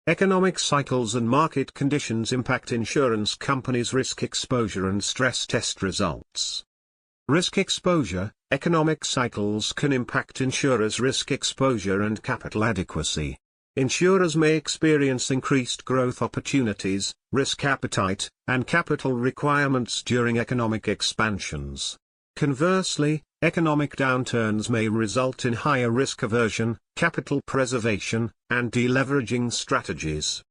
Economic cycles and market conditions impact insurance companies' risk exposure and stress test results. Risk exposure. Economic cycles can impact insurers' risk exposure and capital adequacy. Insurers may experience increased growth opportunities, risk appetite, and capital requirements during economic expansions. Conversely, economic downturns may result in higher risk aversion, capital preservation, and deleveraging strategies.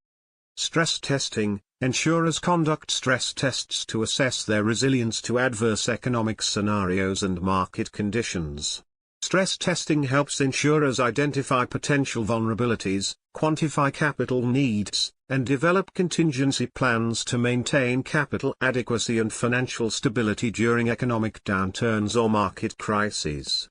Stress testing. Insurers conduct stress tests to assess their resilience to adverse economic scenarios and market conditions. Stress testing helps insurers identify potential vulnerabilities, quantify capital needs, and develop contingency plans to maintain capital adequacy and financial stability during economic downturns or market crises.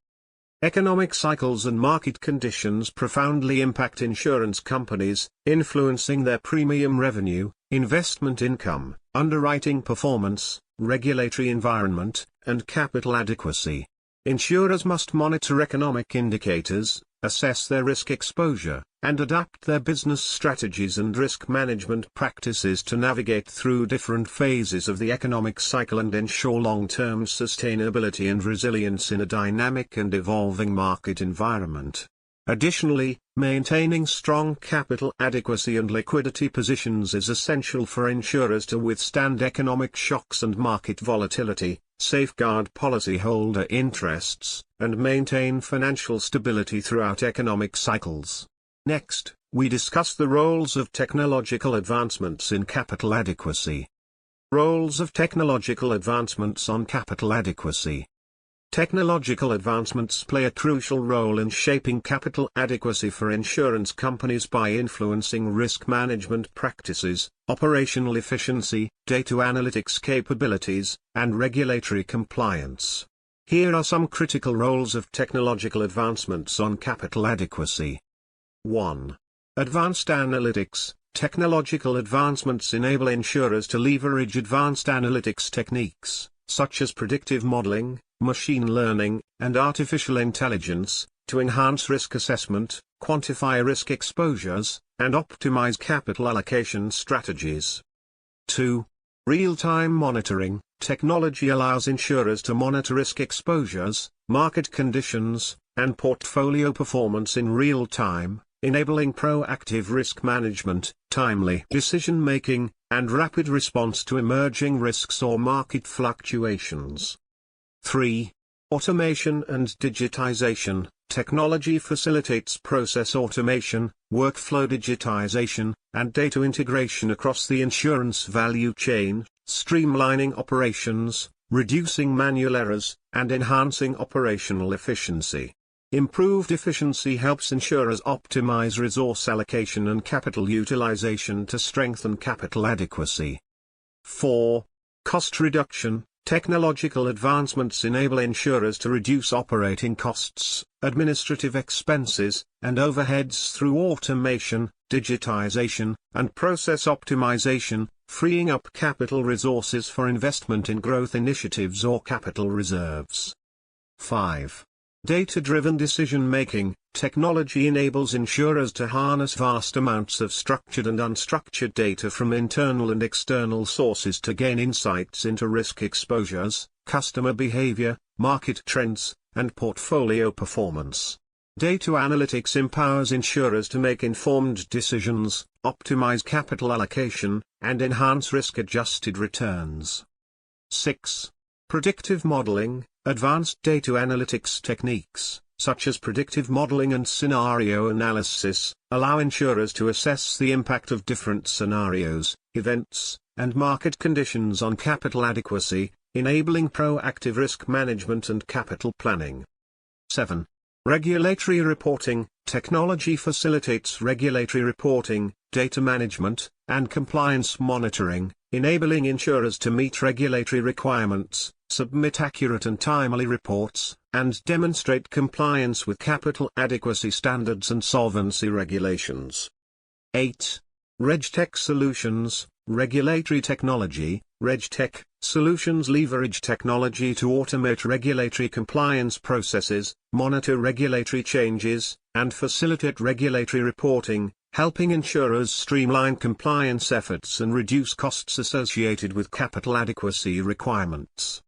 Economic cycles and market conditions profoundly impact insurance companies, influencing their premium revenue, investment income, underwriting performance, regulatory environment, and capital adequacy. Insurers must monitor economic indicators, assess their risk exposure, and adapt their business strategies and risk management practices to navigate through different phases of the economic cycle and ensure long-term sustainability and resilience in a dynamic and evolving market environment. Additionally, maintaining strong capital adequacy and liquidity positions is essential for insurers to withstand economic shocks and market volatility, safeguard policyholder interests, and maintain financial stability throughout economic cycles. Next, we discuss the roles of technological advancements in capital adequacy. Roles of technological advancements on capital adequacy. Technological advancements play a crucial role in shaping capital adequacy for insurance companies by influencing risk management practices, operational efficiency, data analytics capabilities, and regulatory compliance. Here are some critical roles of technological advancements on capital adequacy. 1. Advanced analytics. Technological advancements enable insurers to leverage advanced analytics techniques, such as predictive modeling, machine learning, and artificial intelligence, to enhance risk assessment, quantify risk exposures, and optimize capital allocation strategies. 2. Real-time monitoring. Technology allows insurers to monitor risk exposures, market conditions, and portfolio performance in real time, enabling proactive risk management, timely decision-making, and rapid response to emerging risks or market fluctuations. 3. Automation and digitization. Technology facilitates process automation, workflow digitization, and data integration across the insurance value chain, streamlining operations, reducing manual errors, and enhancing operational efficiency. Improved efficiency helps insurers optimize resource allocation and capital utilization to strengthen capital adequacy. 4. Cost reduction. Technological advancements enable insurers to reduce operating costs, administrative expenses, and overheads through automation, digitization, and process optimization, freeing up capital resources for investment in growth initiatives or capital reserves. 5. Data-driven decision-making. Technology enables insurers to harness vast amounts of structured and unstructured data from internal and external sources to gain insights into risk exposures, customer behavior, market trends, and portfolio performance. Data analytics empowers insurers to make informed decisions, optimize capital allocation, and enhance risk-adjusted returns. 6. Predictive modeling. Advanced data analytics techniques, such as predictive modeling and scenario analysis, allow insurers to assess the impact of different scenarios, events, and market conditions on capital adequacy, enabling proactive risk management and capital planning. 7. Regulatory reporting. Technology facilitates regulatory reporting, data management, and compliance monitoring, enabling insurers to meet regulatory requirements, submit accurate and timely reports, and demonstrate compliance with capital adequacy standards and solvency regulations. 8. RegTech solutions. Regulatory technology. RegTech solutions leverage technology to automate regulatory compliance processes, monitor regulatory changes, and facilitate regulatory reporting, helping insurers streamline compliance efforts and reduce costs associated with capital adequacy requirements.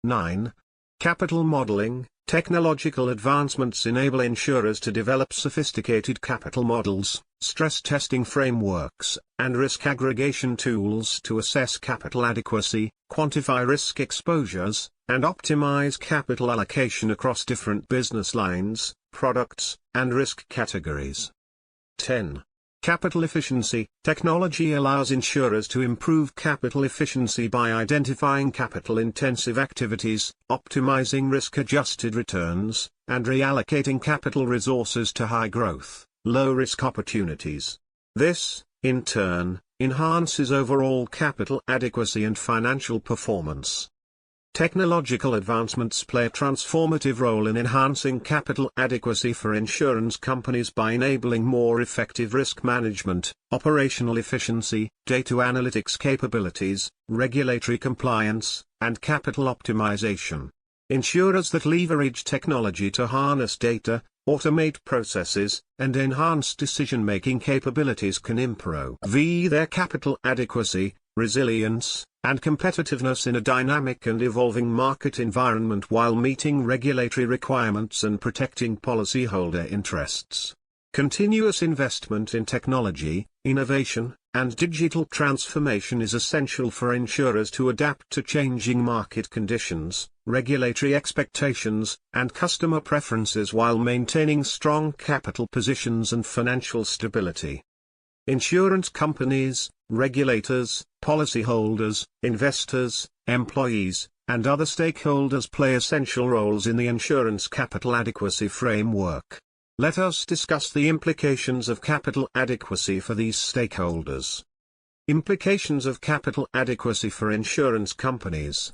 9. Capital modeling. Technological advancements enable insurers to develop sophisticated capital models, stress testing frameworks, and risk aggregation tools to assess capital adequacy, quantify risk exposures, and optimize capital allocation across different business lines, products, and risk categories. 10. Capital efficiency. Technology allows insurers to improve capital efficiency by identifying capital-intensive activities, optimizing risk-adjusted returns, and reallocating capital resources to high-growth, low-risk opportunities. This, in turn, enhances overall capital adequacy and financial performance. Technological advancements play a transformative role in enhancing capital adequacy for insurance companies by enabling more effective risk management, operational efficiency, data analytics capabilities, regulatory compliance, and capital optimization. Insurers that leverage technology to harness data, automate processes, and enhance decision-making capabilities can improve their capital adequacy, resilience, and competitiveness in a dynamic and evolving market environment while meeting regulatory requirements and protecting policyholder interests. Continuous investment in technology, innovation, and digital transformation is essential for insurers to adapt to changing market conditions, regulatory expectations, and customer preferences while maintaining strong capital positions and financial stability. Insurance companies, regulators, policyholders, investors, employees, and other stakeholders play essential roles in the insurance capital adequacy framework. Let us discuss the implications of capital adequacy for these stakeholders. Implications of capital adequacy for insurance companies.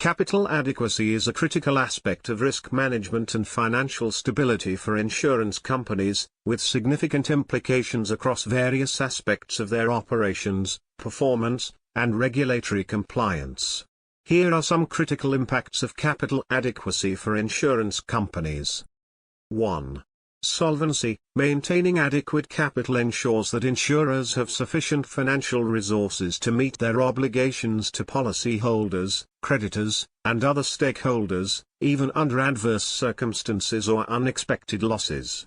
Capital adequacy is a critical aspect of risk management and financial stability for insurance companies, with significant implications across various aspects of their operations, performance, and regulatory compliance. Here are some critical impacts of capital adequacy for insurance companies. 1. Solvency. Maintaining adequate capital ensures that insurers have sufficient financial resources to meet their obligations to policyholders, creditors, and other stakeholders, even under adverse circumstances or unexpected losses.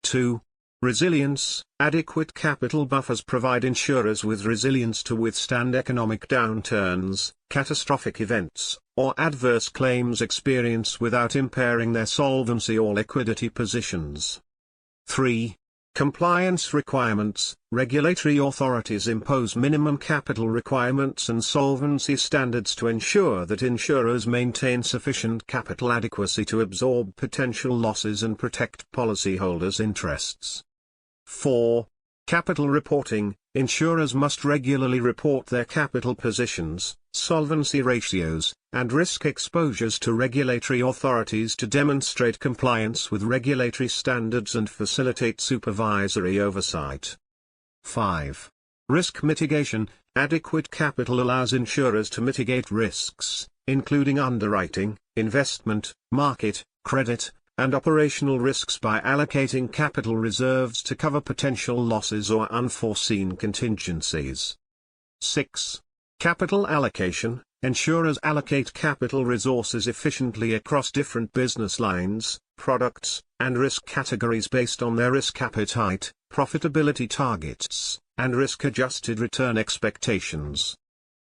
2. Resilience. Adequate capital buffers provide insurers with resilience to withstand economic downturns, catastrophic events, or adverse claims experience without impairing their solvency or liquidity positions. 3. Compliance requirements. Regulatory authorities impose minimum capital requirements and solvency standards to ensure that insurers maintain sufficient capital adequacy to absorb potential losses and protect policyholders' interests. 4. Capital reporting. Insurers must regularly report their capital positions, solvency ratios, and risk exposures to regulatory authorities to demonstrate compliance with regulatory standards and facilitate supervisory oversight. 5. Risk mitigation. Adequate capital allows insurers to mitigate risks, including underwriting, investment, market, credit, and operational risks by allocating capital reserves to cover potential losses or unforeseen contingencies. 6. Capital allocation. Insurers allocate capital resources efficiently across different business lines, products, and risk categories based on their risk appetite, profitability targets, and risk-adjusted return expectations.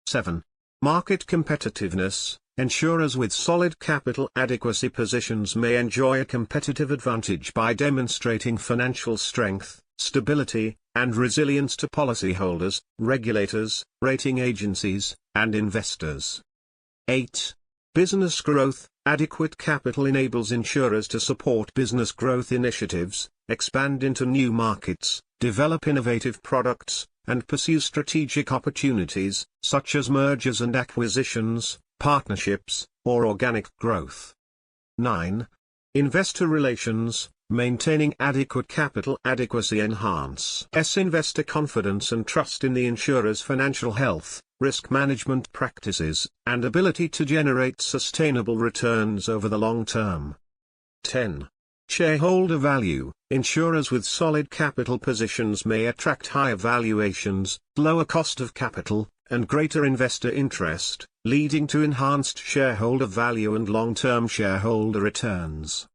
7. Market competitiveness. Insurers with solid capital adequacy positions may enjoy a competitive advantage by demonstrating financial strength, stability, and resilience to policyholders, regulators, rating agencies, and investors. 8. Business growth. Adequate capital enables insurers to support business growth initiatives, expand into new markets, develop innovative products, and pursue strategic opportunities, such as mergers and acquisitions, partnerships, or organic growth. 9. Investor relations. Maintaining adequate capital adequacy enhances investor confidence and trust in the insurer's financial health, risk management practices, and ability to generate sustainable returns over the long term. 10. Shareholder value. Insurers with solid capital positions may attract higher valuations, lower cost of capital, and greater investor interest, leading to enhanced shareholder value and long-term shareholder returns.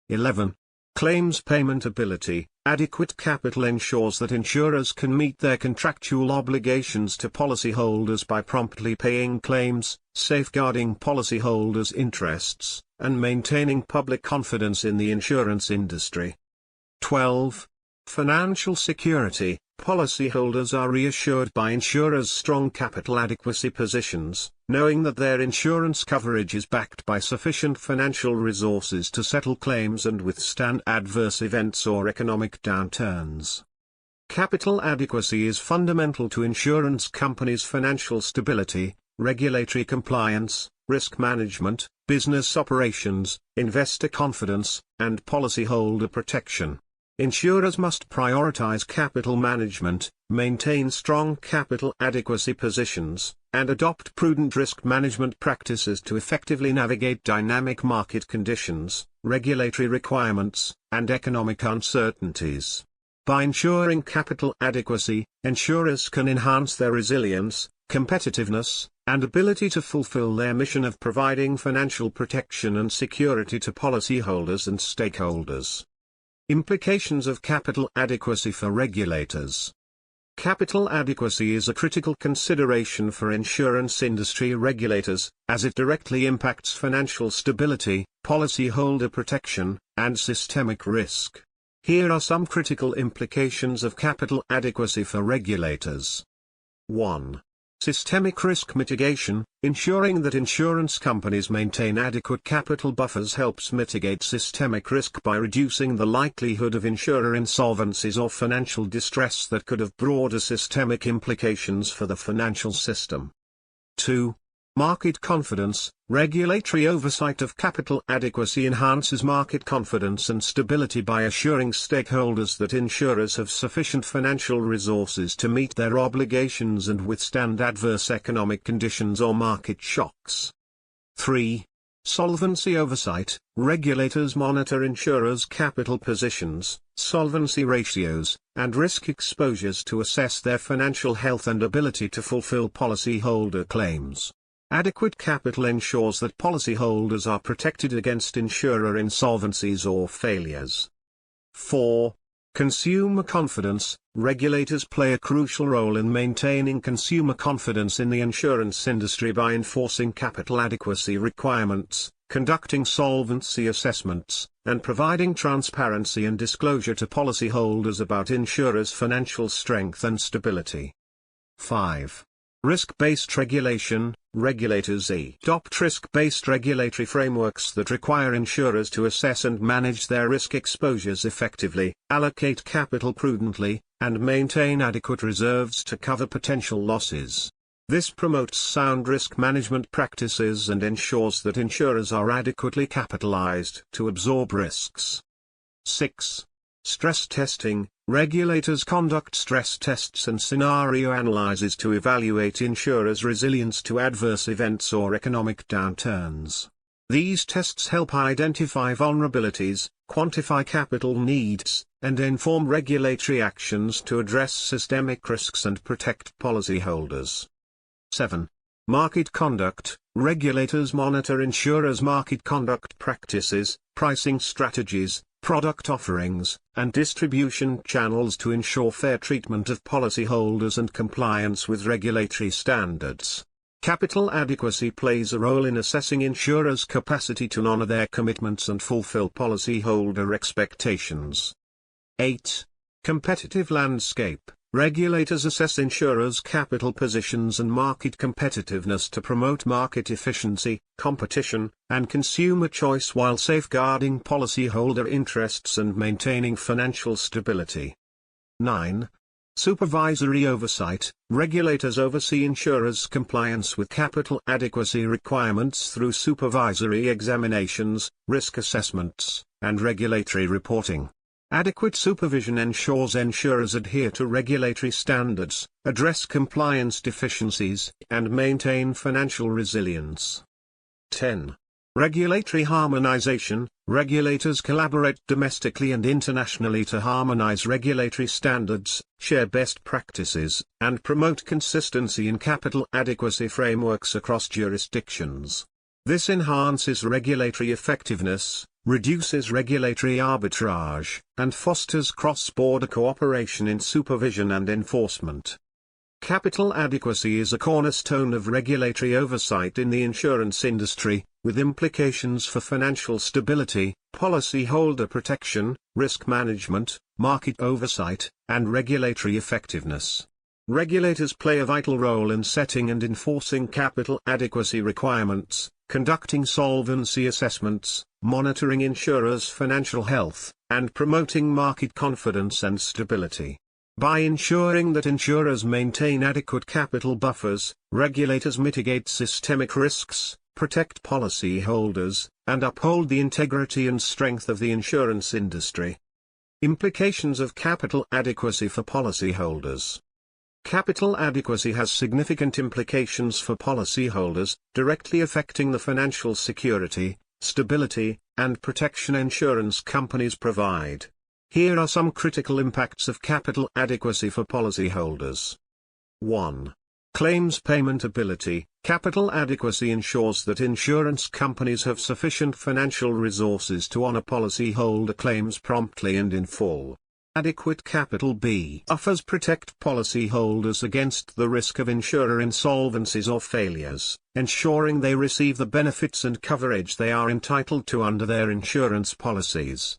11. Claims payment ability. Adequate capital ensures that insurers can meet their contractual obligations to policyholders by promptly paying claims, safeguarding policyholders' interests, and maintaining public confidence in the insurance industry. 12. Financial security. Policyholders are reassured by insurers' strong capital adequacy positions, knowing that their insurance coverage is backed by sufficient financial resources to settle claims and withstand adverse events or economic downturns. Capital adequacy is fundamental to insurance companies' financial stability, regulatory compliance, risk management, business operations, investor confidence, and policyholder protection. Insurers must prioritize capital management, maintain strong capital adequacy positions, and adopt prudent risk management practices to effectively navigate dynamic market conditions, regulatory requirements, and economic uncertainties. By ensuring capital adequacy, insurers can enhance their resilience, competitiveness, and ability to fulfill their mission of providing financial protection and security to policyholders and stakeholders. Implications of capital adequacy for regulators. Capital adequacy is a critical consideration for insurance industry regulators, as it directly impacts financial stability, policyholder protection, and systemic risk. Here are some critical implications of capital adequacy for regulators. 1. Systemic risk mitigation. Ensuring that insurance companies maintain adequate capital buffers helps mitigate systemic risk by reducing the likelihood of insurer insolvencies or financial distress that could have broader systemic implications for the financial system. 2. Market confidence. Regulatory oversight of capital adequacy enhances market confidence and stability by assuring stakeholders that insurers have sufficient financial resources to meet their obligations and withstand adverse economic conditions or market shocks. 3. Solvency oversight. Regulators monitor insurers' capital positions, solvency ratios, and risk exposures to assess their financial health and ability to fulfill policyholder claims. Adequate capital ensures that policyholders are protected against insurer insolvencies or failures. 4. Consumer confidence. Regulators play a crucial role in maintaining consumer confidence in the insurance industry by enforcing capital adequacy requirements, conducting solvency assessments, and providing transparency and disclosure to policyholders about insurers' financial strength and stability. 5. Risk-based regulation. Regulators adopt risk-based regulatory frameworks that require insurers to assess and manage their risk exposures effectively, allocate capital prudently, and maintain adequate reserves to cover potential losses. This promotes sound risk management practices and ensures that insurers are adequately capitalized to absorb risks. 6. Stress testing. Regulators conduct stress tests and scenario analyses to evaluate insurers' resilience to adverse events or economic downturns. These tests help identify vulnerabilities, quantify capital needs, and inform regulatory actions to address systemic risks and protect policyholders. 7. Market conduct. Regulators monitor insurers' market conduct practices, pricing strategies, product offerings, and distribution channels to ensure fair treatment of policyholders and compliance with regulatory standards. Capital adequacy plays a role in assessing insurers' capacity to honor their commitments and fulfill policyholder expectations. 8. Competitive landscape. Regulators assess insurers' capital positions and market competitiveness to promote market efficiency, competition, and consumer choice while safeguarding policyholder interests and maintaining financial stability. 9. Supervisory oversight. Regulators oversee insurers' compliance with capital adequacy requirements through supervisory examinations, risk assessments, and regulatory reporting. Adequate supervision ensures insurers adhere to regulatory standards, address compliance deficiencies, and maintain financial resilience. 10. Regulatory harmonization. Regulators collaborate domestically and internationally to harmonize regulatory standards, share best practices, and promote consistency in capital adequacy frameworks across jurisdictions. This enhances regulatory effectiveness, reduces regulatory arbitrage, and fosters cross-border cooperation in supervision and enforcement. Capital adequacy is a cornerstone of regulatory oversight in the insurance industry, with implications for financial stability, policyholder protection, risk management, market oversight, and regulatory effectiveness. Regulators play a vital role in setting and enforcing capital adequacy requirements, conducting solvency assessments, monitoring insurers' financial health, and promoting market confidence and stability. By ensuring that insurers maintain adequate capital buffers, regulators mitigate systemic risks, protect policyholders, and uphold the integrity and strength of the insurance industry. Implications of capital adequacy for policyholders. Capital adequacy has significant implications for policyholders, directly affecting the financial security, stability, and protection insurance companies provide. Here are some critical impacts of capital adequacy for policyholders. 1. Claims payment ability. Capital adequacy ensures that insurance companies have sufficient financial resources to honor policyholder claims promptly and in full. Adequate capital. B. Buffers protect policyholders against the risk of insurer insolvencies or failures, ensuring they receive the benefits and coverage they are entitled to under their insurance policies.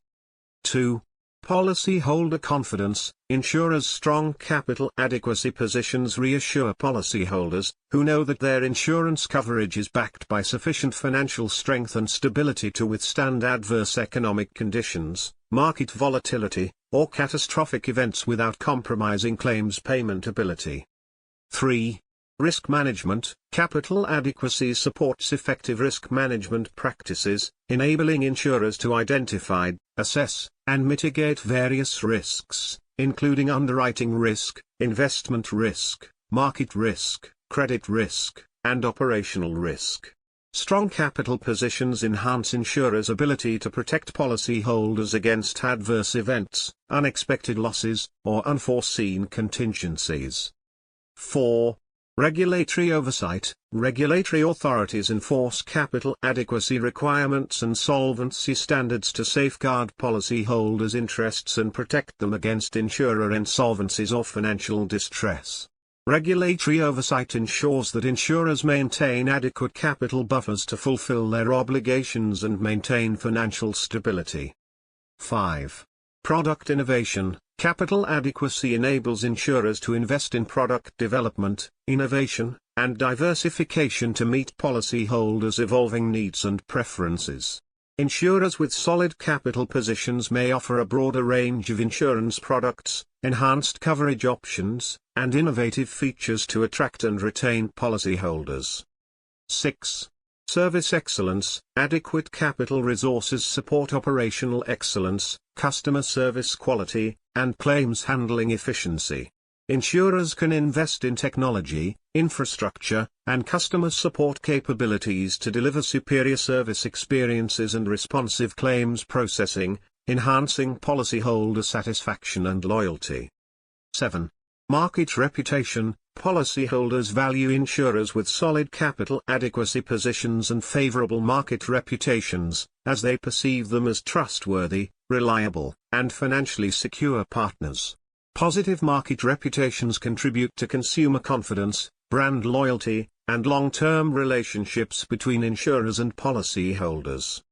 2. Policyholder confidence. Insurers' strong capital adequacy positions reassure policyholders, who know that their insurance coverage is backed by sufficient financial strength and stability to withstand adverse economic conditions, market volatility, or catastrophic events without compromising claims payment ability. 3. Risk management. Capital adequacy supports effective risk management practices, enabling insurers to identify, assess, and mitigate various risks, including underwriting risk, investment risk, market risk, credit risk, and operational risk. Strong capital positions enhance insurers' ability to protect policyholders against adverse events, unexpected losses, or unforeseen contingencies. 4. Regulatory oversight. Regulatory authorities enforce capital adequacy requirements and solvency standards to safeguard policyholders' interests and protect them against insurer insolvencies or financial distress. Regulatory oversight ensures that insurers maintain adequate capital buffers to fulfill their obligations and maintain financial stability. 5. Product innovation. Capital adequacy enables insurers to invest in product development, innovation, and diversification to meet policyholders' evolving needs and preferences. Insurers with solid capital positions may offer a broader range of insurance products, enhanced coverage options, and innovative features to attract and retain policyholders. 6. Service excellence. Adequate capital resources support operational excellence, customer service quality, and claims handling efficiency. Insurers can invest in technology, infrastructure, and customer support capabilities to deliver superior service experiences and responsive claims processing, enhancing policyholder satisfaction and loyalty. 7. Market reputation. Policyholders value insurers with solid capital adequacy positions and favorable market reputations, as they perceive them as trustworthy, reliable, and financially secure partners. Positive market reputations contribute to consumer confidence, brand loyalty, and long-term relationships between insurers and policyholders.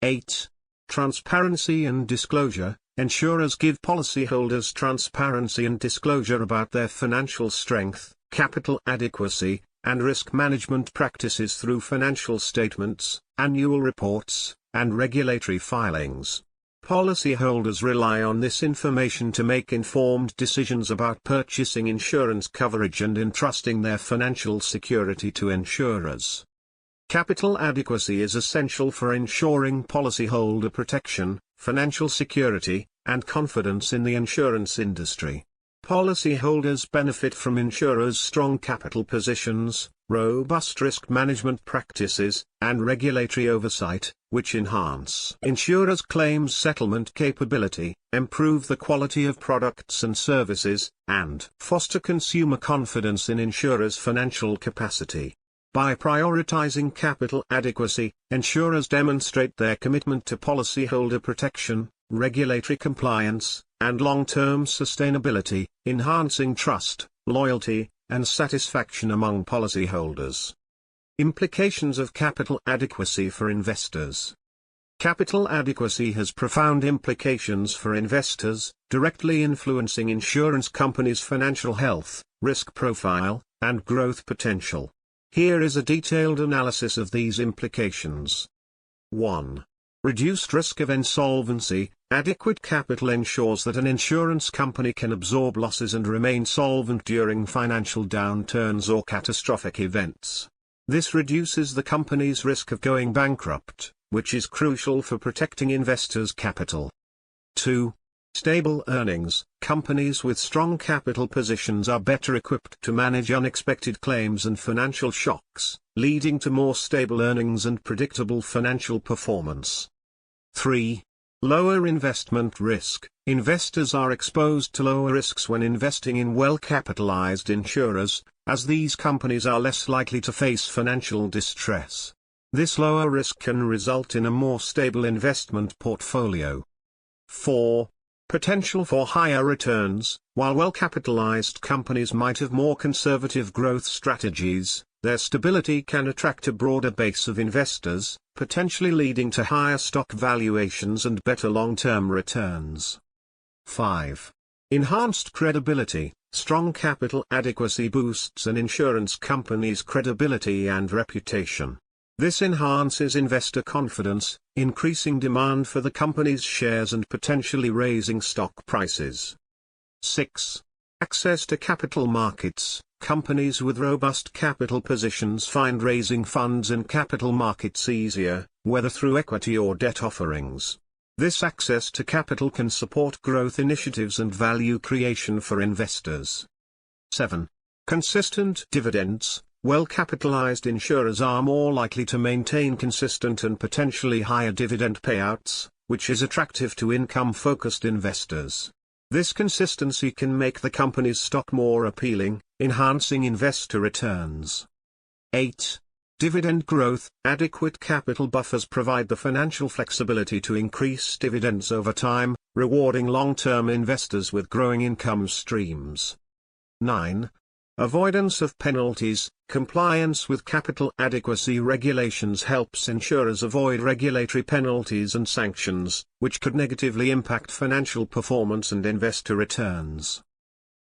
8. Transparency and disclosure. Insurers give policyholders transparency and disclosure about their financial strength, capital adequacy, and risk management practices through financial statements, annual reports, and regulatory filings. Policyholders rely on this information to make informed decisions about purchasing insurance coverage and entrusting their financial security to insurers. Capital adequacy is essential for ensuring policyholder protection, financial security, and confidence in the insurance industry. Policyholders benefit from insurers' strong capital positions, robust risk management practices, and regulatory oversight, which enhance insurers' claims settlement capability, improve the quality of products and services, and foster consumer confidence in insurers' financial capacity. By prioritizing capital adequacy, insurers demonstrate their commitment to policyholder protection, regulatory compliance, and long-term sustainability, enhancing trust, loyalty, and satisfaction among policyholders. Implications of capital adequacy for investors. Capital adequacy has profound implications for investors, directly influencing insurance companies' financial health, risk profile, and growth potential. Here is a detailed analysis of these implications. 1. Reduced risk of insolvency. Adequate capital ensures that an insurance company can absorb losses and remain solvent during financial downturns or catastrophic events. This reduces the company's risk of going bankrupt, which is crucial for protecting investors' capital. 2. Stable earnings. Companies with strong capital positions are better equipped to manage unexpected claims and financial shocks, leading to more stable earnings and predictable financial performance. 3. Lower investment risk. Investors are exposed to lower risks when investing in well-capitalized insurers, as these companies are less likely to face financial distress. This lower risk can result in a more stable investment portfolio. 4. Potential for higher returns. While well-capitalized companies might have more conservative growth strategies, their stability can attract a broader base of investors, potentially leading to higher stock valuations and better long-term returns. 5. Enhanced credibility. Strong capital adequacy boosts an insurance company's credibility and reputation. This enhances investor confidence, increasing demand for the company's shares and potentially raising stock prices. 6. Access to capital markets. Companies with robust capital positions find raising funds in capital markets easier, whether through equity or debt offerings. This access to capital can support growth initiatives and value creation for investors. 7. Consistent dividends. Well-capitalized insurers are more likely to maintain consistent and potentially higher dividend payouts, which is attractive to income-focused investors. This consistency can make the company's stock more appealing, enhancing investor returns. 8. Dividend growth. Adequate capital buffers provide the financial flexibility to increase dividends over time, rewarding long-term investors with growing income streams. 9. Avoidance of penalties. Compliance with capital adequacy regulations helps insurers avoid regulatory penalties and sanctions, which could negatively impact financial performance and investor returns.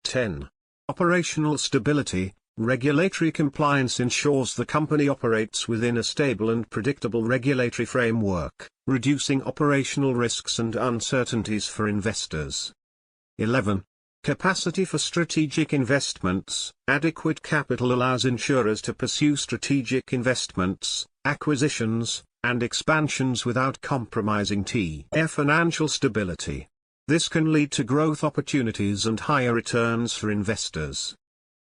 10. Operational stability. Regulatory compliance ensures the company operates within a stable and predictable regulatory framework, reducing operational risks and uncertainties for investors. 11. Capacity for strategic investments. Adequate capital allows insurers to pursue strategic investments, acquisitions, and expansions without compromising their financial stability. This can lead to growth opportunities and higher returns for investors.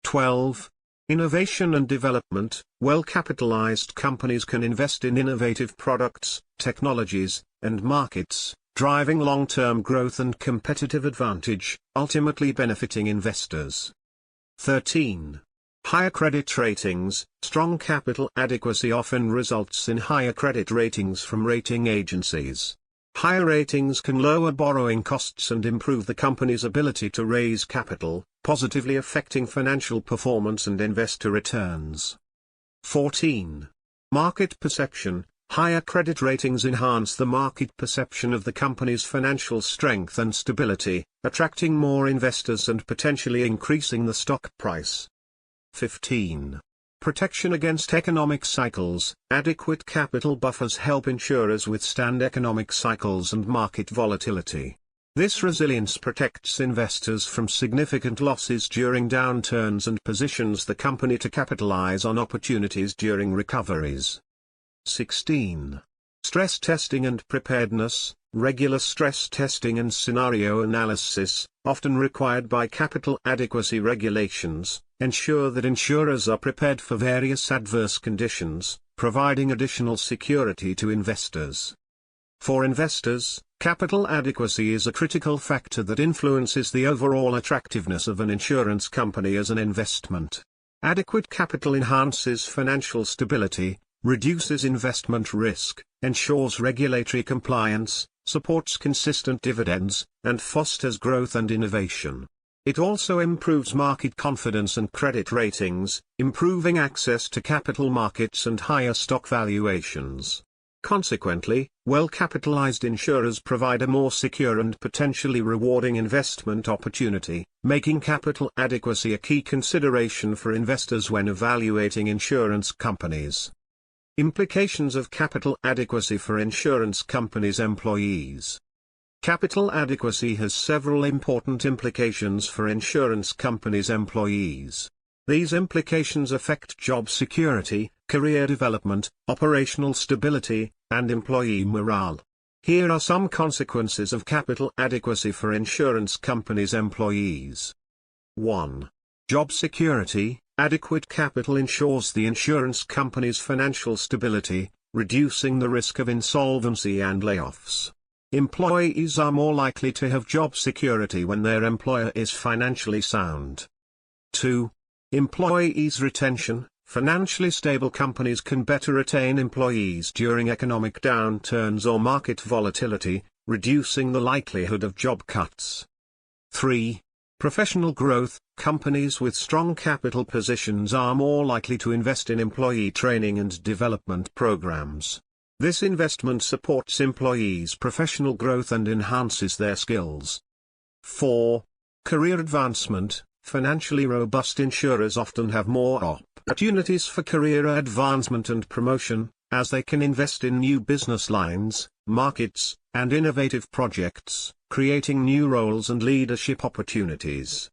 12. Innovation and development. Well-capitalized companies can invest in innovative products, technologies, and markets, driving long-term growth and competitive advantage, ultimately benefiting investors. 13. Higher credit ratings. Strong capital adequacy often results in higher credit ratings from rating agencies. Higher ratings can lower borrowing costs and improve the company's ability to raise capital, positively affecting financial performance and investor returns. 14. Market perception. Higher credit ratings enhance the market perception of the company's financial strength and stability, attracting more investors and potentially increasing the stock price. 15. Protection against economic cycles. Adequate capital buffers help insurers withstand economic cycles and market volatility. This resilience protects investors from significant losses during downturns and positions the company to capitalize on opportunities during recoveries. 16. Stress testing and preparedness. Regular stress testing and scenario analysis, often required by capital adequacy regulations, ensure that insurers are prepared for various adverse conditions, providing additional security to investors. For investors, capital adequacy is a critical factor that influences the overall attractiveness of an insurance company as an investment. Adequate capital enhances financial stability, reduces investment risk, ensures regulatory compliance, supports consistent dividends, and fosters growth and innovation. It also improves market confidence and credit ratings, improving access to capital markets and higher stock valuations. Consequently, well-capitalized insurers provide a more secure and potentially rewarding investment opportunity, making capital adequacy a key consideration for investors when evaluating insurance companies. Implications of capital adequacy for insurance companies' employees. Capital adequacy has several important implications for insurance companies' employees. These implications affect job security, career development, operational stability, and employee morale. Here are some consequences of capital adequacy for insurance companies' employees. 1. Job security. Adequate capital ensures the insurance company's financial stability, reducing the risk of insolvency and layoffs. Employees are more likely to have job security when their employer is financially sound. 2. Employees' retention. Financially stable companies can better retain employees during economic downturns or market volatility, reducing the likelihood of job cuts. 3. Professional growth. Companies with strong capital positions are more likely to invest in employee training and development programs. This investment supports employees' professional growth and enhances their skills. 4. Career advancement. Financially robust insurers often have more opportunities for career advancement and promotion, as they can invest in new business lines, markets, and innovative projects, creating new roles and leadership opportunities.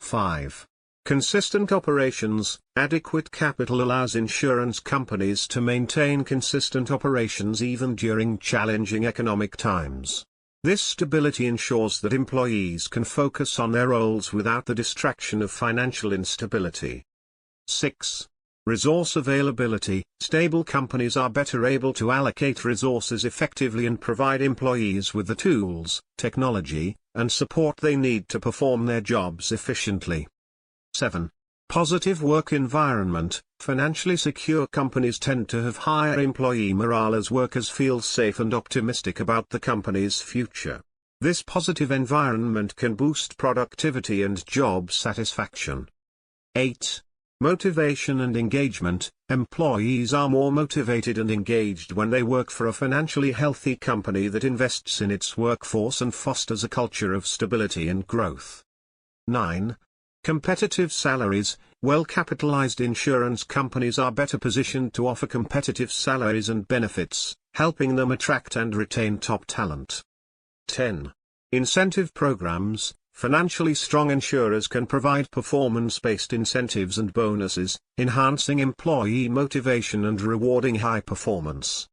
5. Consistent operations. Adequate capital allows insurance companies to maintain consistent operations even during challenging economic times. This stability ensures that employees can focus on their roles without the distraction of financial instability. 6. Resource availability. Stable companies are better able to allocate resources effectively and provide employees with the tools, technology, and support they need to perform their jobs efficiently. 7. Positive work environment. Financially secure companies tend to have higher employee morale as workers feel safe and optimistic about the company's future. This positive environment can boost productivity and job satisfaction. 8. Motivation and engagement. Employees are more motivated and engaged when they work for a financially healthy company that invests in its workforce and fosters a culture of stability and growth. 9. Competitive salaries. Well-capitalized insurance companies are better positioned to offer competitive salaries and benefits, helping them attract and retain top talent. 10. Incentive programs. Financially strong insurers can provide performance-based incentives and bonuses, enhancing employee motivation and rewarding high performance.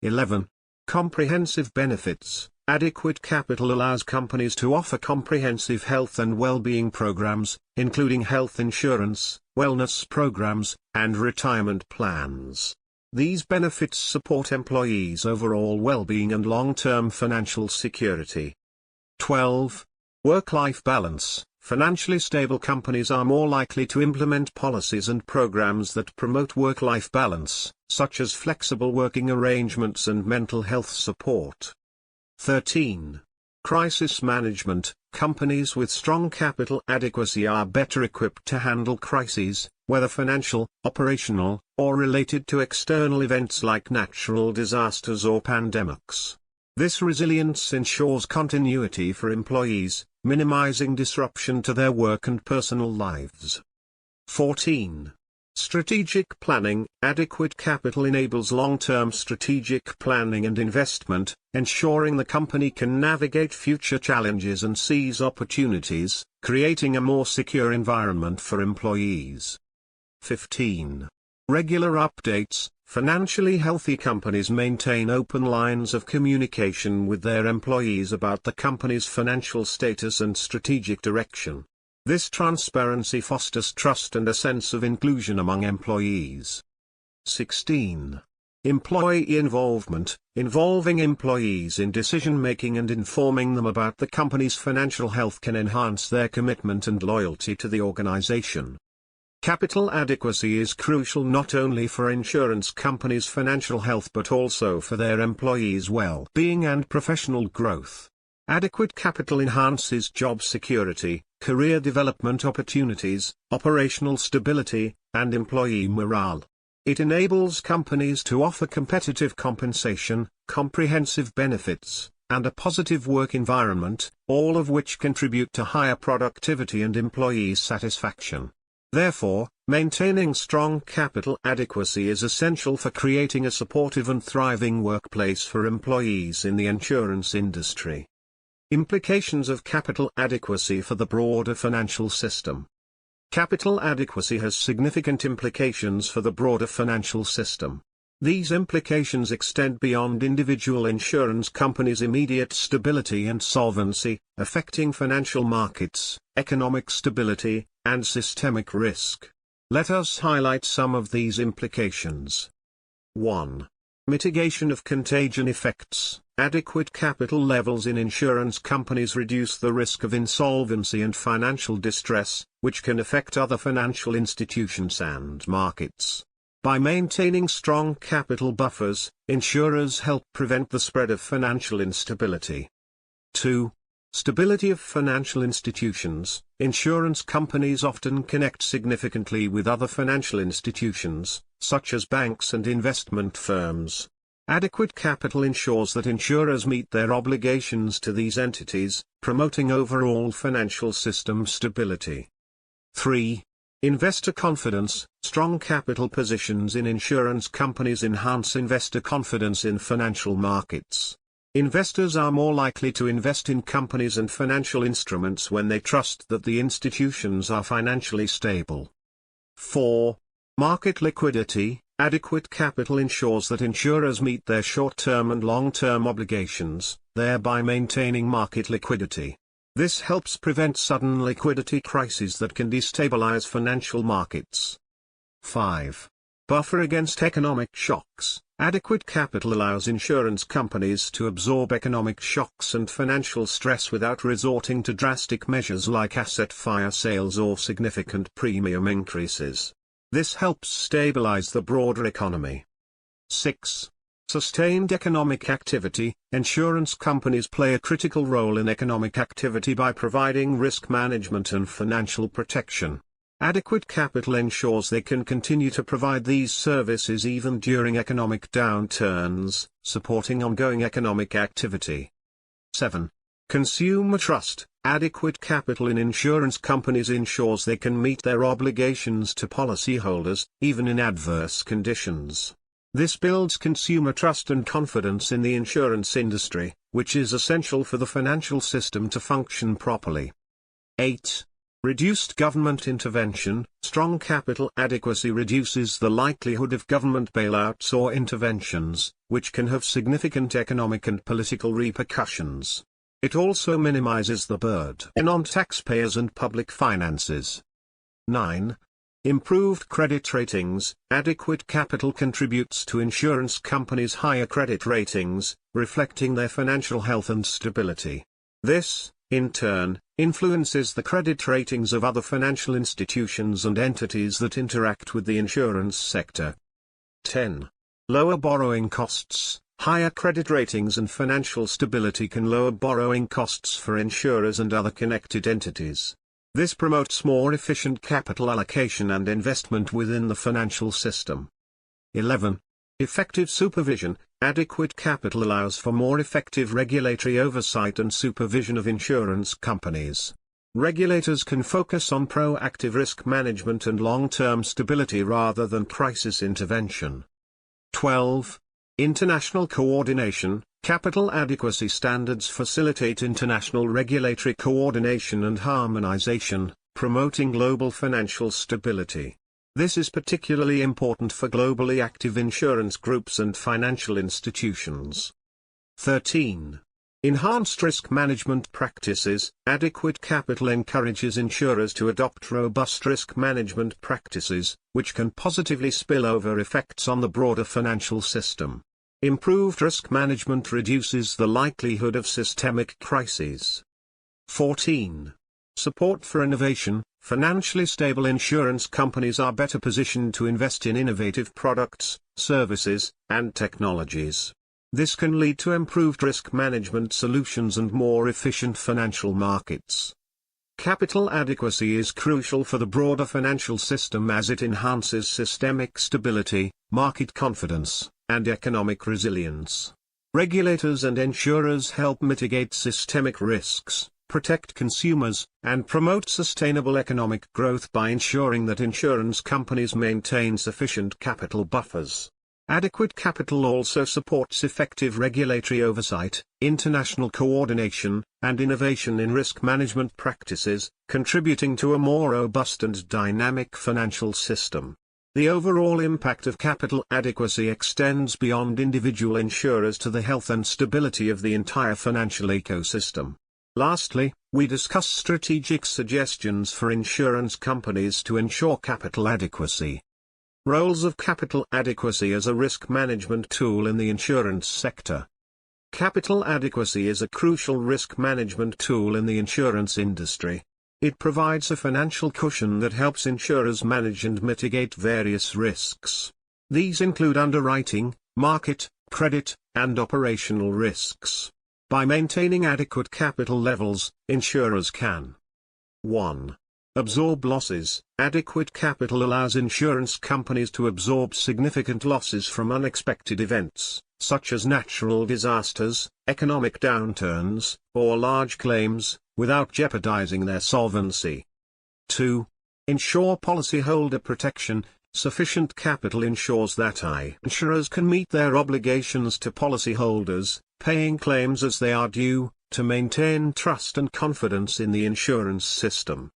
11. Comprehensive benefits. Adequate capital allows companies to offer comprehensive health and well-being programs, including health insurance, wellness programs, and retirement plans. These benefits support employees' overall well-being and long-term financial security. 12. Work-life balance. Financially stable companies are more likely to implement policies and programs that promote work-life balance, such as flexible working arrangements and mental health support. 13. Crisis management. Companies with strong capital adequacy are better equipped to handle crises, whether financial, operational, or related to external events like natural disasters or pandemics. This resilience ensures continuity for employees, minimizing disruption to their work and personal lives. 14. Strategic planning. Adequate capital enables long-term strategic planning and investment, ensuring the company can navigate future challenges and seize opportunities, creating a more secure environment for employees. 15. Regular updates. Financially healthy companies maintain open lines of communication with their employees about the company's financial status and strategic direction. This transparency fosters trust and a sense of inclusion among employees. 16. Employee involvement. Involving employees in decision-making and informing them about the company's financial health can enhance their commitment and loyalty to the organization. Capital adequacy is crucial not only for insurance companies' financial health but also for their employees' well-being and professional growth. Adequate capital enhances job security, career development opportunities, operational stability, and employee morale. It enables companies to offer competitive compensation, comprehensive benefits, and a positive work environment, all of which contribute to higher productivity and employee satisfaction. Therefore, maintaining strong capital adequacy is essential for creating a supportive and thriving workplace for employees in the insurance industry. Implications of capital adequacy for the broader financial system. Capital adequacy has significant implications for the broader financial system. These implications extend beyond individual insurance companies' immediate stability and solvency, affecting financial markets, economic stability, and systemic risk. Let us highlight some of these implications. 1. Mitigation of contagion effects. adequate capital levels in insurance companies reduce the risk of insolvency and financial distress, which can affect other financial institutions and markets. By maintaining strong capital buffers, insurers help prevent the spread of financial instability. 2. Stability of financial institutions. Insurance companies often connect significantly with other financial institutions, such as banks and investment firms. Adequate capital ensures that insurers meet their obligations to these entities, promoting overall financial system stability. 3. Investor confidence. Strong capital positions in insurance companies enhance investor confidence in financial markets. Investors are more likely to invest in companies and financial instruments when they trust that the institutions are financially stable. 4. Market liquidity. Adequate capital ensures that insurers meet their short-term and long-term obligations, thereby maintaining market liquidity. This helps prevent sudden liquidity crises that can destabilize financial markets. 5. Buffer against economic shocks. Adequate capital allows insurance companies to absorb economic shocks and financial stress without resorting to drastic measures like asset fire sales or significant premium increases. This helps stabilize the broader economy. 6. Sustained economic activity. Insurance companies play a critical role in economic activity by providing risk management and financial protection. Adequate capital ensures they can continue to provide these services even during economic downturns, supporting ongoing economic activity. 7. Consumer trust. Adequate capital in insurance companies ensures they can meet their obligations to policyholders, even in adverse conditions. This builds consumer trust and confidence in the insurance industry, which is essential for the financial system to function properly. 8. Reduced government intervention. Strong capital adequacy reduces the likelihood of government bailouts or interventions, which can have significant economic and political repercussions. It also minimizes the burden on taxpayers and public finances. 9. Improved credit ratings. Adequate capital contributes to insurance companies' higher credit ratings, reflecting their financial health and stability. This, in turn, influences the credit ratings of other financial institutions and entities that interact with the insurance sector. 10. Lower borrowing costs. Higher credit ratings and financial stability can lower borrowing costs for insurers and other connected entities. This promotes more efficient capital allocation and investment within the financial system. 11. Effective supervision. Adequate capital allows for more effective regulatory oversight and supervision of insurance companies. Regulators can focus on proactive risk management and long-term stability rather than crisis intervention. 12. International coordination. Capital adequacy standards facilitate international regulatory coordination and harmonization, promoting global financial stability. This is particularly important for globally active insurance groups and financial institutions. 13. Enhanced risk management practices. Adequate capital encourages insurers to adopt robust risk management practices, which can positively spill over effects on the broader financial system. Improved risk management reduces the likelihood of systemic crises. 14. Support for innovation. Financially stable insurance companies are better positioned to invest in innovative products, services, and technologies. This can lead to improved risk management solutions and more efficient financial markets. Capital adequacy is crucial for the broader financial system as it enhances systemic stability, market confidence, and economic resilience. Regulators and insurers help mitigate systemic risks, protect consumers, and promote sustainable economic growth by ensuring that insurance companies maintain sufficient capital buffers. Adequate capital also supports effective regulatory oversight, international coordination, and innovation in risk management practices, contributing to a more robust and dynamic financial system. The overall impact of capital adequacy extends beyond individual insurers to the health and stability of the entire financial ecosystem. Lastly, we discuss strategic suggestions for insurance companies to ensure capital adequacy. Roles of capital adequacy as a risk management tool in the insurance sector. Capital adequacy is a crucial risk management tool in the insurance industry. It provides a financial cushion that helps insurers manage and mitigate various risks. These include underwriting, market, credit, and operational risks. By maintaining adequate capital levels, insurers can 1. Absorb losses. Adequate capital allows insurance companies to absorb significant losses from unexpected events, such as natural disasters, economic downturns, or large claims, without jeopardizing their solvency. 2. Ensure policyholder protection. Sufficient capital ensures that insurers can meet their obligations to policyholders, paying claims as they are due, to maintain trust and confidence in the insurance system.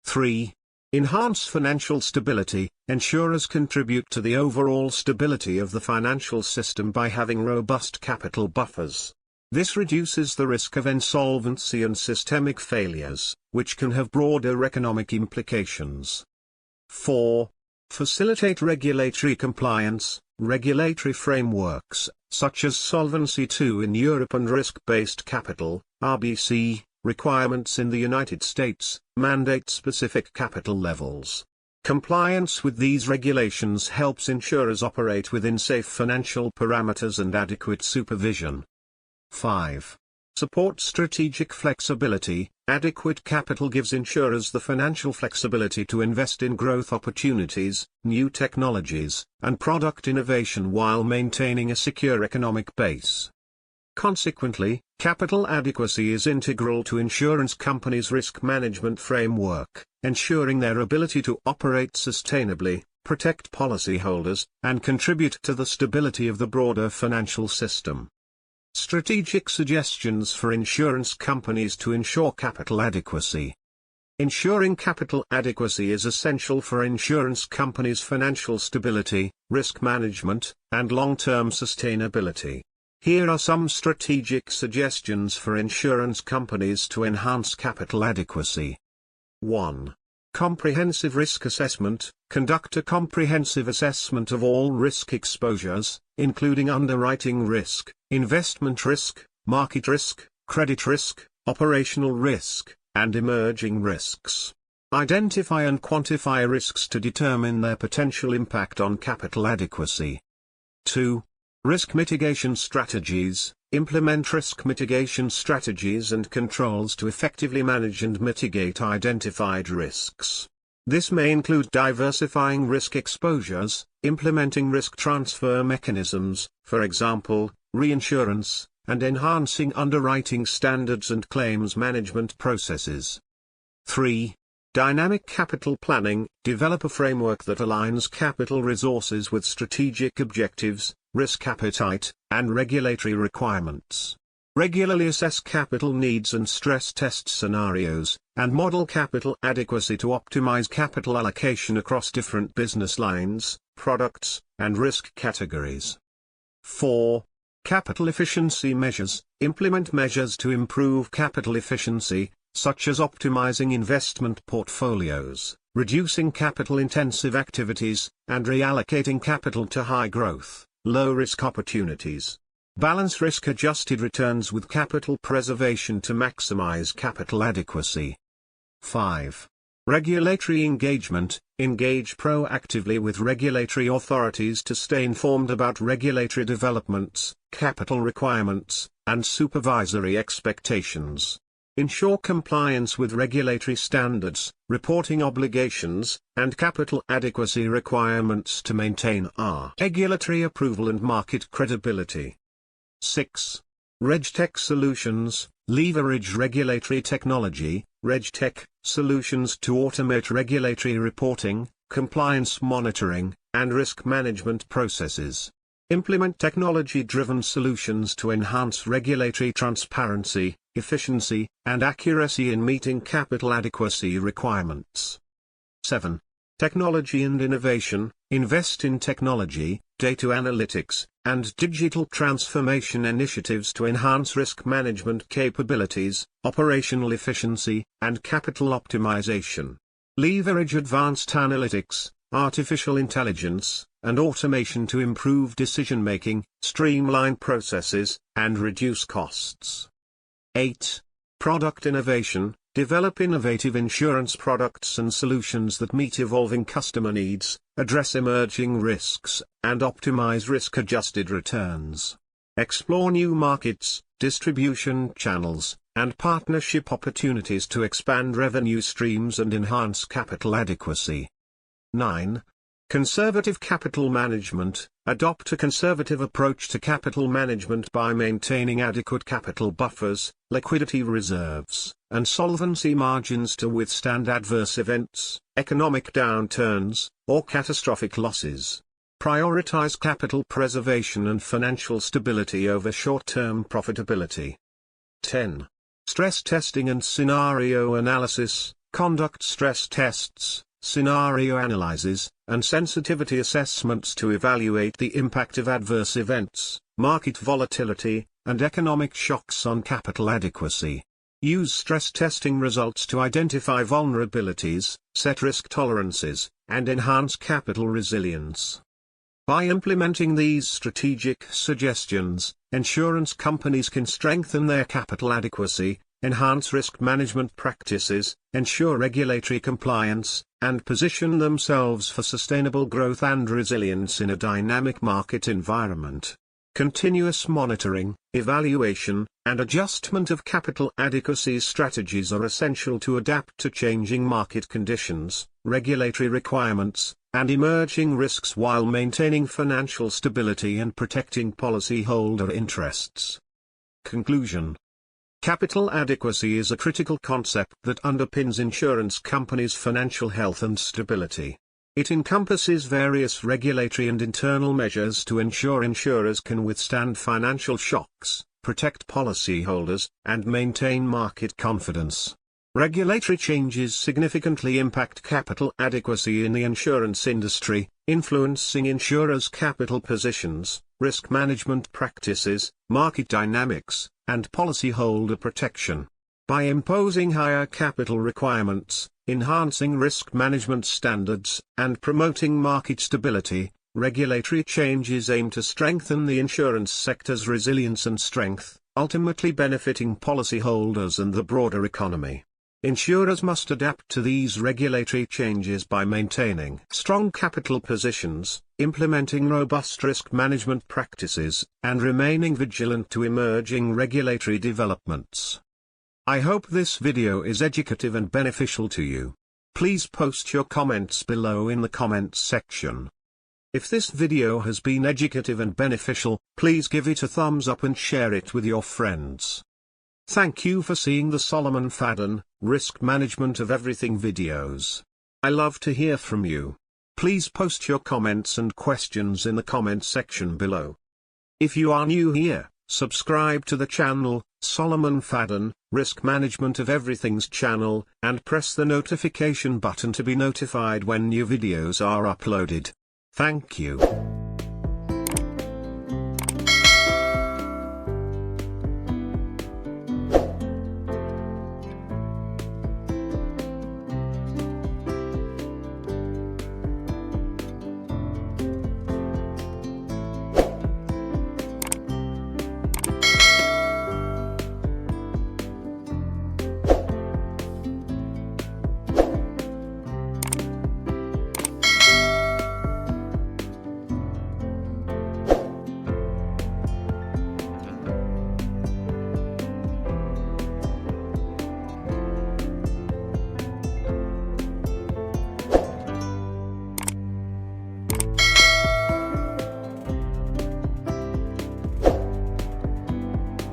3. Enhance financial stability. Insurers contribute to the overall stability of the financial system by having robust capital buffers. This reduces the risk of insolvency and systemic failures, which can have broader economic implications. 4. Facilitate regulatory compliance. Regulatory frameworks, such as Solvency II in Europe and risk-based capital, (RBC), requirements in the United States, mandate specific capital levels. Compliance with these regulations helps insurers operate within safe financial parameters and adequate supervision. 5. Support strategic flexibility. Adequate capital gives insurers the financial flexibility to invest in growth opportunities, new technologies, and product innovation while maintaining a secure economic base. Consequently, capital adequacy is integral to insurance companies' risk management framework, ensuring their ability to operate sustainably, protect policyholders, and contribute to the stability of the broader financial system. Strategic suggestions for insurance companies to ensure capital adequacy. Ensuring capital adequacy is essential for insurance companies' financial stability, risk management, and long-term sustainability. Here are some strategic suggestions for insurance companies to enhance capital adequacy. 1. Comprehensive risk assessment. Conduct a comprehensive assessment of all risk exposures, including underwriting risk, investment risk, market risk, credit risk, operational risk, and emerging risks. Identify and quantify risks to determine their potential impact on capital adequacy. 2. Risk mitigation strategies. Implement risk mitigation strategies and controls to effectively manage and mitigate identified risks. This may include diversifying risk exposures, implementing risk transfer mechanisms, for example, reinsurance, and enhancing underwriting standards and claims management processes. 3. Dynamic capital planning. Develop a framework that aligns capital resources with strategic objectives, risk appetite, and regulatory requirements. Regularly assess capital needs and stress test scenarios, and model capital adequacy to optimize capital allocation across different business lines, products, and risk categories. 4. Capital efficiency measures. Implement measures to improve capital efficiency, such as optimizing investment portfolios, reducing capital-intensive activities, and reallocating capital to high-growth, low-risk opportunities. Balance risk-adjusted returns with capital preservation to maximize capital adequacy. 5. Regulatory engagement. Engage proactively with regulatory authorities to stay informed about regulatory developments, capital requirements, and supervisory expectations. Ensure compliance with regulatory standards, reporting obligations, and capital adequacy requirements to maintain regulatory approval and market credibility. 6. RegTech solutions. Leverage regulatory technology, RegTech solutions to automate regulatory reporting, compliance monitoring, and risk management processes. Implement technology-driven solutions to enhance regulatory transparency, efficiency, and accuracy in meeting capital adequacy requirements. 7. Technology and innovation. Invest in technology, data analytics, and digital transformation initiatives to enhance risk management capabilities, operational efficiency, and capital optimization. Leverage advanced analytics, artificial intelligence, and automation to improve decision-making, streamline processes, and reduce costs. 8. Product innovation. Develop innovative insurance products and solutions that meet evolving customer needs, address emerging risks, and optimize risk-adjusted returns. Explore new markets, distribution channels, and partnership opportunities to expand revenue streams and enhance capital adequacy. 9. Conservative capital management. Adopt a conservative approach to capital management by maintaining adequate capital buffers, liquidity reserves, and solvency margins to withstand adverse events, economic downturns, or catastrophic losses. Prioritize capital preservation and financial stability over short-term profitability. 10. Stress testing and scenario analysis. Conduct stress tests, scenario analyses, and sensitivity assessments to evaluate the impact of adverse events, market volatility, and economic shocks on capital adequacy. Use stress testing results to identify vulnerabilities, set risk tolerances, and enhance capital resilience. By implementing these strategic suggestions, insurance companies can strengthen their capital adequacy, enhance risk management practices, ensure regulatory compliance, and position themselves for sustainable growth and resilience in a dynamic market environment. Continuous monitoring, evaluation, and adjustment of capital adequacy strategies are essential to adapt to changing market conditions, regulatory requirements, and emerging risks while maintaining financial stability and protecting policyholder interests. Conclusion. Capital adequacy is a critical concept that underpins insurance companies' financial health and stability. It encompasses various regulatory and internal measures to ensure insurers can withstand financial shocks, protect policyholders, and maintain market confidence. Regulatory changes significantly impact capital adequacy in the insurance industry, influencing insurers' capital positions, risk management practices, market dynamics, and policyholder protection. By imposing higher capital requirements, enhancing risk management standards, and promoting market stability, regulatory changes aim to strengthen the insurance sector's resilience and strength, ultimately benefiting policyholders and the broader economy. Insurers must adapt to these regulatory changes by maintaining strong capital positions, implementing robust risk management practices, and remaining vigilant to emerging regulatory developments. I hope this video is educative and beneficial to you. Please post your comments below in the comments section. If this video has been educative and beneficial, please give it a thumbs up and share it with your friends. Thank you for seeing the Solomon Fadun, Risk Management of Everything videos. I love to hear from you. Please post your comments and questions in the comments section below. If you are new here, subscribe to the channel, Solomon Fadun, Risk Management of Everything's channel, and press the notification button to be notified when new videos are uploaded. Thank you.